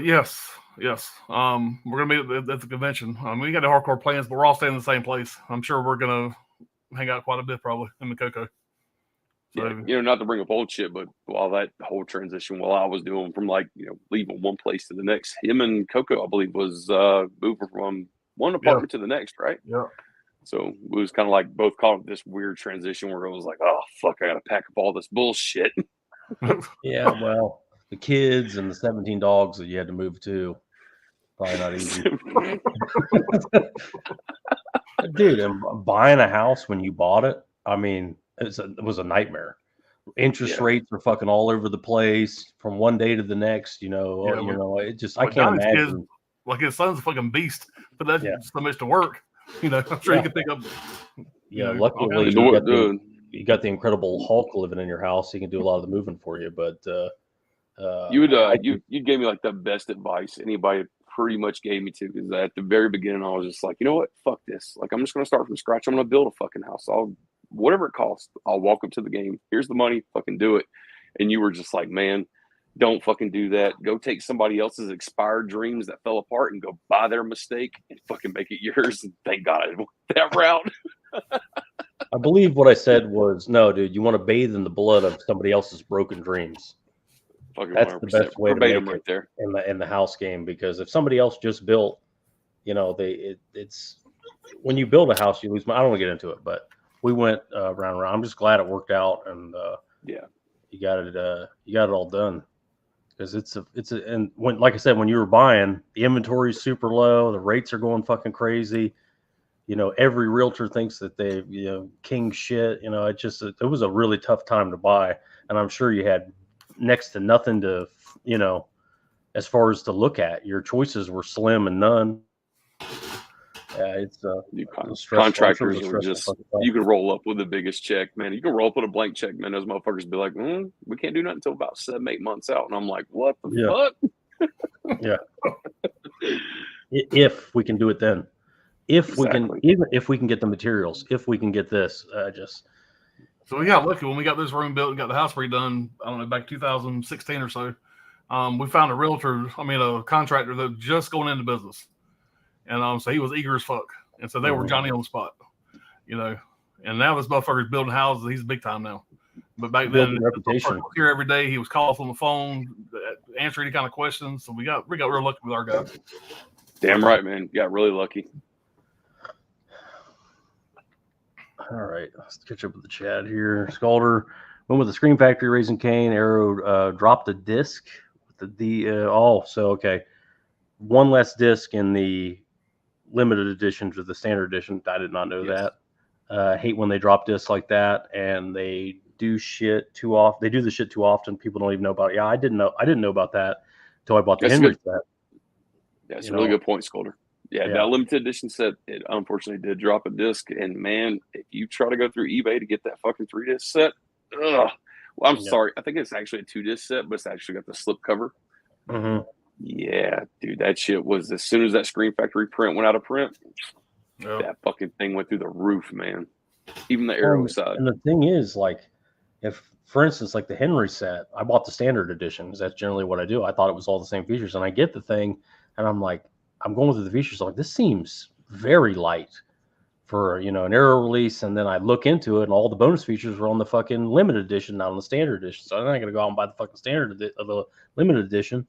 Yes. We're gonna meet at the convention. We got the hardcore plans, but we're all staying in the same place. I'm sure we're gonna hang out quite a bit, probably in the Coco. So, yeah, not to bring up old shit, but while that whole transition, while I was doing from leaving one place to the next, him and Coco, I believe, was moving from one apartment to the next, right? Yeah. So it was kind of like both caught this weird transition where it was like, oh fuck, I gotta pack up all this bullshit. Yeah, well, the kids and the 17 dogs that you had to move to, probably not easy. Dude, and buying a house when you bought it, I mean, it was a nightmare. Interest rates are fucking all over the place from one day to the next. It just, I can't imagine. Like his son's a fucking beast, but that's so much to work. I'm sure he could pick up. Luckily you got the Incredible Hulk living in your house. He can do a lot of the moving for you. But you gave me like the best advice anybody pretty much gave me to, because at the very beginning I was just like, you know what, fuck this. Like, I'm just gonna start from scratch. I'm gonna build a fucking house. Whatever it costs, I'll walk up to the game. Here's the money, fucking do it. And you were just like, man, don't fucking do that. Go take somebody else's expired dreams that fell apart and go buy their mistake and fucking make it yours. And thank God I went that route. I believe what I said was, no, dude, you want to bathe in the blood of somebody else's broken dreams. Fucking that's 100%. The best way to make it right there in the house game, because if somebody else just built, it's when you build a house, you lose money. I don't want to get into it, but we went round. I'm just glad it worked out, and you got it all done. Because and when, like I said, when you were buying, the inventory is super low, the rates are going fucking crazy. Every realtor thinks that they, king shit. It was a really tough time to buy, and I'm sure you had next to nothing to, as far as to look at. Your choices were slim and none. It's contractors are just, you can roll up with the biggest check, man. You can roll up with a blank check, man. Those motherfuckers be like, we can't do nothing until about 7-8 months out. And I'm like, what the fuck? Yeah. If we can do it then. If we can, even if we can get the materials, if we can get this, So we got lucky when we got this room built and got the house redone, I don't know, back 2016 or so. We found a contractor that was just going into business. And so he was eager as fuck. And so they were Johnny on the spot, And now this motherfucker's building houses. He's big time now. But back then, reputation. Here every day, he was calling on the phone, answer any kind of questions. So we got real lucky with our guy. Damn right, man. Got really lucky. All right, let's catch up with the chat here. Scalder, Went with the Scream Factory Raising Cane. Arrow dropped a disc with the so okay, one less disc in the limited edition to the standard edition. I did not know that. I hate when they drop discs like that and they do shit too often. They do the shit too often. People don't even know about it. Yeah, I didn't know about that until I bought the Henry set. That's a really good point, Scolder. Yeah, that limited edition set, it unfortunately did drop a disc. And man, if you try to go through eBay to get that fucking 3-disc set, well, I'm sorry. I think it's actually a 2-disc set, but it's actually got the slip cover. Mm-hmm. Yeah, dude, that shit was, as soon as that Scream Factory print went out of print, that fucking thing went through the roof, man. Even the Arrow side. And the thing is, like, if, for instance, like the Henry set, I bought the standard edition because that's generally what I do. I thought it was all the same features, and I get the thing, and I'm like, I'm going through the features. I'm like, this seems very light for, an Arrow release. And then I look into it, and all the bonus features were on the fucking limited edition, not on the standard edition. So I'm not going to go out and buy the fucking the limited edition.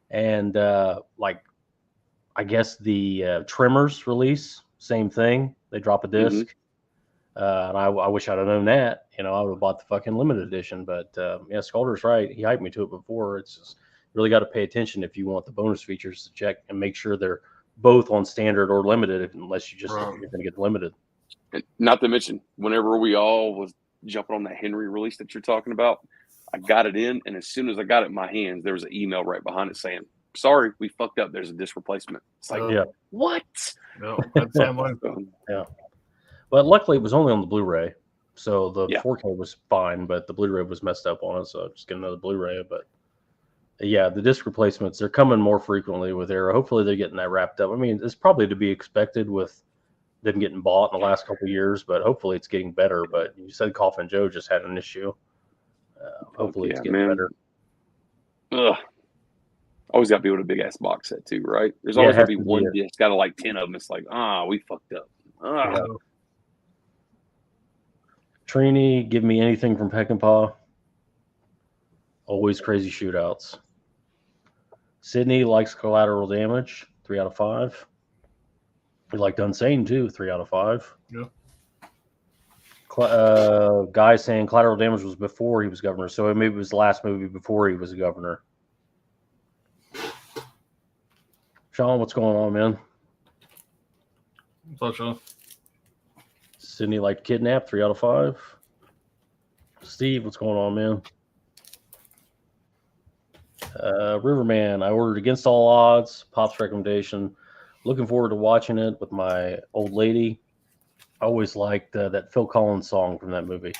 And like, I guess the Tremors release, same thing. They drop a disc. And I wish I'd have known that. I would have bought the fucking limited edition. But yeah, Scolder's right. He hyped me to it before. It's just, really got to pay attention if you want the bonus features to check and make sure they're both on standard or limited, unless you're going to get limited. And not to mention, whenever we all was jumping on that Henry release that you're talking about, I got it in, and as soon as I got it in my hands, there was an email right behind it saying, "Sorry, we fucked up. There's a disc replacement." It's like, what? No, that's yeah. But luckily, it was only on the Blu-ray, so the 4K was fine, but the Blu-ray was messed up on it, so just get another Blu-ray. But yeah, the disc replacements, they're coming more frequently with Arrow. Hopefully they're getting that wrapped up. I mean, it's probably to be expected with them getting bought in the last couple of years, but hopefully it's getting better. But you said Coffin Joe just had an issue. Hopefully it's getting better. Always got to be with a big-ass box set too, right? There's always going to be one disc. Got to like 10 of them. It's like, we fucked up. Trini, give me anything from Peckinpah. Always crazy shootouts. Sydney likes Collateral Damage, 3 out of 5. We liked Unsane too, 3 out of 5. Yeah. Guy saying Collateral Damage was before he was governor, so maybe it was the last movie before he was a governor. Sean, what's going on, man? What's up, Sean? Sydney liked Kidnap, 3 out of 5. Steve, what's going on, man? Riverman, I ordered Against All Odds, Pop's recommendation. Looking forward to watching it with my old lady. I always liked that Phil Collins song from that movie.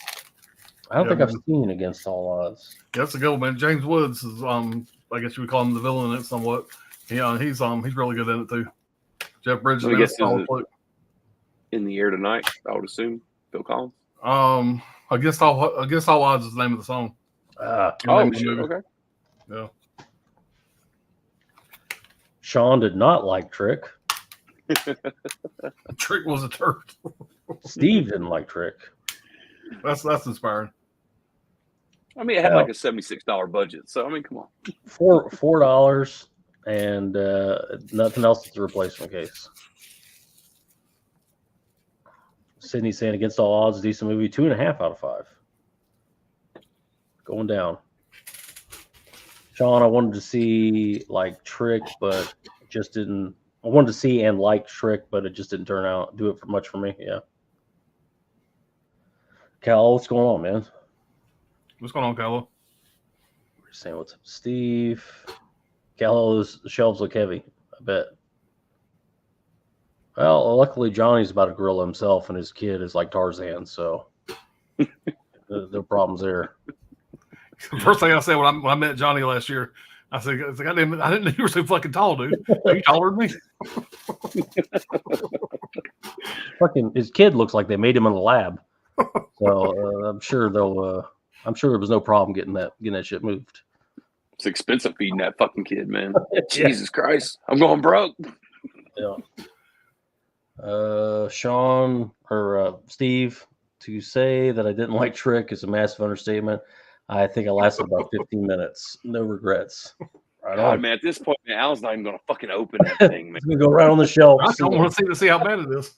I don't think I've seen Against All Odds. Yeah, that's a good one, man. James Woods is, I guess you would call him the villain in it somewhat. Yeah, he's really good in it too. Jeff Bridges. I guess in the air tonight, I would assume. Phil Collins. Against All Odds is the name of the song. Okay. Yeah. Sean did not like Trick. Trick was a turd. Steve didn't like Trick. That's inspiring. I mean, it had like a $76 budget, so I mean, come on. $4 and nothing else is the replacement case. Sydney saying Against All Odds, decent movie, 2.5 out of 5. Going down. Sean, I wanted to see like Trick, but just didn't. I wanted to see and like Trick, but it just didn't do it for much for me. Yeah. Cal, what's going on, man? What's going on, Callo? We're saying what's up, Steve. Callo's shelves look heavy, I bet. Well, luckily Johnny's about a gorilla himself, and his kid is like Tarzan, so no problems there. First thing I said when I met Johnny last year, I said, I didn't know you were so fucking tall, dude. Are you taller than me? Fucking his kid looks like they made him in the lab. So I'm sure there was no problem getting that shit moved. It's expensive feeding that fucking kid, man. Jesus Christ. I'm going broke. Yeah. Sean or Steve, to say that I didn't like Trick is a massive understatement. I think I lasted about 15 minutes. No regrets. Right on. Man, at this point, man, Al's not even going to fucking open that thing, man. It's going to go right on the shelf. I don't want to see how bad it is.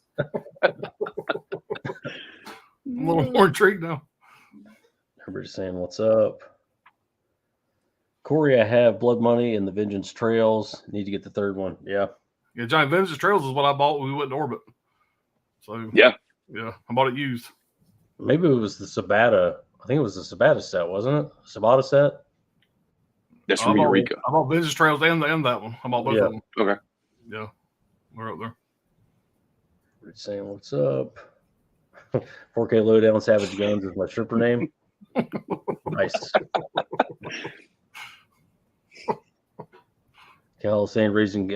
I'm a little more intrigued now. Everybody's saying, what's up? Corey, I have Blood Money and the Vengeance Trails. Need to get the third one. Yeah. Yeah, Giant Vengeance Trails is what I bought when we went to Orbit. So Yeah. I bought it used. Maybe it was the Sabata. I think it was the Sabata set, wasn't it? Sabata set? That's from Eureka. I bought Vengeance Trails and that one. I bought both of them. Okay. Yeah. We're up there. We're saying, what's up? 4K Lowdown Savage Guns is my stripper name. Nice. Cal saying Raising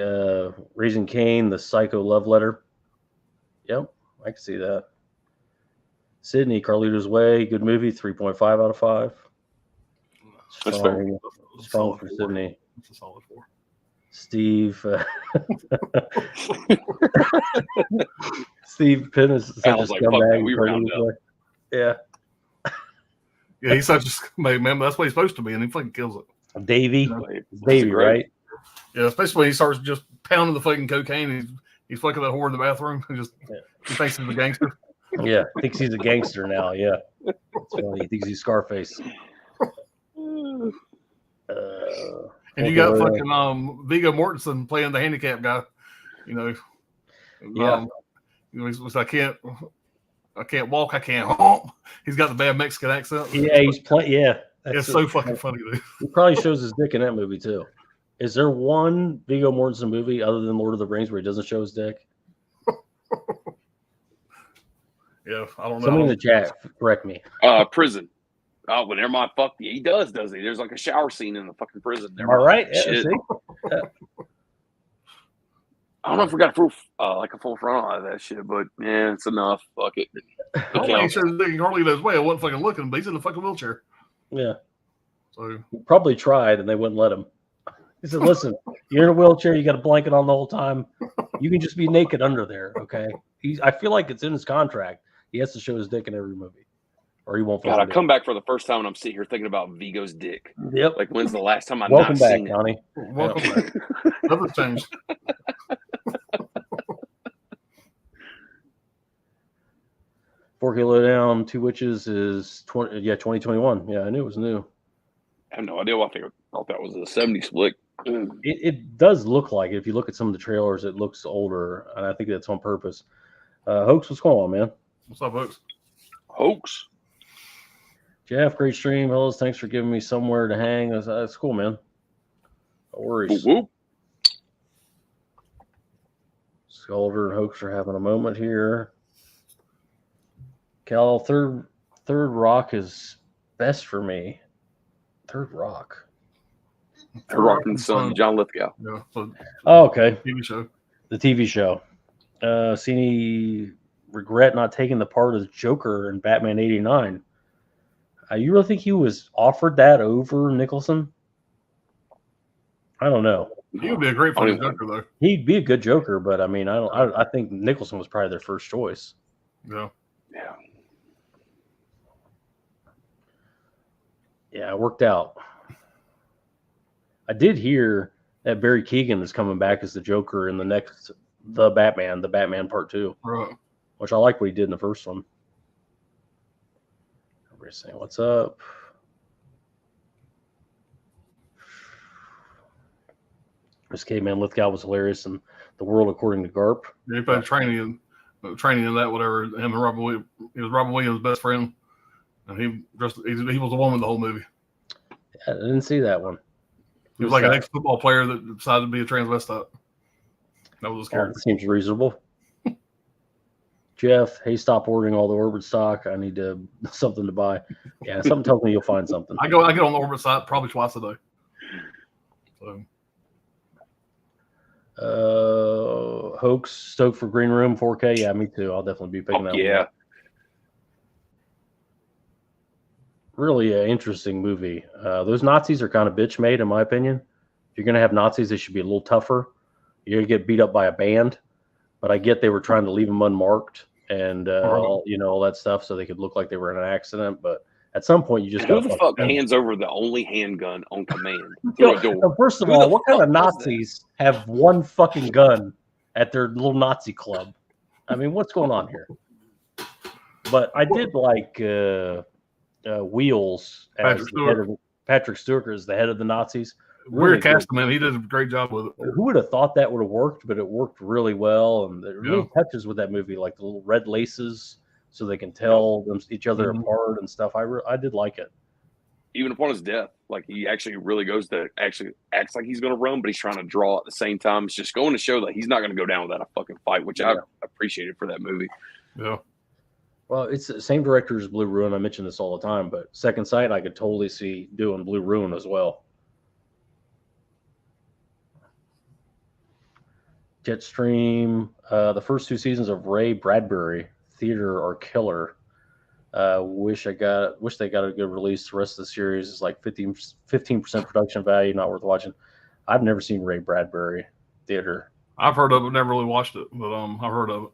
Cain, the Psycho Love Letter. Yep, I can see that. Sydney, Carlito's Way, good movie, 3.5 out of 5. That's fair. Strong for Sydney. That's a solid 4. Steve. Steve Penn is such a like, fuck that, we round up. Yeah. Yeah, he's such a scumbag, man. But that's what he's supposed to be, and he fucking kills it. Davey. It's Davey, great. right? Yeah, especially when he starts just pounding the fucking cocaine. He's fucking that whore in the bathroom and just he thinks he's a gangster. Yeah, thinks he's a gangster now. Yeah, that's funny. He thinks he's Scarface. And you got fucking Viggo Mortensen playing the handicap guy. You know, yeah. He's I can't walk. I can't hump. He's got the bad Mexican accent. Yeah, he's playing. Yeah, it's so fucking funny, dude. He probably shows his dick in that movie too. Is there one Viggo Mortensen movie other than Lord of the Rings where he doesn't show his dick? Yeah, I don't know. Somebody in the chat, correct me. Prison. Oh, well, never mind. Fuck, he does he? There's like a shower scene in the fucking prison. Am I right? Yeah, Shit. Yeah. I don't know if we got a full front on that shit, but yeah, it's enough. Fuck it. I don't think he shows his dick in Carlito's Way. I wasn't fucking looking, but he's in the fucking wheelchair. Yeah. So He probably tried and they wouldn't let him. He said, listen, you're in a wheelchair, you got a blanket on the whole time. You can just be naked under there, okay? I feel like it's in his contract. He has to show his dick in every movie. Or he won't. God, I come back for the first time and I'm sitting here thinking about Vigo's dick. Yep. Like, when's the last time I've Welcome not back, seen Johnny. welcome back. Nothing's changed. Four Kilo Down, Two Witches is 2021. Yeah, I knew it was new. I have no idea. I thought that was a 70s flick. It does look like it. If you look at some of the trailers, it looks older, and I think that's on purpose. Hoax, what's going on, man? What's up, folks? Hoax. Jeff, great stream. Hello, thanks for giving me somewhere to hang. That's cool, man. No worries. Whoop, whoop. Sculver and Hoax are having a moment here. Cal, third rock is best for me. Third rock. Her Rockin' Son, John Lithgow. Yeah. So Oh, okay. TV show. The TV show. See any regret not taking the part of Joker in Batman 89? You really think he was offered that over Nicholson? I don't know. He would be a great fucking Joker, though. He'd be a good Joker, but I mean, I think Nicholson was probably their first choice. Yeah. Yeah. Yeah, it worked out. I did hear that Barry Keoghan is coming back as the Joker in the Batman Part 2, Right. which I like what he did in the first one. Everybody's saying, what's up? This caveman Lithgow was hilarious in The World According to Garp. Yeah, he played training in that, whatever. Him and Robin Williams, he was Robin Williams' best friend. And he was a woman the whole movie. I didn't see that one. He was like an ex-football player that decided to be a transvestite. That was his character. That seems reasonable. Jeff, hey, stop ordering all the Orbit stock. I need something to buy. Yeah, something tells me you'll find something. I get on the Orbit site probably twice a day. So Hoax, stoked for Green Room 4K. Yeah, me too. I'll definitely be picking that one up. Really an interesting movie. Those Nazis are kind of bitch made, in my opinion. If you're going to have Nazis, they should be a little tougher. You're going to get beat up by a band, but I get they were trying to leave them unmarked and all that stuff so they could look like they were in an accident. But at some point, you just who the fuck hands over the only handgun on command through a door? First of all, what kind of Nazis have one fucking gun at their little Nazi club? I mean, what's going on here? But I did like Wheels as Patrick the head of Patrick Stewart as the head of the Nazis. Weird Really cast good. him in. He did a great job with it. Who would have thought that would have worked? But it worked really well, and there are Yeah. little touches with that movie, like the little red laces, so they can tell each other Mhm. apart and stuff. I did like it. Even upon his death, like he actually really goes to actually acts like he's going to run, but he's trying to draw at the same time. It's just going to show that he's not going to go down without a fucking fight, which I appreciated for that movie. Yeah. Well, it's the same director as Blue Ruin. I mention this all the time, but Second Sight, I could totally see doing Blue Ruin as well. Jetstream, the first 2 seasons of Ray Bradbury Theater are killer. Wish they got a good release. The rest of the series is like 15% production value, not worth watching. I've never seen Ray Bradbury Theater. I've heard of it, never really watched it, but I've heard of it.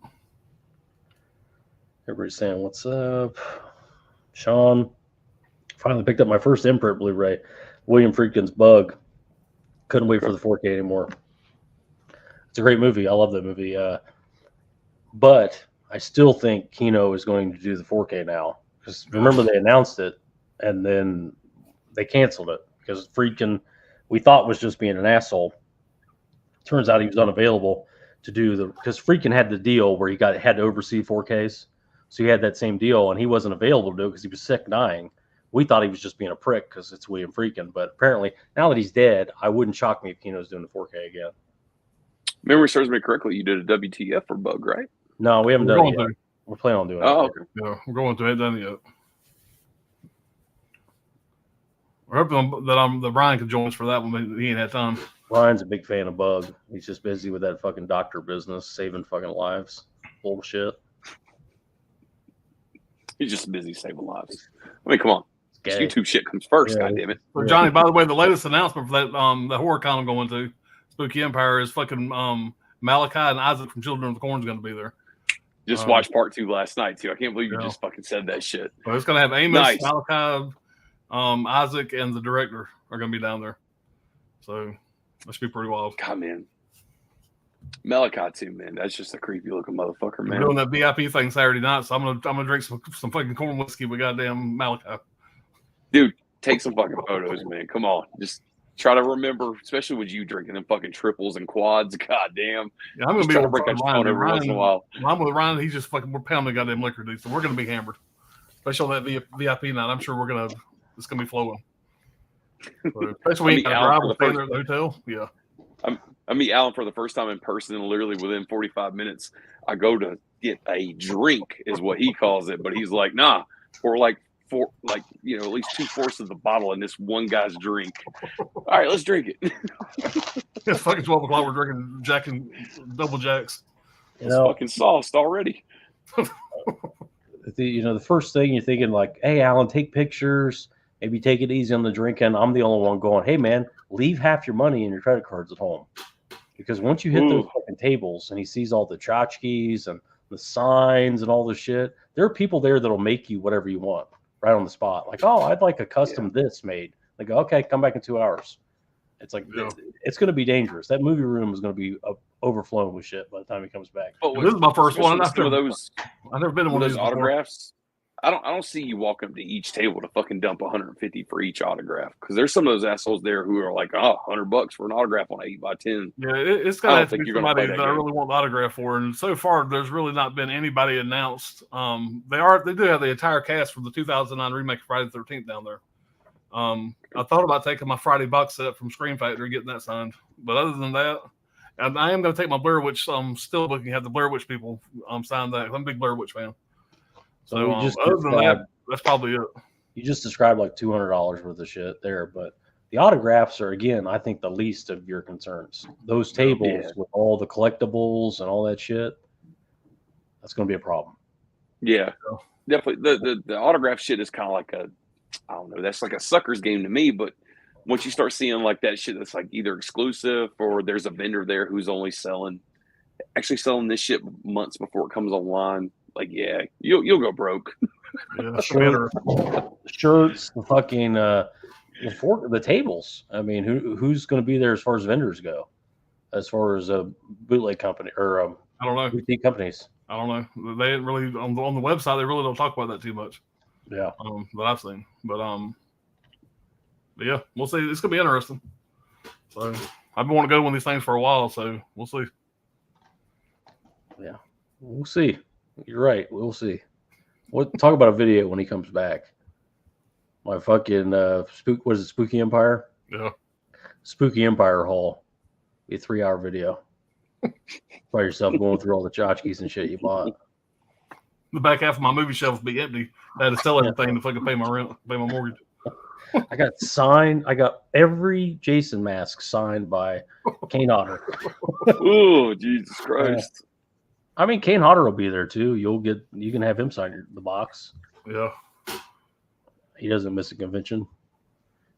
Everybody's saying, "What's up?" Sean, finally picked up my first imprint Blu-ray, William Friedkin's Bug. Couldn't wait for the 4K anymore. It's a great movie. I love that movie. But I still think Kino is going to do the 4K now. Because remember, they announced it, and then they canceled it. Because Friedkin, we thought was just being an asshole. Turns out he was unavailable to do because Friedkin had the deal where he had to oversee 4Ks. So he had that same deal, and he wasn't available to do it because he was sick, dying. We thought he was just being a prick because it's William Friedkin. But apparently, now that he's dead, I wouldn't shock me if Kino's doing the 4K again. Memory serves me correctly. You did a WTF for Bug, right? No, we haven't We're done it going yet. We're planning on doing it. Oh, okay. Yeah, we're going to it. Done yet. We're hoping that Brian can join us for that one, but he ain't had time. Ryan's a big fan of Bug. He's just busy with that fucking doctor business, saving fucking lives. Bullshit. He's just busy saving lives. I mean, come on. This Gay. YouTube shit comes first, Yeah. goddammit. So Johnny, by the way, the latest announcement for that the horror con I'm going to, Spooky Empire, is fucking Malachi and Isaac from Children of the Corn is going to be there. Just watched part 2 last night, too. I can't believe you just fucking said that shit. So it's going to have Amos, Nice. Malachi, Isaac, and the director are going to be down there. So that should be pretty wild. God, man. Malachi, too, man. That's just a creepy looking motherfucker, We're man. doing that VIP thing Saturday night, so I'm gonna drink some fucking corn whiskey with goddamn Malachi. Dude, take some fucking photos, man. Come on. Just try to remember, especially with you drinking them fucking triples and quads. God damn. Yeah, I'm gonna Just be try to with break out your Ryan. phone every once in a while. When I'm with Ryan, he's just fucking, we're pounding goddamn liquor, dude. So we're gonna be hammered, especially on that VIP night. I'm sure it's gonna be flowing. So, especially when you got to drive and stay there at the hotel. Yeah. I meet Alan for the first time in person, and literally within 45 minutes, I go to get a drink, is what he calls it. But he's like, nah, for like at least 2/4 of the bottle in this one guy's drink. All right, let's drink it. It's fucking 12 o'clock. We're drinking Jack and Double Jacks. It's fucking sauced already. The first thing you're thinking, like, hey, Alan, take pictures. Maybe take it easy on the drinking. I'm the only one going, hey, man, leave half your money in your credit cards at home. Because once you hit those fucking tables and he sees all the tchotchkes and the signs and all the shit, there are people there that'll make you whatever you want right on the spot. Like, oh, I'd like a custom this made. They go, okay, come back in 2 hours. It's like, it's going to be dangerous. That movie room is going to be overflowing with shit by the time he comes back. But this is my first one. I've never been in one of those autographs. I don't see you walk up to each table to fucking dump 150 for each autograph, because there's some of those assholes there who are like, oh, $100 for an autograph on 8x10. Yeah, it's got to have to be somebody that I really want the autograph for, and so far there's really not been anybody announced. They do have the entire cast from the 2009 remake of Friday the 13th down there. I thought about taking my Friday box set from Scream Factory, getting that signed, but other than that, and I am going to take my Blair Witch still looking have the Blair Witch people sign that. I'm a big Blair Witch fan. So other than that, that's probably it. You just described like $200 worth of shit there, but the autographs are, again, I think the least of your concerns. Those tables with all the collectibles and all that shit, that's going to be a problem. Yeah, definitely. The autograph shit is kind of like I don't know, that's like a sucker's game to me, but once you start seeing like that shit that's like either exclusive or there's a vendor there who's only selling this shit months before it comes online, like, yeah, you'll go broke. Yeah, shirts, the fucking the tables. I mean, who's going to be there as far as vendors go? As far as a bootleg company or I don't know, boutique companies. I don't know. They didn't really on the website. They really don't talk about that too much. Yeah. That I've seen. But yeah, we'll see. It's gonna be interesting. So I've been wanting to go to one of these things for a while, so we'll see. Yeah, we'll see. You're right. We'll see. What talk about a video when he comes back? My fucking spook. What is it? Spooky Empire. Yeah. Spooky Empire Hall. Be a 3-hour video. By yourself going through all the tchotchkes and shit you bought. The back half of my movie shelf will be empty. I had to sell everything to fucking pay my rent, pay my mortgage. I got every Jason mask signed by Kane Hodder. Oh, Jesus Christ. I mean, Kane Hodder will be there too. You can have him sign the box. Yeah. He doesn't miss a convention.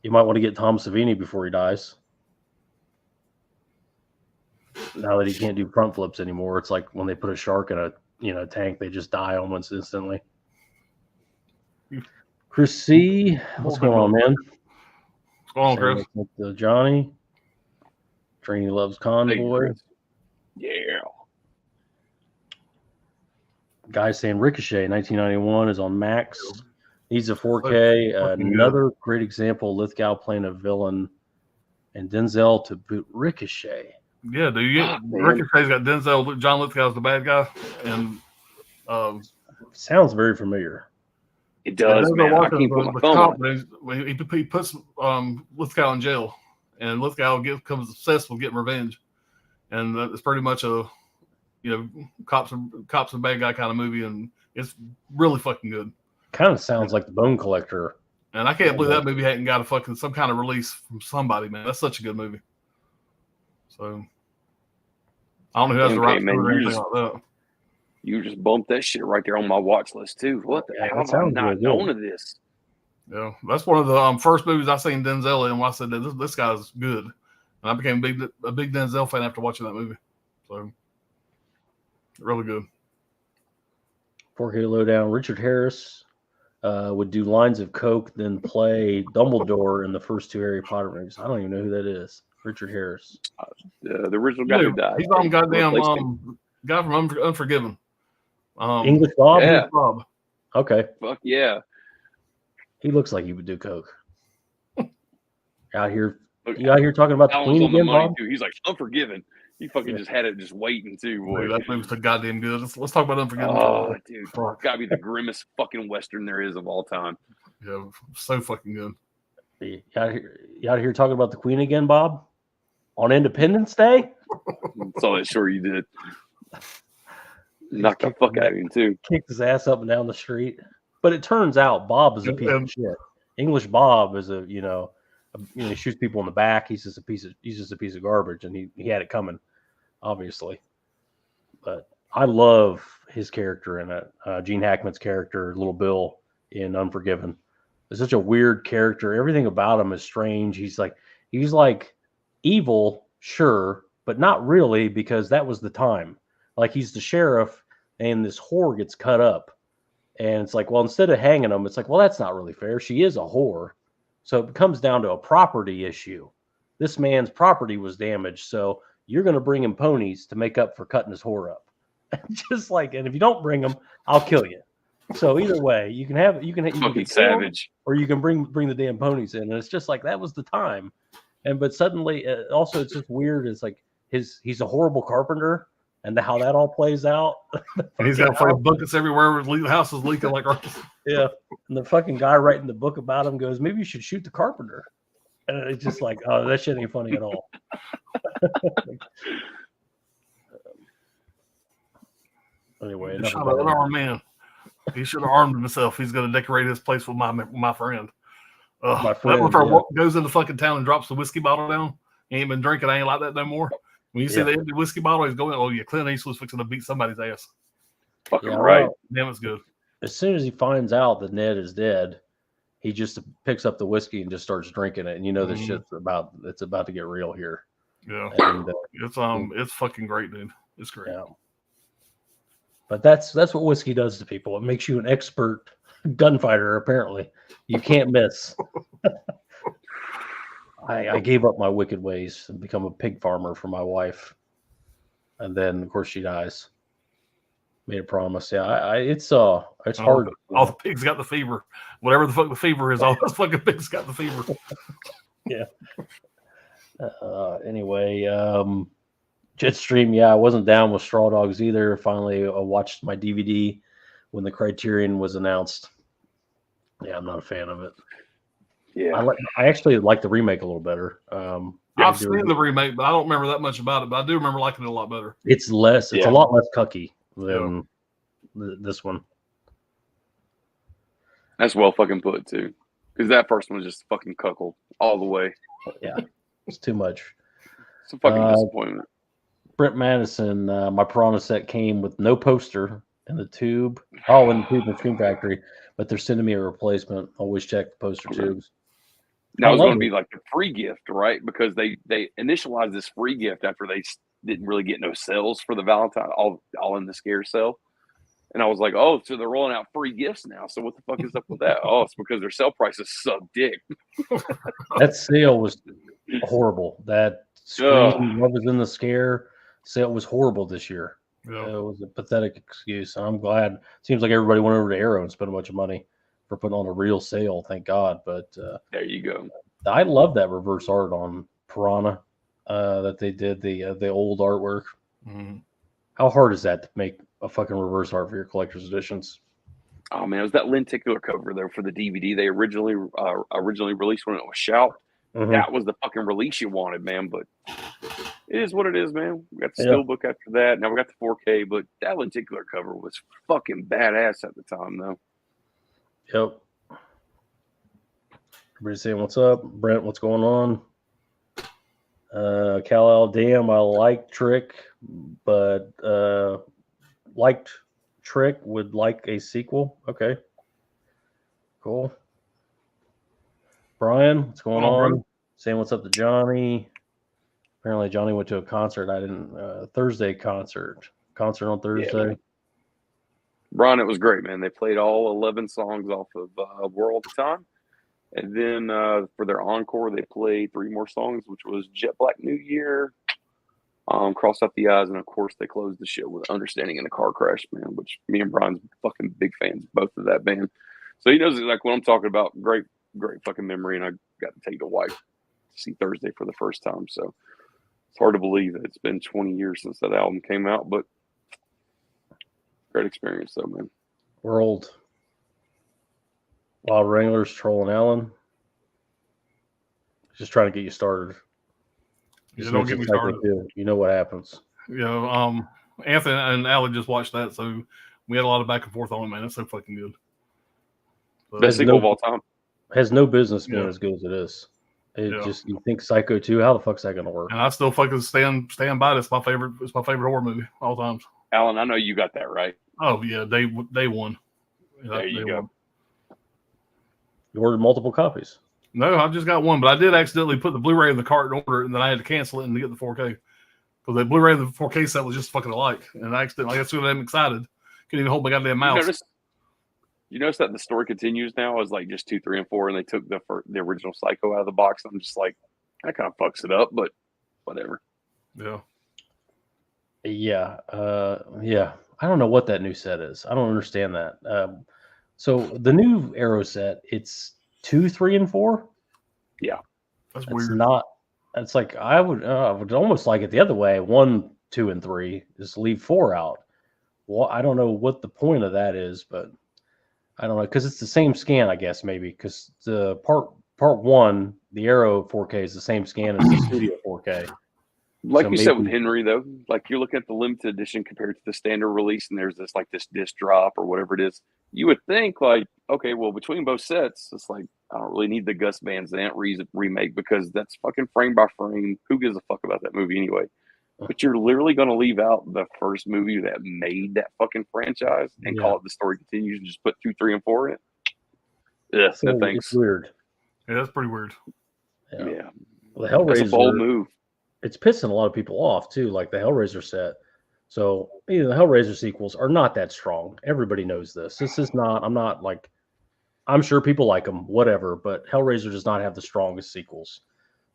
You might want to get Tom Savini before he dies. Now that he can't do front flips anymore, it's like when they put a shark in a tank, they just die almost instantly. Chris C, what's going on, man? What's going on, Chris? Johnny. Trini loves Convoy. Yeah. Guy saying Ricochet 1991 is on Max. Needs a 4K. Another great example. Lithgow playing a villain, and Denzel to boot Ricochet. Yeah, dude. Ricochet's got Denzel. John Lithgow's the bad guy, and sounds very familiar. It does, man. I keep on my phone. He puts Lithgow in jail, and Lithgow becomes obsessed with getting revenge, and it's pretty much a cops and bad guy kind of movie, and it's really fucking good. Kind of sounds like the Bone Collector. And I can't believe that movie hadn't got some kind of release from somebody, man. That's such a good movie. So I don't know who has the right to or anything like that. You just bumped that shit right there on my watch list too. What the hell? I'm not known of this. Yeah, that's one of the first movies I seen Denzel in. When I said that this guy's good, and I became a big Denzel fan after watching that movie. So really good. 4K lowdown. Richard Harris would do lines of coke, then play Dumbledore in the first 2 Harry Potter movies. I don't even know who that is. Richard Harris. The original guy who died. He's on goddamn guy from Unforgiven. English Bob? Yeah. Bob. Okay. Fuck yeah. He looks like he would do coke. You out here talking about the Queen again, Bob? Too. He's like, Unforgiven. He fucking just had it just waiting too. Boy. Dude, that movie's so goddamn good. Let's talk about Unforgiven. Oh, dude. It's gotta be the grimmest fucking Western there is of all time. Yeah, so fucking good. You out here talking about the Queen again, Bob? On Independence Day? So sure you did. Knocked the fuck out of him too. Kicked his ass up and down the street. But it turns out Bob is a piece of shit. English Bob is he shoots people in the back. He's just a piece of garbage, and he had it coming, obviously. But I love his character in it. Gene Hackman's character, Little Bill in Unforgiven. It's such a weird character. Everything about him is strange. He's like evil, sure, but not really, because that was the time. Like, he's the sheriff, and this whore gets cut up. And it's like, well, instead of hanging him, it's like, well, that's not really fair. She is a whore. So it comes down to a property issue. This man's property was damaged, so you're going to bring him ponies to make up for cutting his whore up. Just like, and if you don't bring them, I'll kill you. So either way, you can fucking savage, or you can bring the damn ponies in. And it's just like, that was the time. But suddenly, also, it's just weird. It's like he's a horrible carpenter, and how that all plays out. And he's got fucking buckets everywhere. The house is leaking like. Yeah, and the fucking guy writing the book about him goes, maybe you should shoot the carpenter. And it's just like, oh, that shit ain't funny at all. Anyway, man. He should have armed himself. He's going to decorate his place with my friend. My friend, that one goes into fucking town and drops the whiskey bottle down. He ain't been drinking. I ain't like that no more. When you see the empty whiskey bottle, he's going, oh yeah, Clint Eastwood's fixing to beat somebody's ass. Fucking right. Well, damn, it's good. As soon as he finds out that Ned is dead, he just picks up the whiskey and just starts drinking it. And this shit's about to get real here. Yeah. And, it's fucking great, dude. It's great. Yeah. But that's what whiskey does to people. It makes you an expert gunfighter, apparently. You can't miss. I gave up my wicked ways and become a pig farmer for my wife. And then, of course, she dies. Made a promise. Yeah, it's All hard. the pigs got the fever. Whatever the fuck the fever is, all those fucking pigs got the fever. Yeah. Anyway, Jetstream. Yeah, I wasn't down with Straw Dogs either. Finally, I watched my DVD when the Criterion was announced. Yeah, I'm not a fan of it. Yeah. I actually like the remake a little better. I've seen the remake, but I don't remember that much about it. But I do remember liking it a lot better. It's less. It's Yeah. a lot less cucky than this one. That's well fucking put too. Because that first one was just fucking cuckold all the way. Yeah, it's too much. It's a fucking disappointment. Brent Madison, my Piranha set came with no poster in the tube. Oh, in the tube in Screen Factory, but they're sending me a replacement. Always check the poster tubes. Now it's going to be like the free gift, right? Because they initialized this free gift after they didn't really get no sales for the Valentine, all in the scare sale. And I was like, oh, so they're rolling out free gifts now. So what the fuck is up with that? Oh, it's because their sale prices suck dick. That sale was horrible. That Scream, Love is in the Scare sale was horrible this year. Yeah. It was a pathetic excuse. I'm glad. Seems like everybody went over to Arrow and spent a bunch of money for putting on a real sale. Thank God. But there you go. I love that reverse art on Piranha that they did, the old artwork. Mm-hmm. How hard is that to make a fucking reverse art for your collector's editions? Oh man, it was that lenticular cover though for the DVD they originally released when it was Shout. Mm-hmm. That was the fucking release you wanted, man. But it is what it is, man. We got the Steelbook after that. Now we got the 4K, but that lenticular cover was fucking badass at the time, though. Yep. Everybody saying what's up, Brent? What's going on? Kal-El, damn, I like Trick, but liked Trick, would like a sequel. Okay, cool. Brian, what's going on? Bro? Saying what's up to Johnny. Apparently Johnny went to a concert. I didn't. Thursday concert on Thursday. Yeah, Brian, it was great, man. They played all 11 songs off of World at the Time. And then for their encore, they played 3 more songs, which was Jet Black New Year, Cross Out the Eyes, and of course they closed the show with Understanding in a Car Crash, man, which me and Brian's fucking big fans of both of that band. So he knows like what I'm talking about. Great fucking memory. And I got to take the wife to see Thursday for the first time. So it's hard to believe that it's been 20 years since that album came out, but great experience though, man. We're old. Wild Wranglers trolling Alan. Just trying to get you started. Yeah, don't get me started. You know what happens. Yeah, Anthony and Alan just watched that, so we had a lot of back and forth on it, man. It's so fucking good. But best sequel of all time. Has no business being as good as it is. Just you think Psycho 2, how the fuck's that gonna work? And I still fucking stand by it. It's my favorite horror movie all times. Alan, I know you got that right. Oh yeah, day one. There you go. You ordered multiple copies. No, I just got one, but I did accidentally put the Blu-ray in the cart and order it, and then I had to cancel it and get the 4K. Because the Blu-ray and the 4K set was just fucking alike. And I accidentally, that's what I'm excited. Couldn't even hold my goddamn mouse. You notice that the story continues now as like just 2, 3, and 4, and they took the original Psycho out of the box. I'm just like, that kind of fucks it up, but whatever. Yeah. Yeah. Yeah. I don't know what that new set is. I don't understand that. So the new Arrow set, it's 2, 3, and 4. Yeah, that's weird. Not. It's like I would almost like it the other way. 1, 2, and 3. Just leave 4 out. Well, I don't know what the point of that is, but I don't know because it's the same scan, I guess maybe because the part 1, the Arrow 4K is the same scan as the Studio 4K. Like so you said with Henry, though, like you're looking at the limited edition compared to the standard release, and there's this disc drop or whatever it is. You would think like, okay, well, between both sets, it's like I don't really need the Gus Van Sant remake because that's fucking frame by frame. Who gives a fuck about that movie anyway? But you're literally going to leave out the first movie that made that fucking franchise and call it The Story Continues and just put 2, 3, and 4 in it. Yeah, so no thanks. It's weird. Yeah, that's pretty weird. Yeah. Well, the Hellraiser, that's a bold move. It's pissing a lot of people off too, like the Hellraiser set. So the Hellraiser sequels are not that strong. Everybody knows this. This is not. I'm sure people like them, whatever. But Hellraiser does not have the strongest sequels.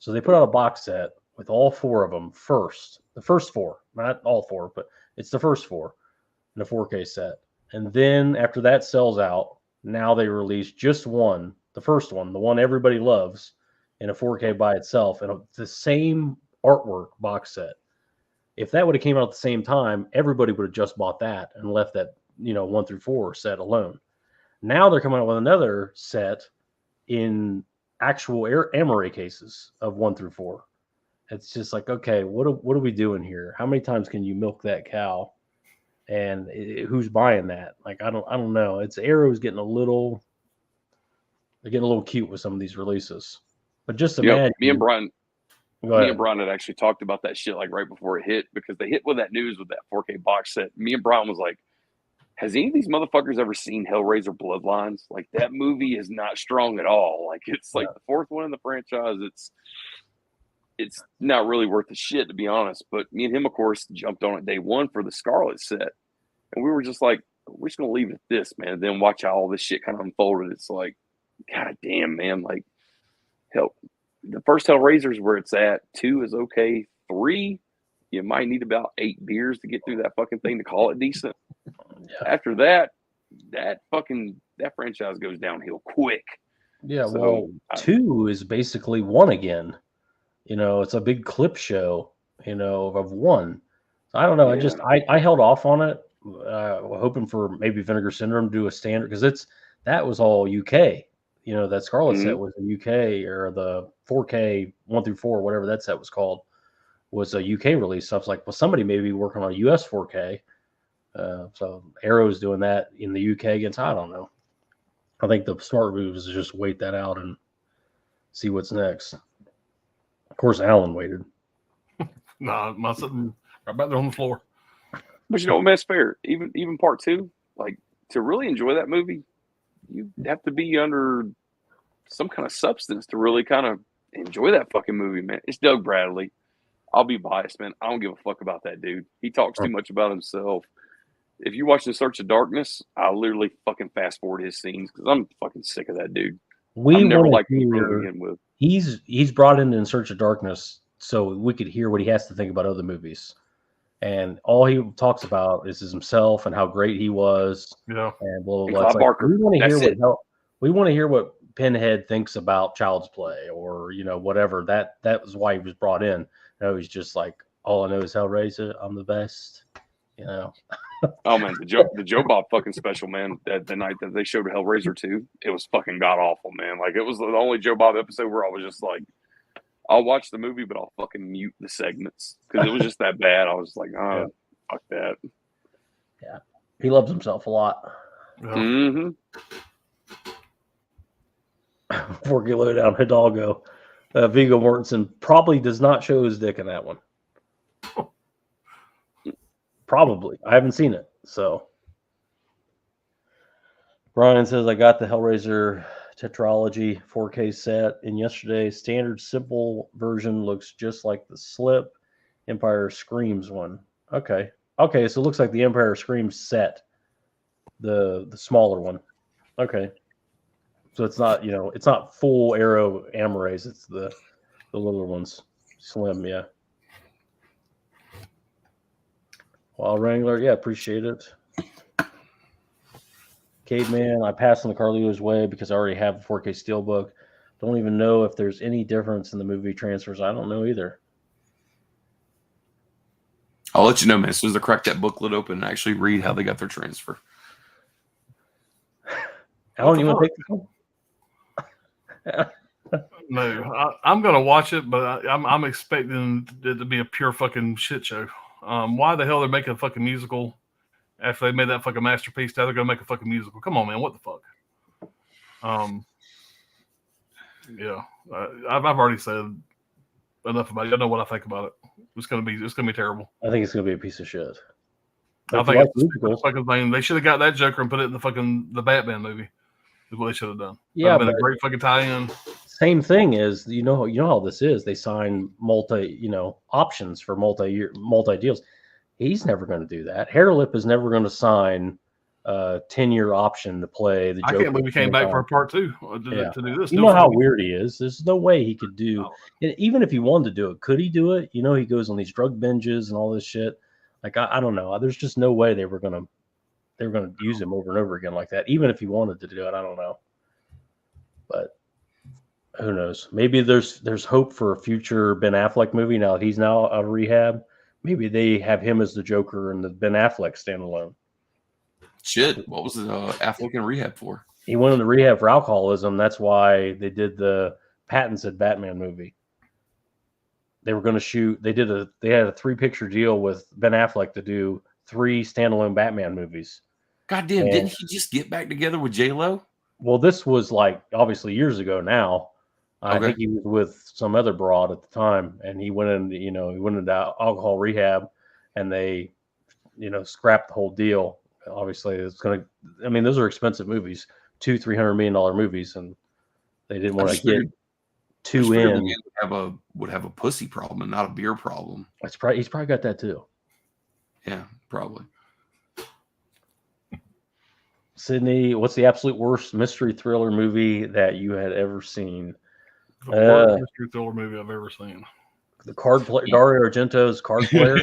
So they put out a box set with all 4 of them first. The first 4, not all 4, but it's the first 4. in a 4K set. And then after that sells out, now they release just one, the first one, the one everybody loves, in a 4K by itself, and the same artwork box set. If that would have came out at the same time, everybody would have just bought that and left that 1 through 4 set alone. Now they're coming out with another set in actual Amaray cases of 1 through 4. It's just like, okay, what are we doing here? How many times can you milk that cow? And who's buying that? Like, I don't know. It's Arrow's getting a little cute with some of these releases. But just imagine. Me and Brian had actually talked about that shit like right before it hit, because they hit with that news with that 4K box set. Me and Brian was like, has any of these motherfuckers ever seen Hellraiser Bloodlines? Like, that movie is not strong at all. Like, it's like the fourth one in the franchise. It's not really worth the shit, to be honest. But me and him, of course, jumped on it day one for the Scarlet set. And we were just like, we're just going to leave it at this, man. And then watch how all this shit kind of unfolded. It's like, God damn, man. Like, hell, the first Hellraiser's where it's at. 2 is okay. 3, you might need about 8 beers to get through that fucking thing to call it decent. Yeah. After that franchise goes downhill quick. Yeah, so, well, 2 is basically 1 again. It's a big clip show, of 1. So I don't know. Yeah. I held off on it, hoping for maybe Vinegar Syndrome to do a standard, because that was all UK. That Scarlet set was a UK, or the 4K 1 through 4, whatever that set was called, was a UK release. So I was like, well, somebody may be working on a US 4K. So Arrow's doing that in the UK against, I don't know. I think the smart move is to just wait that out and see what's next. Of course, Alan waited. Nah, I'm sitting right back there on the floor. But man, it's fair. Even part 2, like, to really enjoy that movie, you have to be under some kind of substance to really kind of enjoy that fucking movie, man. It's Doug Bradley. I'll be biased, man. I don't give a fuck about that dude. He talks too much about himself. If you watch In Search of Darkness, I literally fucking fast forward his scenes because I'm fucking sick of that dude. I've never liked him to begin with. He's brought In Search of Darkness so we could hear what he has to think about other movies. And all he talks about is himself and how great he was. Yeah. And blah, blah, blah. Like, Barker. We want to hear what Pinhead thinks about Child's Play, or, whatever. That was why he was brought in. He's just like, all I know is Hellraiser. I'm the best. Oh man, the Joe Bob fucking special, man. The night that they showed Hellraiser 2, it was fucking god awful, man. Like, it was the only Joe Bob episode where I was just like, I'll watch the movie, but I'll fucking mute the segments because it was just that bad. I was like, fuck that. Yeah, he loves himself a lot. Yeah. Mm-hmm. Before you low down Hidalgo, Viggo Mortensen probably does not show his dick in that one. Probably. I haven't seen it. So Brian says, I got the Hellraiser Tetralogy 4K set in yesterday's standard simple version. Looks just like the Slip Empire Screams one. Okay, so it looks like the Empire Screams set, the smaller one. Okay, so it's not it's not full Arrow Amarays. It's the little ones, slim. Yeah. Wild Wrangler, yeah, appreciate it. Caveman, I passed on the Carlito's Way because I already have a 4K Steelbook. Don't even know if there's any difference in the movie transfers. I don't know either. I'll let you know, man, as soon as I crack that booklet open and actually read how they got their transfer. Alan, you want to take this one? No, I'm going to watch it, but I'm expecting it to be a pure fucking shit show. Why the hell they're making a fucking musical after they made that fucking masterpiece? Now they're gonna make a fucking musical. Come on, man, what the fuck? Yeah, I've already said enough about it. I know what I think about it. It's gonna be terrible. I think it's gonna be a piece of shit. I think it's the fucking thing. They should have got that Joker and put it in the Batman movie. Is what they should have done. Yeah, been a great fucking tie-in. Same thing is, you know how this is. They sign options for multi deals. He's never going to do that. Hairlip is never going to sign a 10-year option to play the Joker. I can't believe he came back for a part 2 to do this. You know how weird he is. There's no way he could do. Even if he wanted to do it, could he do it? He goes on these drug binges and all this shit. Like, I don't know. There's just no way they were going to they were going to use him over and over again like that, even if he wanted to do it. I don't know, but who knows? Maybe there's hope for a future Ben Affleck movie now that he's now out of rehab. Maybe they have him as the Joker and the Ben Affleck standalone. Shit, what was Affleck in rehab for? He went into rehab for alcoholism. That's why they did the patented Batman movie. They were going to shoot. They had a 3-picture deal with Ben Affleck to do 3 standalone Batman movies. Goddamn, didn't he just get back together with J-Lo? Well, this was like obviously years ago now. I think he was with some other broad at the time, and he went into alcohol rehab, and they, scrapped the whole deal. Obviously, those are expensive movies, $200-300 million movies, and they didn't want to get too in. Would have a pussy problem and not a beer problem. He's probably got that too. Yeah, probably. Sydney, what's the absolute worst mystery thriller movie that you had ever seen? The worst mystery thriller movie I've ever seen. The card player, Dario Argento's Card Player.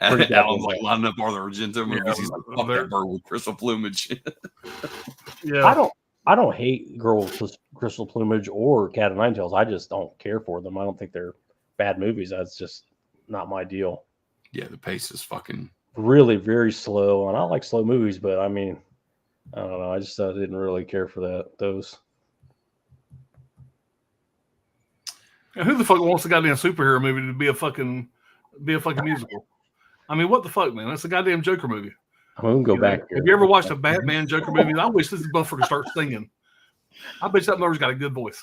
Alan's like lining up all the Argento movies. He's like, fuck that bird with crystal plumage. Yeah, I don't hate Girl with Crystal Plumage or Cat of Nine Tails. I just don't care for them. I don't think they're bad movies. That's just not my deal. Yeah, the pace is fucking really very slow, and I like slow movies, but I mean, I don't know. I just didn't really care for those. and who the fuck wants a goddamn superhero movie to be a fucking musical? I mean, what the fuck, man? That's a goddamn Joker movie. I'm gonna go back. Have you ever watched a Batman Joker movie? I wish this motherfucker start singing. I bet that mother's got a good voice.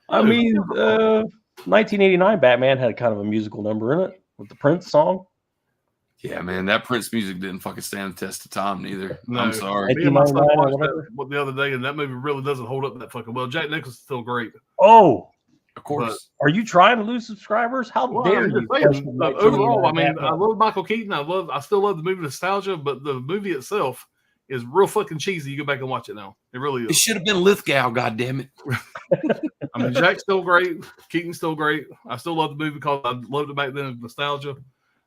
I mean, 1989 Batman had kind of a musical number in it with the Prince song. Yeah, man, that Prince music didn't fucking stand the test of time neither. No. I'm sorry. Me and my son watched that the other day, and that movie really doesn't hold up that fucking well. Jack Nicholson's still great. Oh, Of course. are you trying to lose subscribers? How dare you? Overall, I mean, I love Michael Keaton. I still love the movie Nostalgia, but the movie itself is real fucking cheesy. You go back and watch it now. It really is. It should have been Lithgow, goddammit. I mean, Jack's still great. Keaton's still great. I still love the movie because I loved it back then, Nostalgia.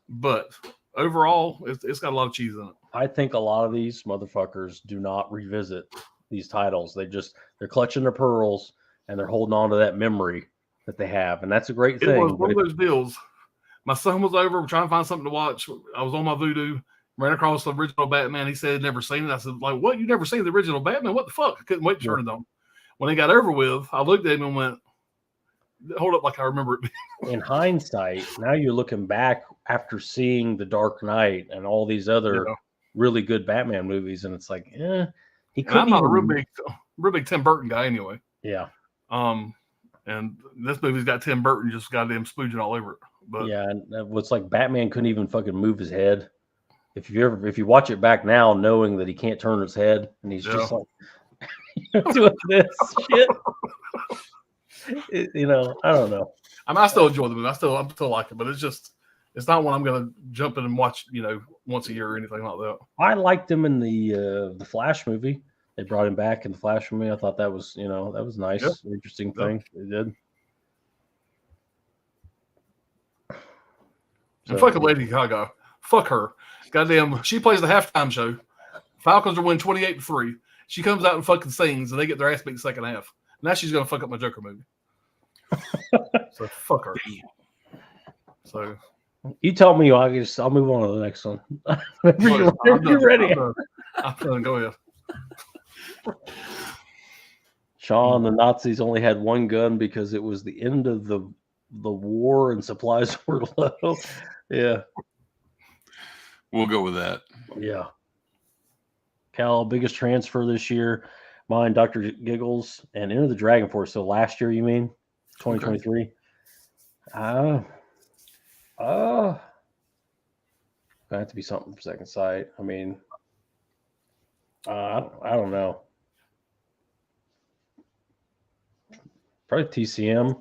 But overall, it's got a lot of cheese in it. I think a lot of these motherfuckers do not revisit these titles. They're clutching their pearls and they're holding on to that memory that they have, and that's a great thing. It was one of those deals. My son was over trying to find something to watch. I was on my Vudu, ran across the original Batman. He said he'd never seen it. I said, like, what? You never seen the original Batman? What the fuck? I couldn't wait to turn it on. When it got over with, I looked at him and went, hold up like I remember it. In hindsight, now you're looking back after seeing The Dark Knight and all these other really good Batman movies, and it's like, he couldn't. I'm not a real big Tim Burton guy anyway. Yeah. And this movie's got Tim Burton just goddamn spooging all over it. But yeah, and what's like Batman couldn't even fucking move his head. If you watch it back now, knowing that he can't turn his head, and he's just like doing this shit. I don't know. I mean, I still enjoy the movie. I still like it, but it's not one I'm gonna jump in and watch, once a year or anything like that. I liked him in the Flash movie. They brought him back in the Flash movie. I thought that was nice, interesting thing they did. And fucking Lady Gaga, fuck her. Goddamn, she plays the halftime show. Falcons are winning 28-3. She comes out and fucking sings, and they get their ass beat the second half. Now she's gonna fuck up my Joker movie. So fuck her. So you tell me, I'll move on to the next one. You're ready. I'm done. Go ahead. Sean, the Nazis only had one gun because it was the end of the war and supplies were low. Yeah. We'll go with that. Yeah. Cal, biggest transfer this year. Mine, Dr. Giggles, and Enter the Dragon Force. So last year, you mean? 2023? Gonna have to be something for Second Sight. I mean, I don't know. Probably TCM.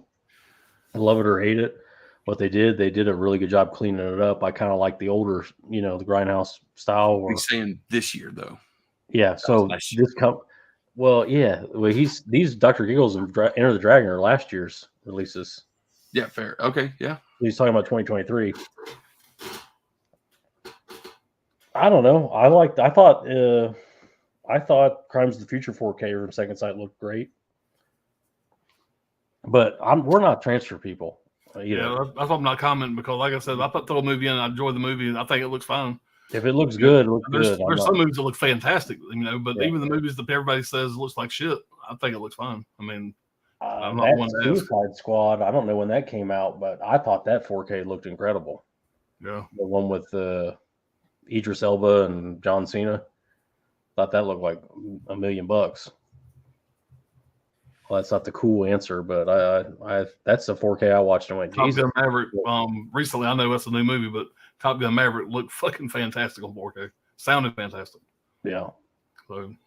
I love it or hate it. What they did a really good job cleaning it up. I kind of like the older, the Grindhouse style. He's saying this year though. Yeah. So nice. These Dr. Giggles and Enter the Dragon are last year's releases. Yeah, fair. Okay, yeah. He's talking about 2023. I don't know. I thought Crimes of the Future 4K from Second Sight looked great, but we're not transfer people. Yeah, that's why I'm not commenting because, like I said, I throw a movie in, I enjoy the movie, and I think it looks fine. If it looks good, it looks there's, good. There's some movies that look fantastic, but Yeah. even the movies that everybody says looks like shit, I think it looks fine. I mean, I'm not that one to ask. Suicide Squad, I don't know when that came out, but I thought that 4K looked incredible. Yeah, the one with Idris Elba and John Cena. Thought that looked like $1 million. Well, that's not the cool answer, but I that's the 4K I watched and went, Top Jesus. Gun Maverick. Recently, I know that's a new movie, but Top Gun Maverick looked fucking fantastic on 4K. Sounded fantastic. Yeah. So I'm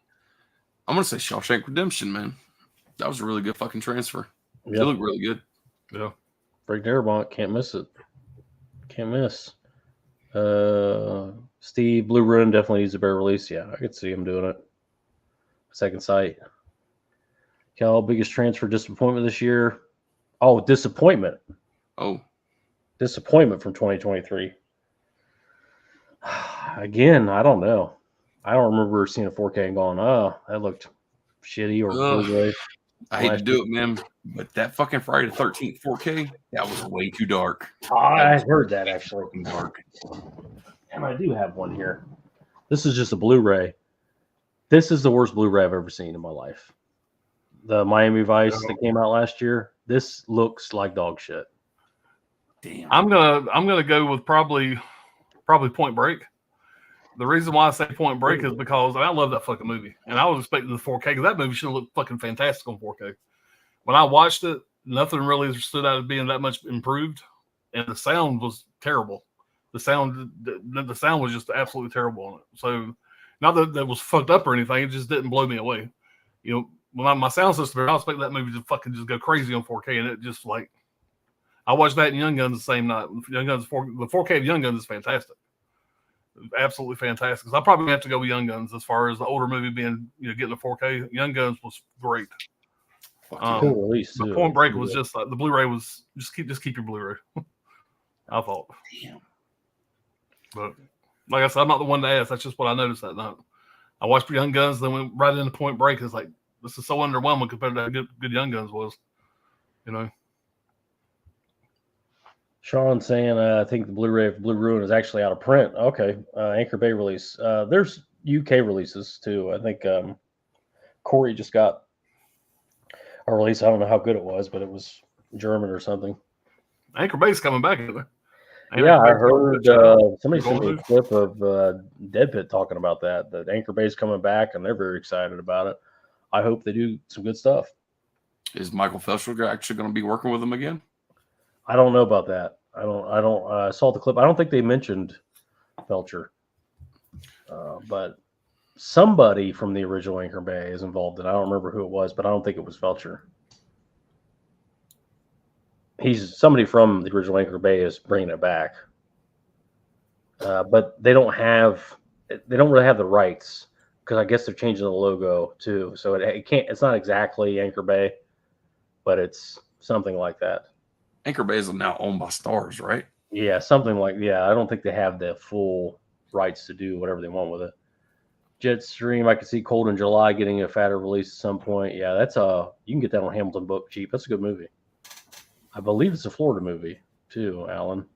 gonna say Shawshank Redemption, man. That was a really good fucking transfer. Yep. It looked really good. yeah. Frank Darabont, can't miss it. Can't miss. Steve Blue Ruin definitely needs a better release. Yeah, I could see him doing it. Second Sight. Cal, biggest transfer disappointment this year. Oh, disappointment. Oh, Disappointment from 2023. Again, I don't know. I don't remember seeing a 4K and going, oh, that looked shitty or Blu-ray. I hate to do it, man, but that fucking Friday the 13th 4K, that was way too dark. I heard that actually. Dark. And I do have one here. This is just a Blu-ray. This is the worst Blu-ray I've ever seen in my life. The Miami Vice that came out last year. This looks like dog shit. Damn. I'm gonna go with probably Point Break. The reason why I say Point Break is because I love that fucking movie, and I was expecting the 4K because that movie should have looked fucking fantastic on 4K. When I watched it, nothing really stood out as being that much improved, and the sound was terrible. The sound was just absolutely terrible on it. So, not that that was fucked up or anything, it just didn't blow me away. You know, when my sound system, I was expecting that movie to fucking just go crazy on 4K, and it just like I watched that in Young Guns the same night. Young Guns, the 4K of Young Guns is fantastic. Absolutely fantastic. Because I probably have to go with Young Guns as far as the older movie being, getting a 4K. Young Guns was great. Cool release too. Point Break was just like the Blu-ray was just keep your Blu-ray. I thought. Damn. But like I said, I'm not the one to ask. That's just what I noticed that night. I watched Young Guns, then went right into Point Break. It's like this is so underwhelming compared to how good Young Guns was. Sean saying, I think the Blu-ray of Blue Ruin is actually out of print. Okay. Anchor Bay release. There's UK releases too. I think Corey just got a release. I don't know how good it was, but it was German or something. Anchor Bay's coming back, isn't it? Yeah, I heard somebody sent me a clip of Dead Pit talking about that Anchor Bay's coming back, and they're very excited about it. I hope they do some good stuff. Is Michael Felcher actually going to be working with them again? I don't know about that. I don't saw the clip. I don't think they mentioned Felcher, but somebody from the original Anchor Bay is involved in it. I don't remember who it was, but I don't think it was Felcher. He's somebody from the original Anchor Bay is bringing it back, but they don't really have the rights because I guess they're changing the logo too. So it's not exactly Anchor Bay, but it's something like that. Anchor Bay is now owned by Starz, right? Yeah, something like I don't think they have the full rights to do whatever they want with it. Jetstream, I could see Cold in July getting a fatter release at some point. Yeah, you can get that on Hamilton Book cheap. That's a good movie. I believe it's a Florida movie too, Alan.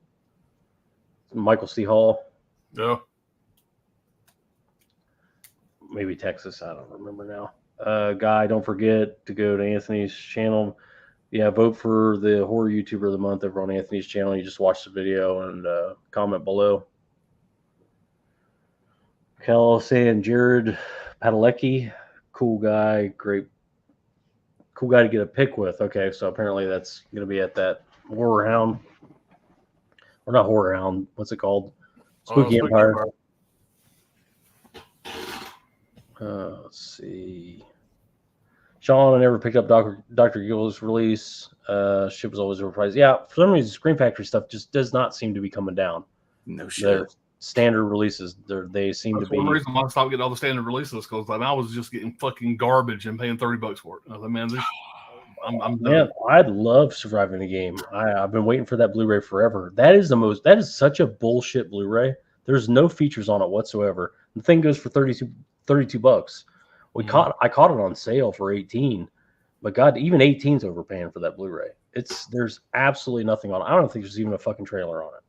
Michael C. Hall. Yeah. Maybe Texas. I don't remember now. Guy, don't forget to go to Anthony's channel. Yeah, vote for the horror YouTuber of the month over on Anthony's channel. You just watch the video and comment below. Kel saying Jared Padalecki, cool guy, great, cool guy to get a pick with. Okay, so apparently that's going to be at that Horror Hound, or not Horror Hound. What's it called? Spooky Empire. Let's see. Sean, I never picked up Dr. Giggle's release. Shit was always overpriced. Yeah, for some reason, Scream Factory stuff just does not seem to be coming down. No shit. Their standard releases, they seem That's to be. one reason why I stopped getting all the standard releases because I was just getting fucking garbage and paying $30 for it. I was like, man, I'm Man, I'd love Surviving the Game. I've been waiting for that Blu-ray forever. That is such a bullshit Blu-ray There's no features on it whatsoever. The thing goes for $32. I caught it on sale for 18, but God, even 18's overpaying for that Blu-ray. There's absolutely nothing on it. I don't think there's even a fucking trailer on it.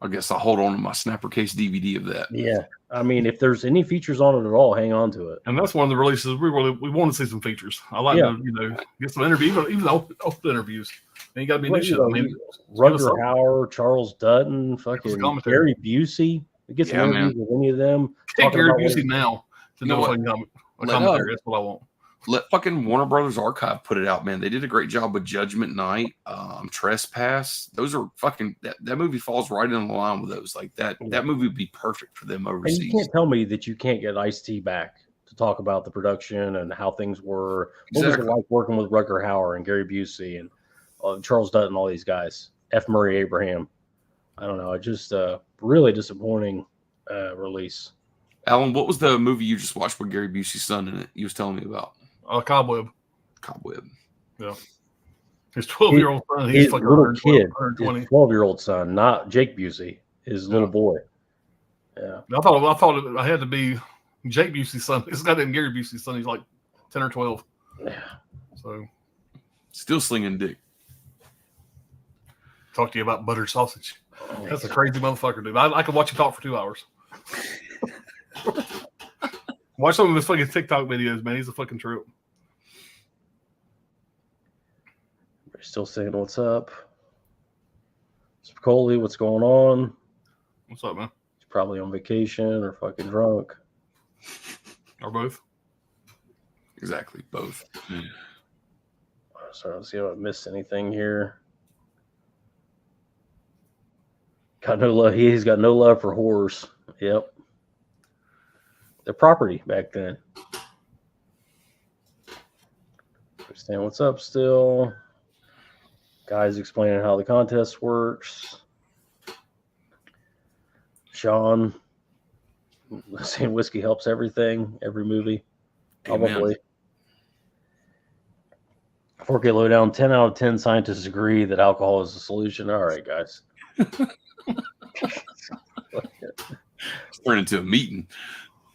I guess I'll hold on to my snapper case DVD of that. Yeah, I mean, if there's any features on it at all, hang on to it. And that's one of the releases we want to see some features. I like to, get some interviews, even open interviews. And you got to be new shit. I mean, Rutger Hauer, Charles Dutton, fucking Gary Busey. Get some interviews with any of them. Get Gary Busey now to do a commentary. That's what I want. Let fucking Warner Brothers Archive put it out, man. They did a great job with Judgment Night, Trespass. Those are fucking that movie falls right in the line with those. Like that movie would be perfect for them overseas. And you can't tell me that you can't get Ice-T back to talk about the production and how things were. What was it like working with Rutger Hauer and Gary Busey and Charles Dutton, all these guys? F. Murray Abraham. I don't know. Just really disappointing release. Alan, what was the movie you just watched with Gary Busey's son in it? You was telling me about. Cobweb. Yeah. His 12-year-old son. He's like little kid. 120. His 12-year-old son, not Jake Busey. His little boy. Yeah. I thought I had to be Jake Busey's son. This guy named Gary Busey's son. He's like 10 or 12. Yeah. So. Still slinging dick. Talk to you about buttered sausage. That's a crazy motherfucker, dude. I can watch you talk for 2 hours. Watch some of his fucking TikTok videos, man. He's a fucking trip. We're still saying what's up. Spicoli, what's going on? What's up, man? He's probably on vacation or fucking drunk. Or both. Exactly, both. Sorry, let's see if I missed anything here. Got no love. He's got no love for horrors. Yep. Their property back then. Understand what's up still. Guys explaining how the contest works. Sean saying whiskey helps everything, every movie. Probably. 4K Lowdown, 10 out of 10 scientists agree that alcohol is the solution. All right, guys. It's turned into a meeting.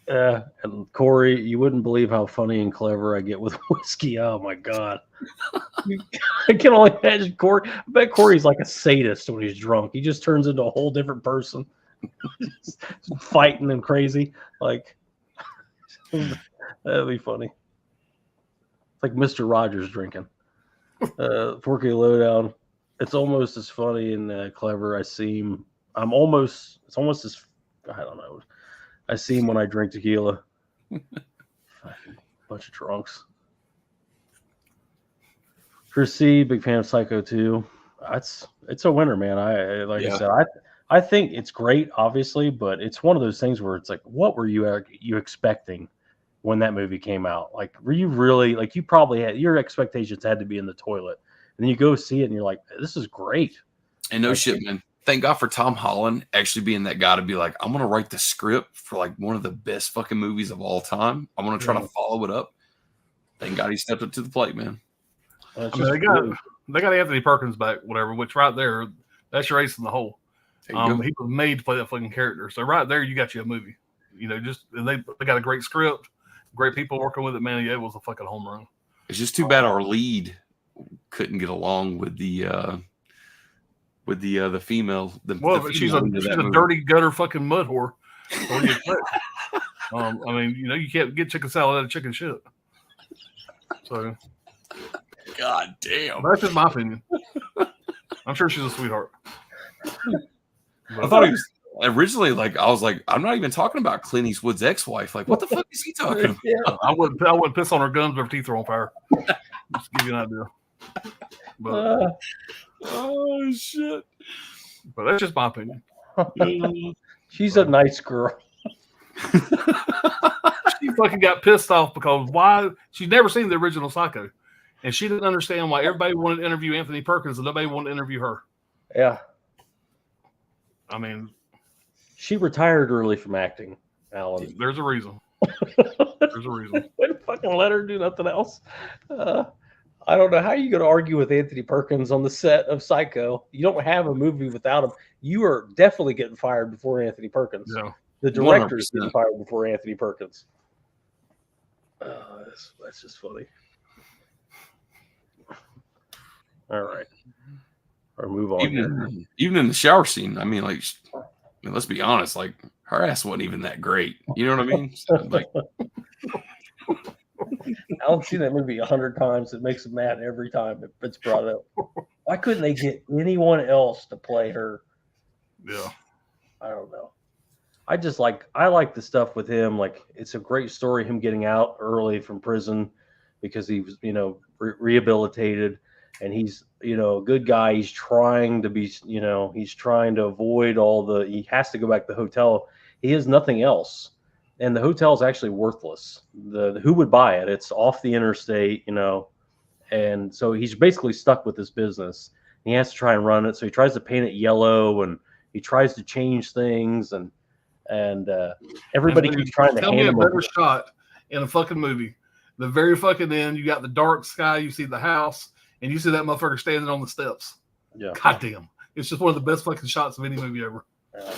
And Corey, you wouldn't believe how funny and clever I get with whiskey. Oh my God. I can only imagine Corey. I bet Corey's like a sadist when he's drunk. He just turns into a whole different person. Fighting and crazy. Like that'd be funny. It's like Mr. Rogers drinking. 4K Lowdown. It's almost as funny and clever I seem. It's almost as, I don't know. I see him when I drink tequila. Bunch of drunks. Chris C, big fan of Psycho 2. It's a winner, man. I said, I think it's great, obviously, but it's one of those things where it's like, what were you expecting when that movie came out? Like, were you really like you probably had your expectations had to be in the toilet, and then you go see it and you're like, this is great. And no shit, man. Thank God for Tom Holland actually being that guy to be like, I'm gonna write the script for like one of the best fucking movies of all time. I'm gonna try to follow it up. Thank God he stepped up to the plate, man. I mean, they got Anthony Perkins back, whatever. Which right there, that's your ace in the hole. He was made to play that fucking character. So right there, you got you a movie. You know, just they got a great script, great people working with it. Man, yeah, it was a fucking home run. It's just too bad our lead couldn't get along with the female. She's a dirty gutter fucking mud whore. I mean, you know, you can't get chicken salad out of chicken shit. So, God damn, that's just my opinion. I'm sure she's a sweetheart. I thought he was originally like, I was like, I'm not even talking about Clint Eastwood's ex-wife. Like, what the fuck is he talking about? I wouldn't piss on her guns if her teeth are on fire. Just to give you an idea. But, oh shit! But that's just my opinion. She's a nice girl. She fucking got pissed off because why? She's never seen the original Psycho, and she didn't understand why everybody wanted to interview Anthony Perkins and nobody wanted to interview her. Yeah. I mean, she retired early from acting, Alan. There's a reason. There's a reason. Wouldn't fucking let her do nothing else. I don't know how you going to argue with Anthony Perkins on the set of Psycho. You don't have a movie without him. You are definitely getting fired before Anthony Perkins. Yeah. The director's 100%. getting fired before Anthony Perkins. That's just funny. All right. Or move on here. Even in the shower scene, I mean, like, let's be honest, like, her ass wasn't even that great. You know what I mean? So, like, I've seen that movie 100 times. It makes me mad every time it's brought up. Why couldn't they get anyone else to play her? Yeah. I don't know. I like the stuff with him. Like, it's a great story, him getting out early from prison because he was, rehabilitated, and he's, a good guy. He's trying to be, he's trying to avoid he has to go back to the hotel. He has nothing else. And the hotel is actually worthless. Who would buy it? It's off the interstate, and so he's basically stuck with this business. He has to try and run it. So he tries to paint it yellow, and he tries to change things, and everybody keeps trying to tell hand me a him better shot in a fucking movie. The very fucking end, you got the dark sky, you see the house, and you see that motherfucker standing on the steps. Yeah. Goddamn. It's just one of the best fucking shots of any movie ever. Yeah.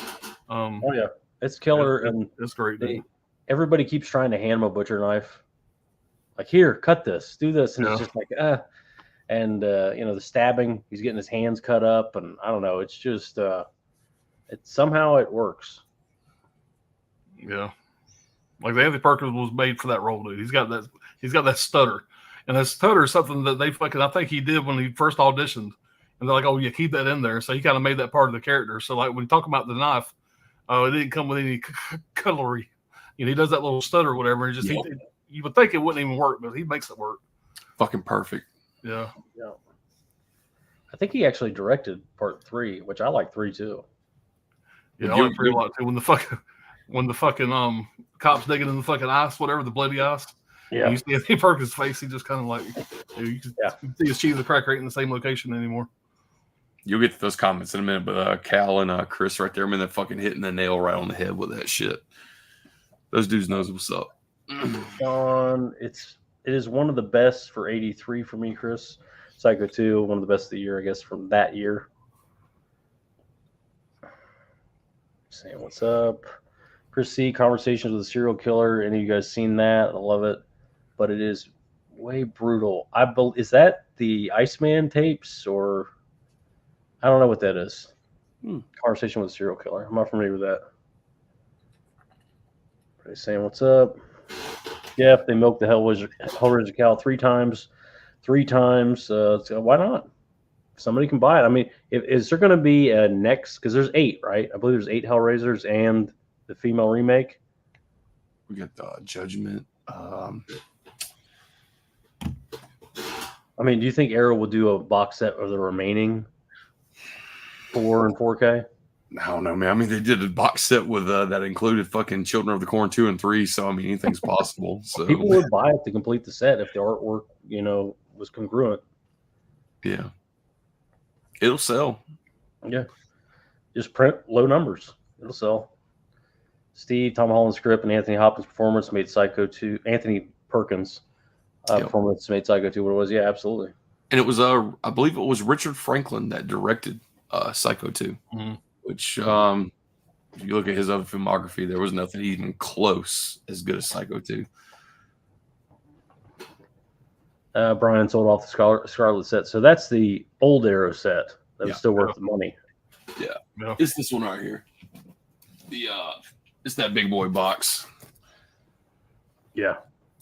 Oh yeah, it's killer, and it's great. Everybody keeps trying to hand him a butcher knife. Like, here, cut this, do this, and it's just like, and the stabbing, he's getting his hands cut up, and I don't know, it's just somehow it works. Yeah, like Anthony Perkins was made for that role, dude. He's got that stutter, and that stutter is something that I think he did when he first auditioned, and they're like, oh yeah, keep that in there. So he kind of made that part of the character. So like when you talk about the knife, it didn't come with any cutlery. He does that little stutter or whatever. And you would think it wouldn't even work, but he makes it work. Fucking perfect. Yeah. Yeah. I think he actually directed part 3, which I like 3 too. Yeah, I like 3 a lot too. When the fucking cops digging in the fucking ice, whatever, the bloody ice. Yeah. You see Anthony Perkins' face, he just kind of like, you can see his cheese and crack right in the same location anymore. You'll get to those comments in a minute, but Cal and Chris right there, man, they're fucking hitting the nail right on the head with that shit. Those dudes knows what's up. Sean, it is one of the best for 83 for me, Chris. Psycho 2, one of the best of the year, I guess, from that year. Saying what's up. Chris C, Conversations with a Serial Killer. Any of you guys seen that? I love it. But it is way brutal. Is that the Iceman tapes, or I don't know what that is. Conversation with a Serial Killer. I'm not familiar with that. Saying what's up. Jeff, they milked the Hellraiser cow 3 times. 3 times. So why not? Somebody can buy it. I mean, is there going to be a next? Because there's 8, right? I believe there's 8 Hellraisers and the female remake. We got the Judgment. I mean, do you think Arrow will do a box set of the remaining 4 and 4K? I don't know, man. I mean, they did a box set with that included fucking Children of the Corn 2 and 3. So I mean, anything's possible. So people would buy it to complete the set if the artwork, was congruent. Yeah, it'll sell. Yeah, just print low numbers. It'll sell. Steve, Tom Holland's script and Anthony Hopkins' performance made Psycho 2. Anthony Perkins' performance made Psycho 2 what it was. Yeah, absolutely. And it was I believe it was Richard Franklin that directed Psycho 2. Mm-hmm. Which, if you look at his other filmography, there was nothing even close as good as Psycho 2. Brian sold off the Scarlet set. So that's the old Arrow set. That was still worth the money. Yeah. It's this one right here. It's that big boy box. Yeah.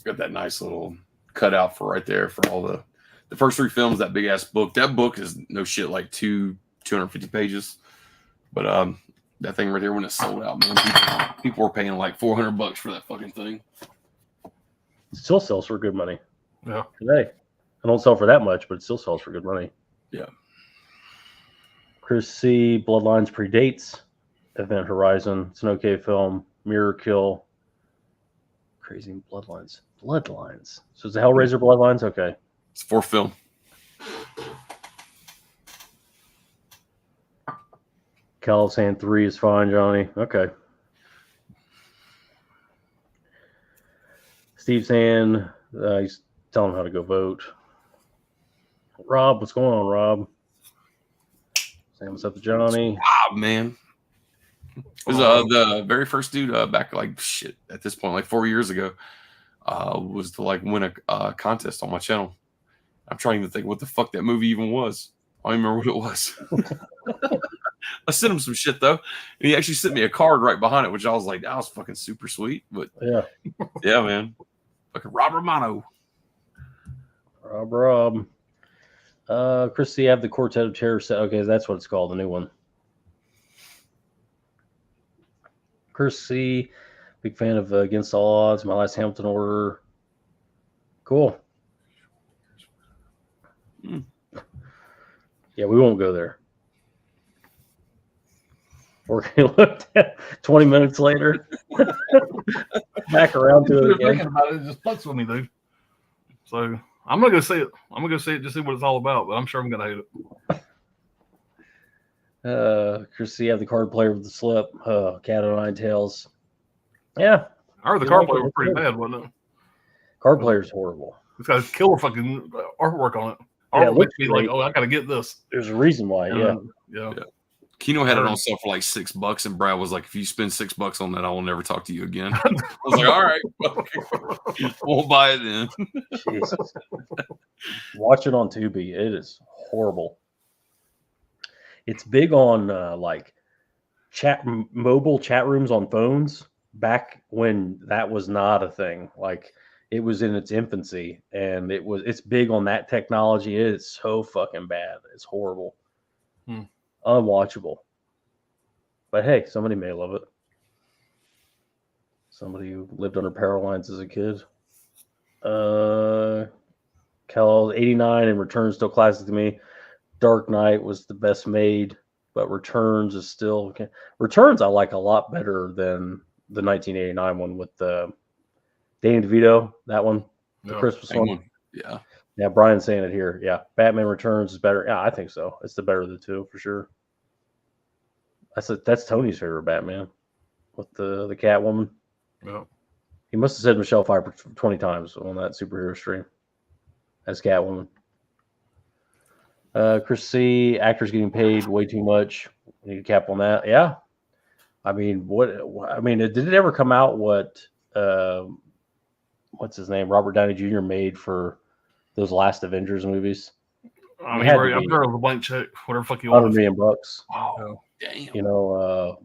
Got that nice little cutout for right there for all the first 3 films, that big ass book. That book is no shit like 250 pages. But that thing right there, when it sold out, man, people were paying like $400 for that fucking thing. It still sells for good money. Yeah. Today. I don't sell for that much, but it still sells for good money. Yeah. Chris C, Bloodlines predates Event Horizon. It's an okay film. Mirror Kill. Crazy Bloodlines. Bloodlines. So it's a Hellraiser Bloodlines? Okay. It's 4th film. Cal saying 3 is fine, Johnny. Okay. Steve saying he's telling him how to go vote. Rob, what's going on, Rob? Saying what's up to Johnny. Ah, man. It was the very first dude back like shit at this point, like 4 years ago, was to like win a contest on my channel. I'm trying to think what the fuck that movie even was. I don't even remember what it was. I sent him some shit though, and he actually sent me a card right behind it, which I was like, that was fucking super sweet. But Yeah, yeah, man, fucking Rob Romano. Rob. Chris C, have the Quartet of Terror set. Okay, that's what it's called, the new one. Chris C, big fan of Against All Odds. My Last Hamilton Order. Cool. Yeah, we won't go there. We're going to look at 20 minutes later. Back around to it again. Thinking about it just fucks with me, dude. So I'm gonna go see it. I'm gonna go see it just see what it's all about. But I'm sure I'm gonna hate it. Chris C, have the card player with the slip. Cat o' nine tails. Yeah. I heard the card player was pretty bad, wasn't it? Card player's horrible. It's got killer fucking artwork on it. Yeah, it Artwork looks makes me like, great. oh, I gotta get this. There's a reason why, yeah. Yeah. Keno had it on sale for like $6, and Brad was like, "If you spend $6 on that, I will never talk to you again." I was like, "All right, we'll buy it then." Jesus. Watch it on Tubi. It is horrible. It's big on like mobile chat rooms on phones back when that was not a thing. Like it was in its infancy, and it's big on that technology. It is so fucking bad. It's horrible. Unwatchable. But hey, somebody may love it. Somebody who lived under power lines as a kid. Cal 89 and Returns still classic to me. Dark Knight was the best made, but Returns is still okay. Returns I like a lot better than the 1989 one with Danny DeVito. That one, the Christmas one. Yeah. Yeah, Brian's saying it here. Yeah, Batman Returns is better. Yeah, I think so. It's the better of the two for sure. That's Tony's favorite Batman with the Catwoman. Yeah. He must have said Michelle Pfeiffer 20 times on that superhero stream as Catwoman. Chris C, actors getting paid way too much. We need a cap on that. Yeah. I mean, did it ever come out what what's his name? Robert Downey Jr. made for those last Avengers movies? I mean, I'm sure it was a blank check, whatever fuck you want. $100 million. Oh, damn. You know,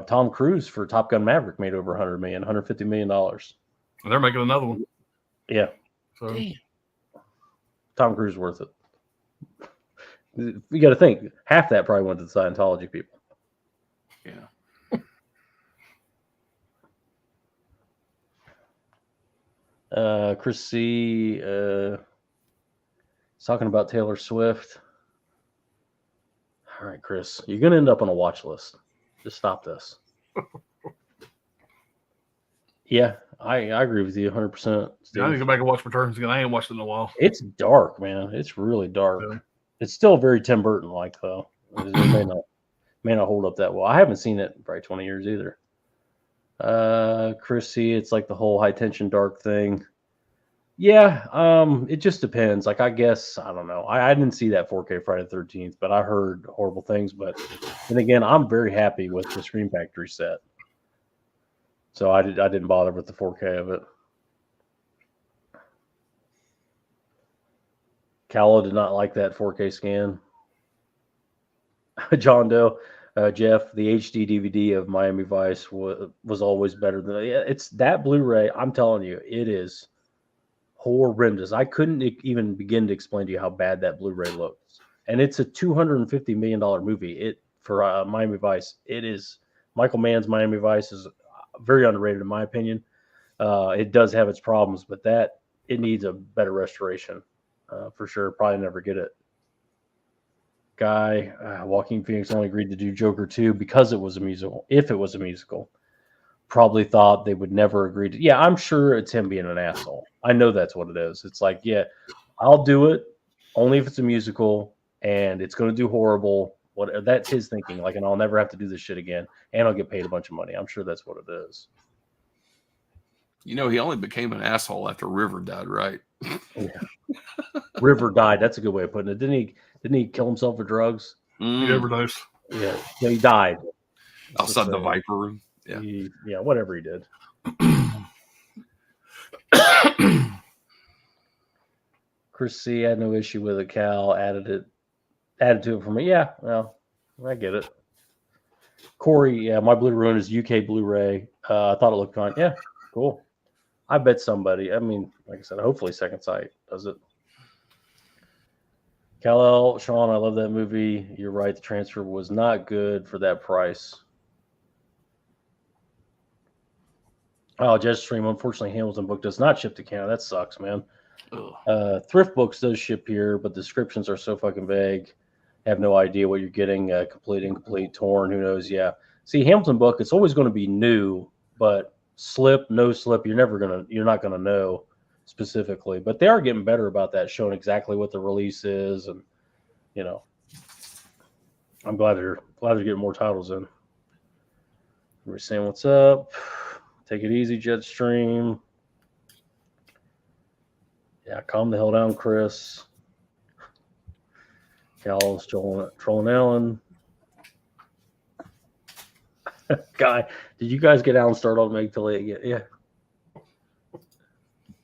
Tom Cruise for Top Gun Maverick made over $100 million, $150 million. And they're making another one. Yeah. So Damn. Tom Cruise is worth it. You got to think, half that probably went to the Scientology people. Yeah. Chris C. Talking about Taylor Swift. All right, Chris, you're going to end up on a watch list. Just stop this. Yeah, I agree with you 100%. yeah, I need to go back and watch Returns again. I ain't watched it in a while. It's dark, man. It's really dark. Yeah. It's still very Tim Burton-like, though. It may not hold up that well. I haven't seen it in probably 20 years either. Chris C, it's like the whole high-tension dark thing. Yeah, it just depends. Like, I guess, I don't know. I didn't see that 4K Friday the 13th, but I heard horrible things. But then again, I'm very happy with the Scream Factory set. So I didn't bother with the 4K of it. Callow did not like that 4K scan. John Doe, Jeff, the HD DVD of Miami Vice was always better than it's that Blu-ray. I'm telling you, it is horrendous. I couldn't even begin to explain to you how bad that Blu-ray looks. And it's a $250 million movie. For Miami Vice, it is. Michael Mann's Miami Vice is very underrated in my opinion. It does have its problems, but it needs a better restoration for sure. Probably never get it. Guy, Joaquin Phoenix only agreed to do Joker 2 because it was a musical. If it was a musical, probably thought they would never agree to. Yeah, I'm sure it's him being an asshole. I know that's what it is. It's like, yeah, I'll do it only if it's a musical and it's going to do horrible. That's his thinking. Like, and I'll never have to do this shit again, and I'll get paid a bunch of money. I'm sure that's what it is. You know, he only became an asshole after River died, right? Yeah. River died. That's a good way of putting it. Didn't he kill himself with drugs? You overdose. Yeah, he died Outside the Viper room. Yeah, whatever he did. Chris C had no issue with it. Cal added to it for me. Yeah, well, I get it. Corey, yeah, my Blue Ruin is UK Blu-ray. I thought it looked fine. Yeah, cool. I bet somebody. I mean, like I said, hopefully Second Sight does it. Kal-El, Sean, I love that movie. You're right. The transfer was not good for that price. Oh, Jetstream. Unfortunately, Hamilton book does not ship to Canada. That sucks, man. Thrift Books does ship here, but descriptions are so fucking vague. Have no idea what you're getting. Complete, incomplete, torn. Who knows? Yeah. See, Hamilton book. It's always going to be new, but slip, no slip. You're not gonna know specifically. But they are getting better about that, showing exactly what the release is, and I'm glad they're getting more titles in. We're saying what's up. Take it easy, Jetstream. Yeah, calm the hell down, Chris. Cal's trolling Alan. Guy, did you guys get out and start on Meg till late again? Yeah.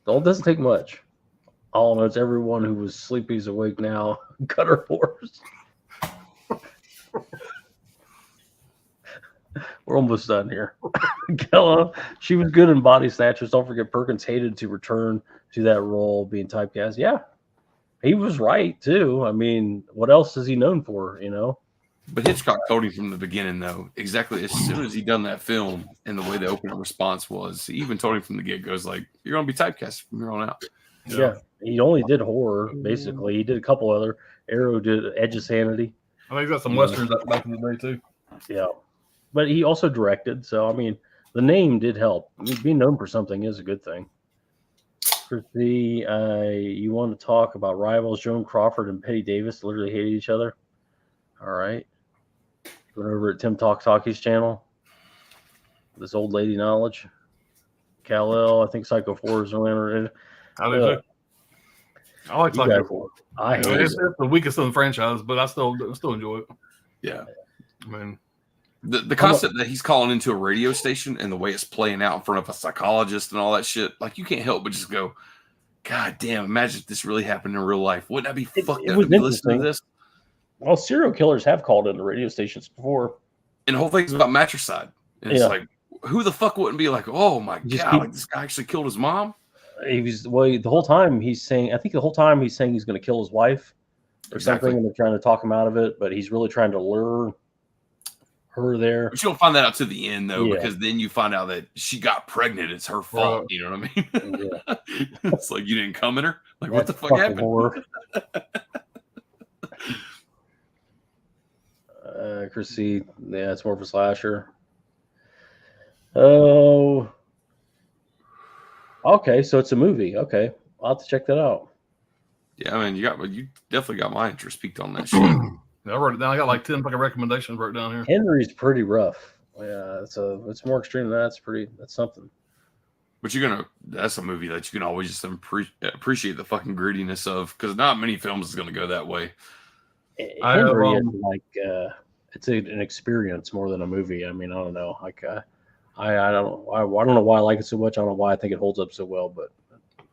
It doesn't take much. All I know is everyone who was sleepy is awake now. Gutter Force. We're almost done here. Kella, she was good in Body Snatchers. Don't forget Perkins hated to return to that role, being typecast. Yeah, he was right too. I mean, what else is he known for? But Hitchcock told him from the beginning, though, exactly as soon as he done that film and the way the opening response was, he even told him from the get-go, like, you're going to be typecast from here on out. Yeah, he only did horror, basically. He did a couple other. Arrow did Edge of Sanity. I think he's got some westerns back in the day, too. Yeah. But he also directed, so, I mean, the name did help. I mean, being known for something is a good thing. You want to talk about rivals, Joan Crawford and Petty Davis literally hated each other. All right. Going over at Tim Talkie's channel. This old lady knowledge. Kal-El, I think Psycho 4 is around. I do too. I like Psycho 4. I hate it's the weakest of the franchise, but I still enjoy it. Yeah. I mean, the concept that he's calling into a radio station and the way it's playing out in front of a psychologist and all that shit, like, you can't help but just go, God damn, imagine if this really happened in real life. Wouldn't that be fucked up to be listening to this? Well, serial killers have called into radio stations before. And the whole thing's about matricide. And it's like, who the fuck wouldn't be like, oh my God, like this guy actually killed his mom? The whole time he's saying he's going to kill his wife or something, and they're trying to talk him out of it, but he's really trying to lure her there. But you don't find that out to the end, though, because then you find out that she got pregnant. It's her fault. You know what I mean? Yeah. It's like, you didn't come in her? Like, what the fuck happened? Chrissy, yeah, it's more of a slasher. Oh, okay, so it's a movie. Okay, I'll have to check that out. Yeah, I mean, you definitely got my interest peaked on that shit. I wrote it down. I got like 10 fucking recommendations wrote down here. Henry's pretty rough. Yeah, it's more extreme than that. That's something. But that's a movie that you can always just appreciate the fucking grittiness of, because not many films is going to go that way. Henry is like it's an experience more than a movie. I mean, I don't know. Like I don't know why I like it so much. I don't know why I think it holds up so well. But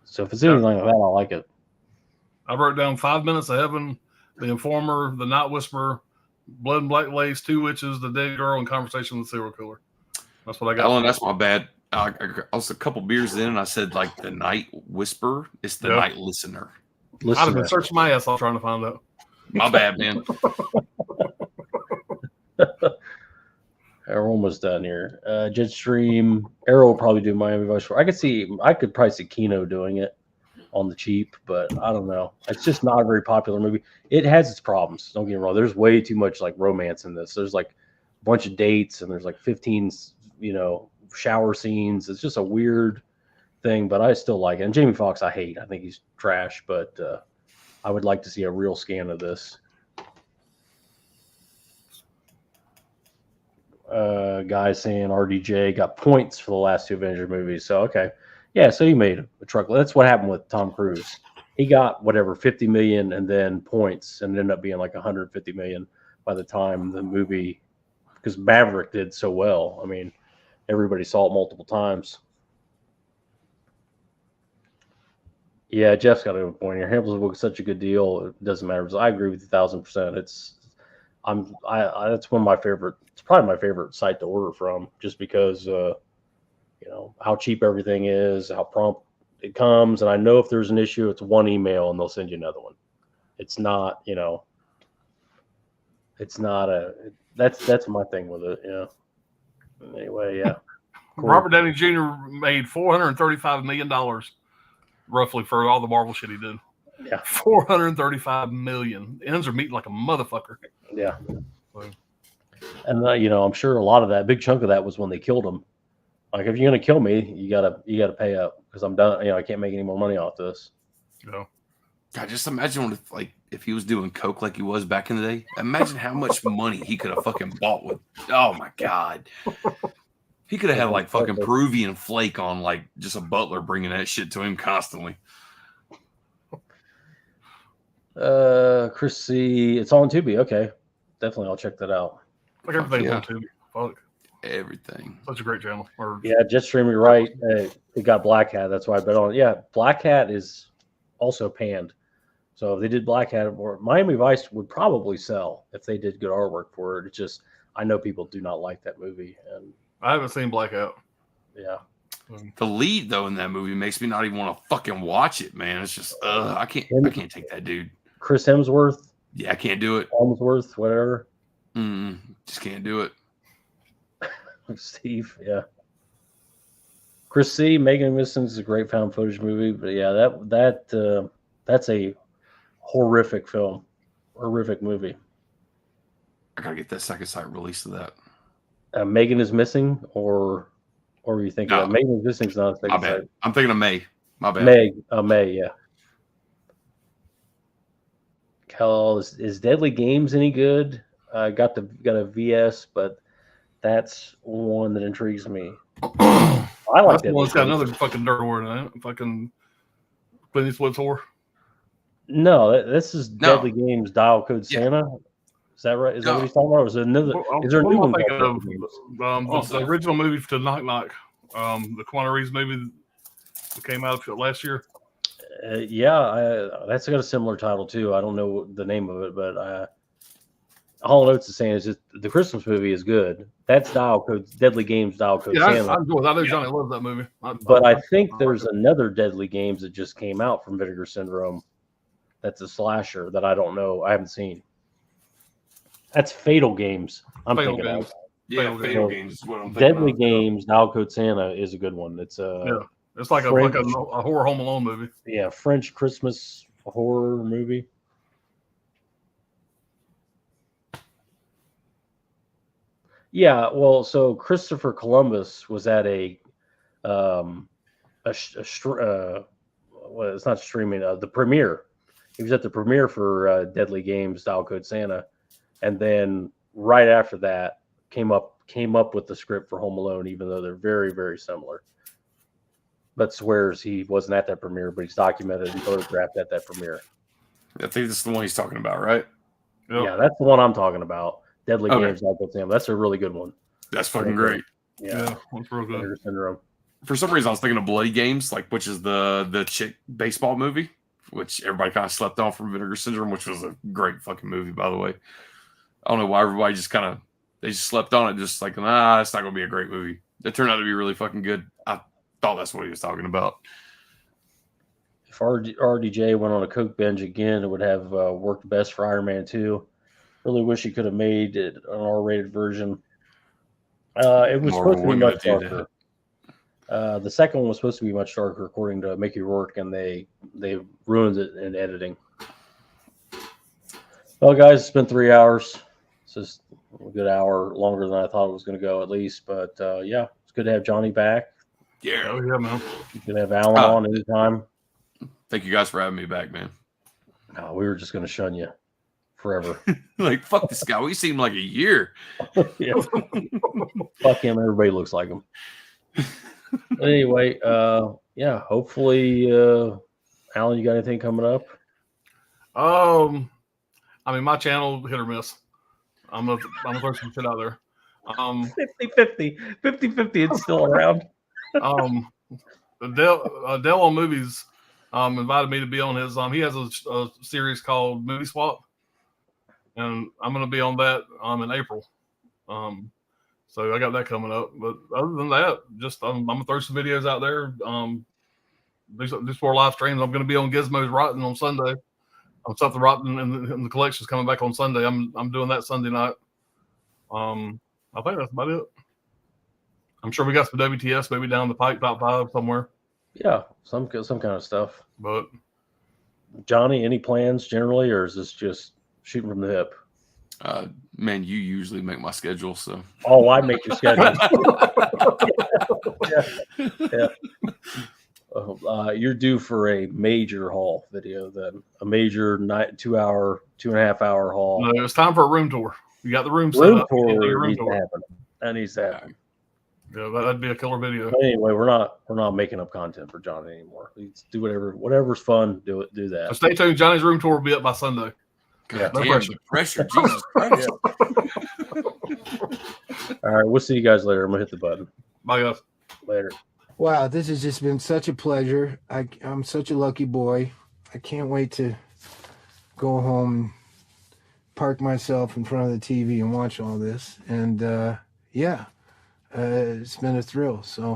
so if it's anything like that, I like it. I wrote down 5 Minutes of Heaven, The Informer, The Night Whisperer, Blood and Black Lace, Two Witches, The Dead Girl, and Conversation with the Serial Killer. That's what I got. Alan, that's my bad. I was a couple beers in, and I said like The Night Whisperer. It's The Night Listener. I'd have been searching my ass off trying to find out. My bad, man. We're almost done here. Jetstream, Arrow will probably do Miami Vice. I could probably see Kino doing it on the cheap, but I don't know. It's just not a very popular movie. It has its problems. Don't get me wrong. There's way too much like romance in this. There's like a bunch of dates and there's like 15, shower scenes. It's just a weird thing, but I still like it. And Jamie Foxx, I hate. I think he's trash, but I would like to see a real scan of this. Guy saying RDJ got points for the last two Avengers movies. So, okay. Yeah, so he made a truckload. That's what happened with Tom Cruise. he got whatever 50 million and then points, and it ended up being like 150 million by the time the movie, because Maverick did so well. I mean, everybody saw it multiple times. Yeah, Jeff's got a good point here. Hamilton's book is such a good deal. It doesn't matter. I agree with you 1,000%. That's one of my favorite. It's probably my favorite site to order from, just because how cheap everything is, how prompt it comes, and I know if there's an issue, it's one email and they'll send you another one. It's not, it's not that's my thing with it. Yeah. Anyway, yeah. Cool. Robert Downey Jr. made $435 million roughly for all the Marvel shit he did. Yeah. 435 million. Ends are meeting like a motherfucker. Yeah. So, And I'm sure a lot of that, big chunk of that was when they killed him. Like, if you're gonna kill me, you gotta pay up, because I'm done. I can't make any more money off this. God, just imagine if he was doing coke like he was back in the day. Imagine how much money he could have fucking bought with. Oh my God. He could have had like fucking Peruvian flake on, like just a butler bringing that shit to him constantly. Chris C. It's on Tubi. Okay, definitely, I'll check that out. like everything's on Tubi. Fuck. Everything. Such a great channel. Yeah, Jetstream, you're right. It got Black Hat. That's why I bet on it. Yeah, Black Hat is also panned. So if they did Black Hat, or Miami Vice would probably sell if they did good artwork for it. It's just, I know people do not like that movie, and I haven't seen Blackout. Yeah. The lead though in that movie makes me not even want to fucking watch it, man. It's just I can't take that dude. Chris Hemsworth. Yeah, I can't do it. Hemsworth, whatever. Just can't do it. Steve, yeah. Chris C. Megan Missing is a great found footage movie, but yeah, that's a horrific film, horrific movie. I gotta get that second sight release of that. Megan is Missing, or are you thinking of Megan is Missing? Is not a second sight. I'm thinking of May. My bad. May, yeah. Cal, is Deadly Games any good? Got a VS, but that's one that intrigues me. I like that. One's got another fucking dirt word in it. Fucking Clint Eastwood's whore. No, this is Deadly Games Dial Code Santa. Is that right? Is that what he's talking about? Or is there another? Is there a new one? The original movie to Knock Knock, the Keanu Reeves movie that came out last year. That's got a similar title too. I don't know the name of it, but all Oates is saying is just the Christmas movie is good. That's Dial Code, Deadly Games Dial Code Santa. I know Johnny loves that movie. But I think there's another Deadly Games that just came out from Vinegar Syndrome. That's a slasher that I don't know. I haven't seen. That's Fatal Games. I'm thinking of. Yeah, Fatal Games is what I'm thinking. Deadly Games Dial Code Santa is a good one. It's it's like a horror Home Alone movie. Yeah, French Christmas horror movie. Yeah, well, so Christopher Columbus was at it's not streaming, the premiere. He was at the premiere for Deadly Games Dial Code Santa, and then right after that came up with the script for Home Alone, even though they're very, very similar. But swears he wasn't at that premiere, but he's documented and photographed at that premiere. I think this is the one he's talking about, right? Yep. Yeah, that's the one I'm talking about. Deadly Games Dial Code Santa. That's a really good one. That's fucking great. Yeah, that's real good. Syndrome. For some reason, I was thinking of Bloody Games, which is the chick baseball movie, which everybody kind of slept on from Vinegar Syndrome, which was a great fucking movie, by the way. I don't know why everybody just slept on it, just like, it's not going to be a great movie. It turned out to be really fucking good. I thought that's what he was talking about. If RDJ went on a coke binge again, it would have worked best for Iron Man 2. Really wish he could have made it an R-rated version. It was supposed to be much darker. The second one was supposed to be much darker, according to Mickey Rourke, and they ruined it in editing. Well, guys, it's been 3 hours. It's just a good hour longer than I thought it was going to go, at least. But yeah, it's good to have Johnny back. Yeah, oh yeah, man. You can have Alan on anytime. Thank you guys for having me back, man. No, we were just going to shun you forever. Like, fuck this guy. We see him like a year. Yeah. Fuck him. Everybody looks like him. Anyway, yeah, hopefully Alan, you got anything coming up? I mean, my channel hit or miss. I'm gonna throw some shit out there. 50-50. 50-50, it's still around. Dell on Movies invited me to be on his. He has a series called Movie Swap, and I'm going to be on that in April. So I got that coming up. But other than that, just I'm going to throw some videos out there. These 4 live streams. I'm going to be on Gizmo's Rotten on Sunday. Something Rotten and the collection's coming back on Sunday. I'm doing that Sunday night. I think that's about it. I'm sure we got some WTS maybe down the pike, top 5 somewhere. Yeah, some kind of stuff. But Johnny, any plans generally, or is this just shooting from the hip? Man, you usually make my schedule, so. Oh, I make your schedule. Yeah. You're due for a major haul video then. A major 2.5 hour haul. No, it's time for a room tour. You got the room set Room up. You need to do your tour needs to happen. That needs to happen. Yeah, that'd be a killer video. But anyway, we're not making up content for Johnny anymore. Let's do whatever's fun. Do that. So stay tuned. Johnny's room tour will be up by Sunday. God No damn, pressure. the pressure. Jesus Christ. All right, we'll see you guys later. I'm gonna hit the button. Bye, guys. Later. Wow, this has just been such a pleasure. I'm such a lucky boy. I can't wait to go home and park myself in front of the TV and watch all this. And yeah, it's been a thrill. So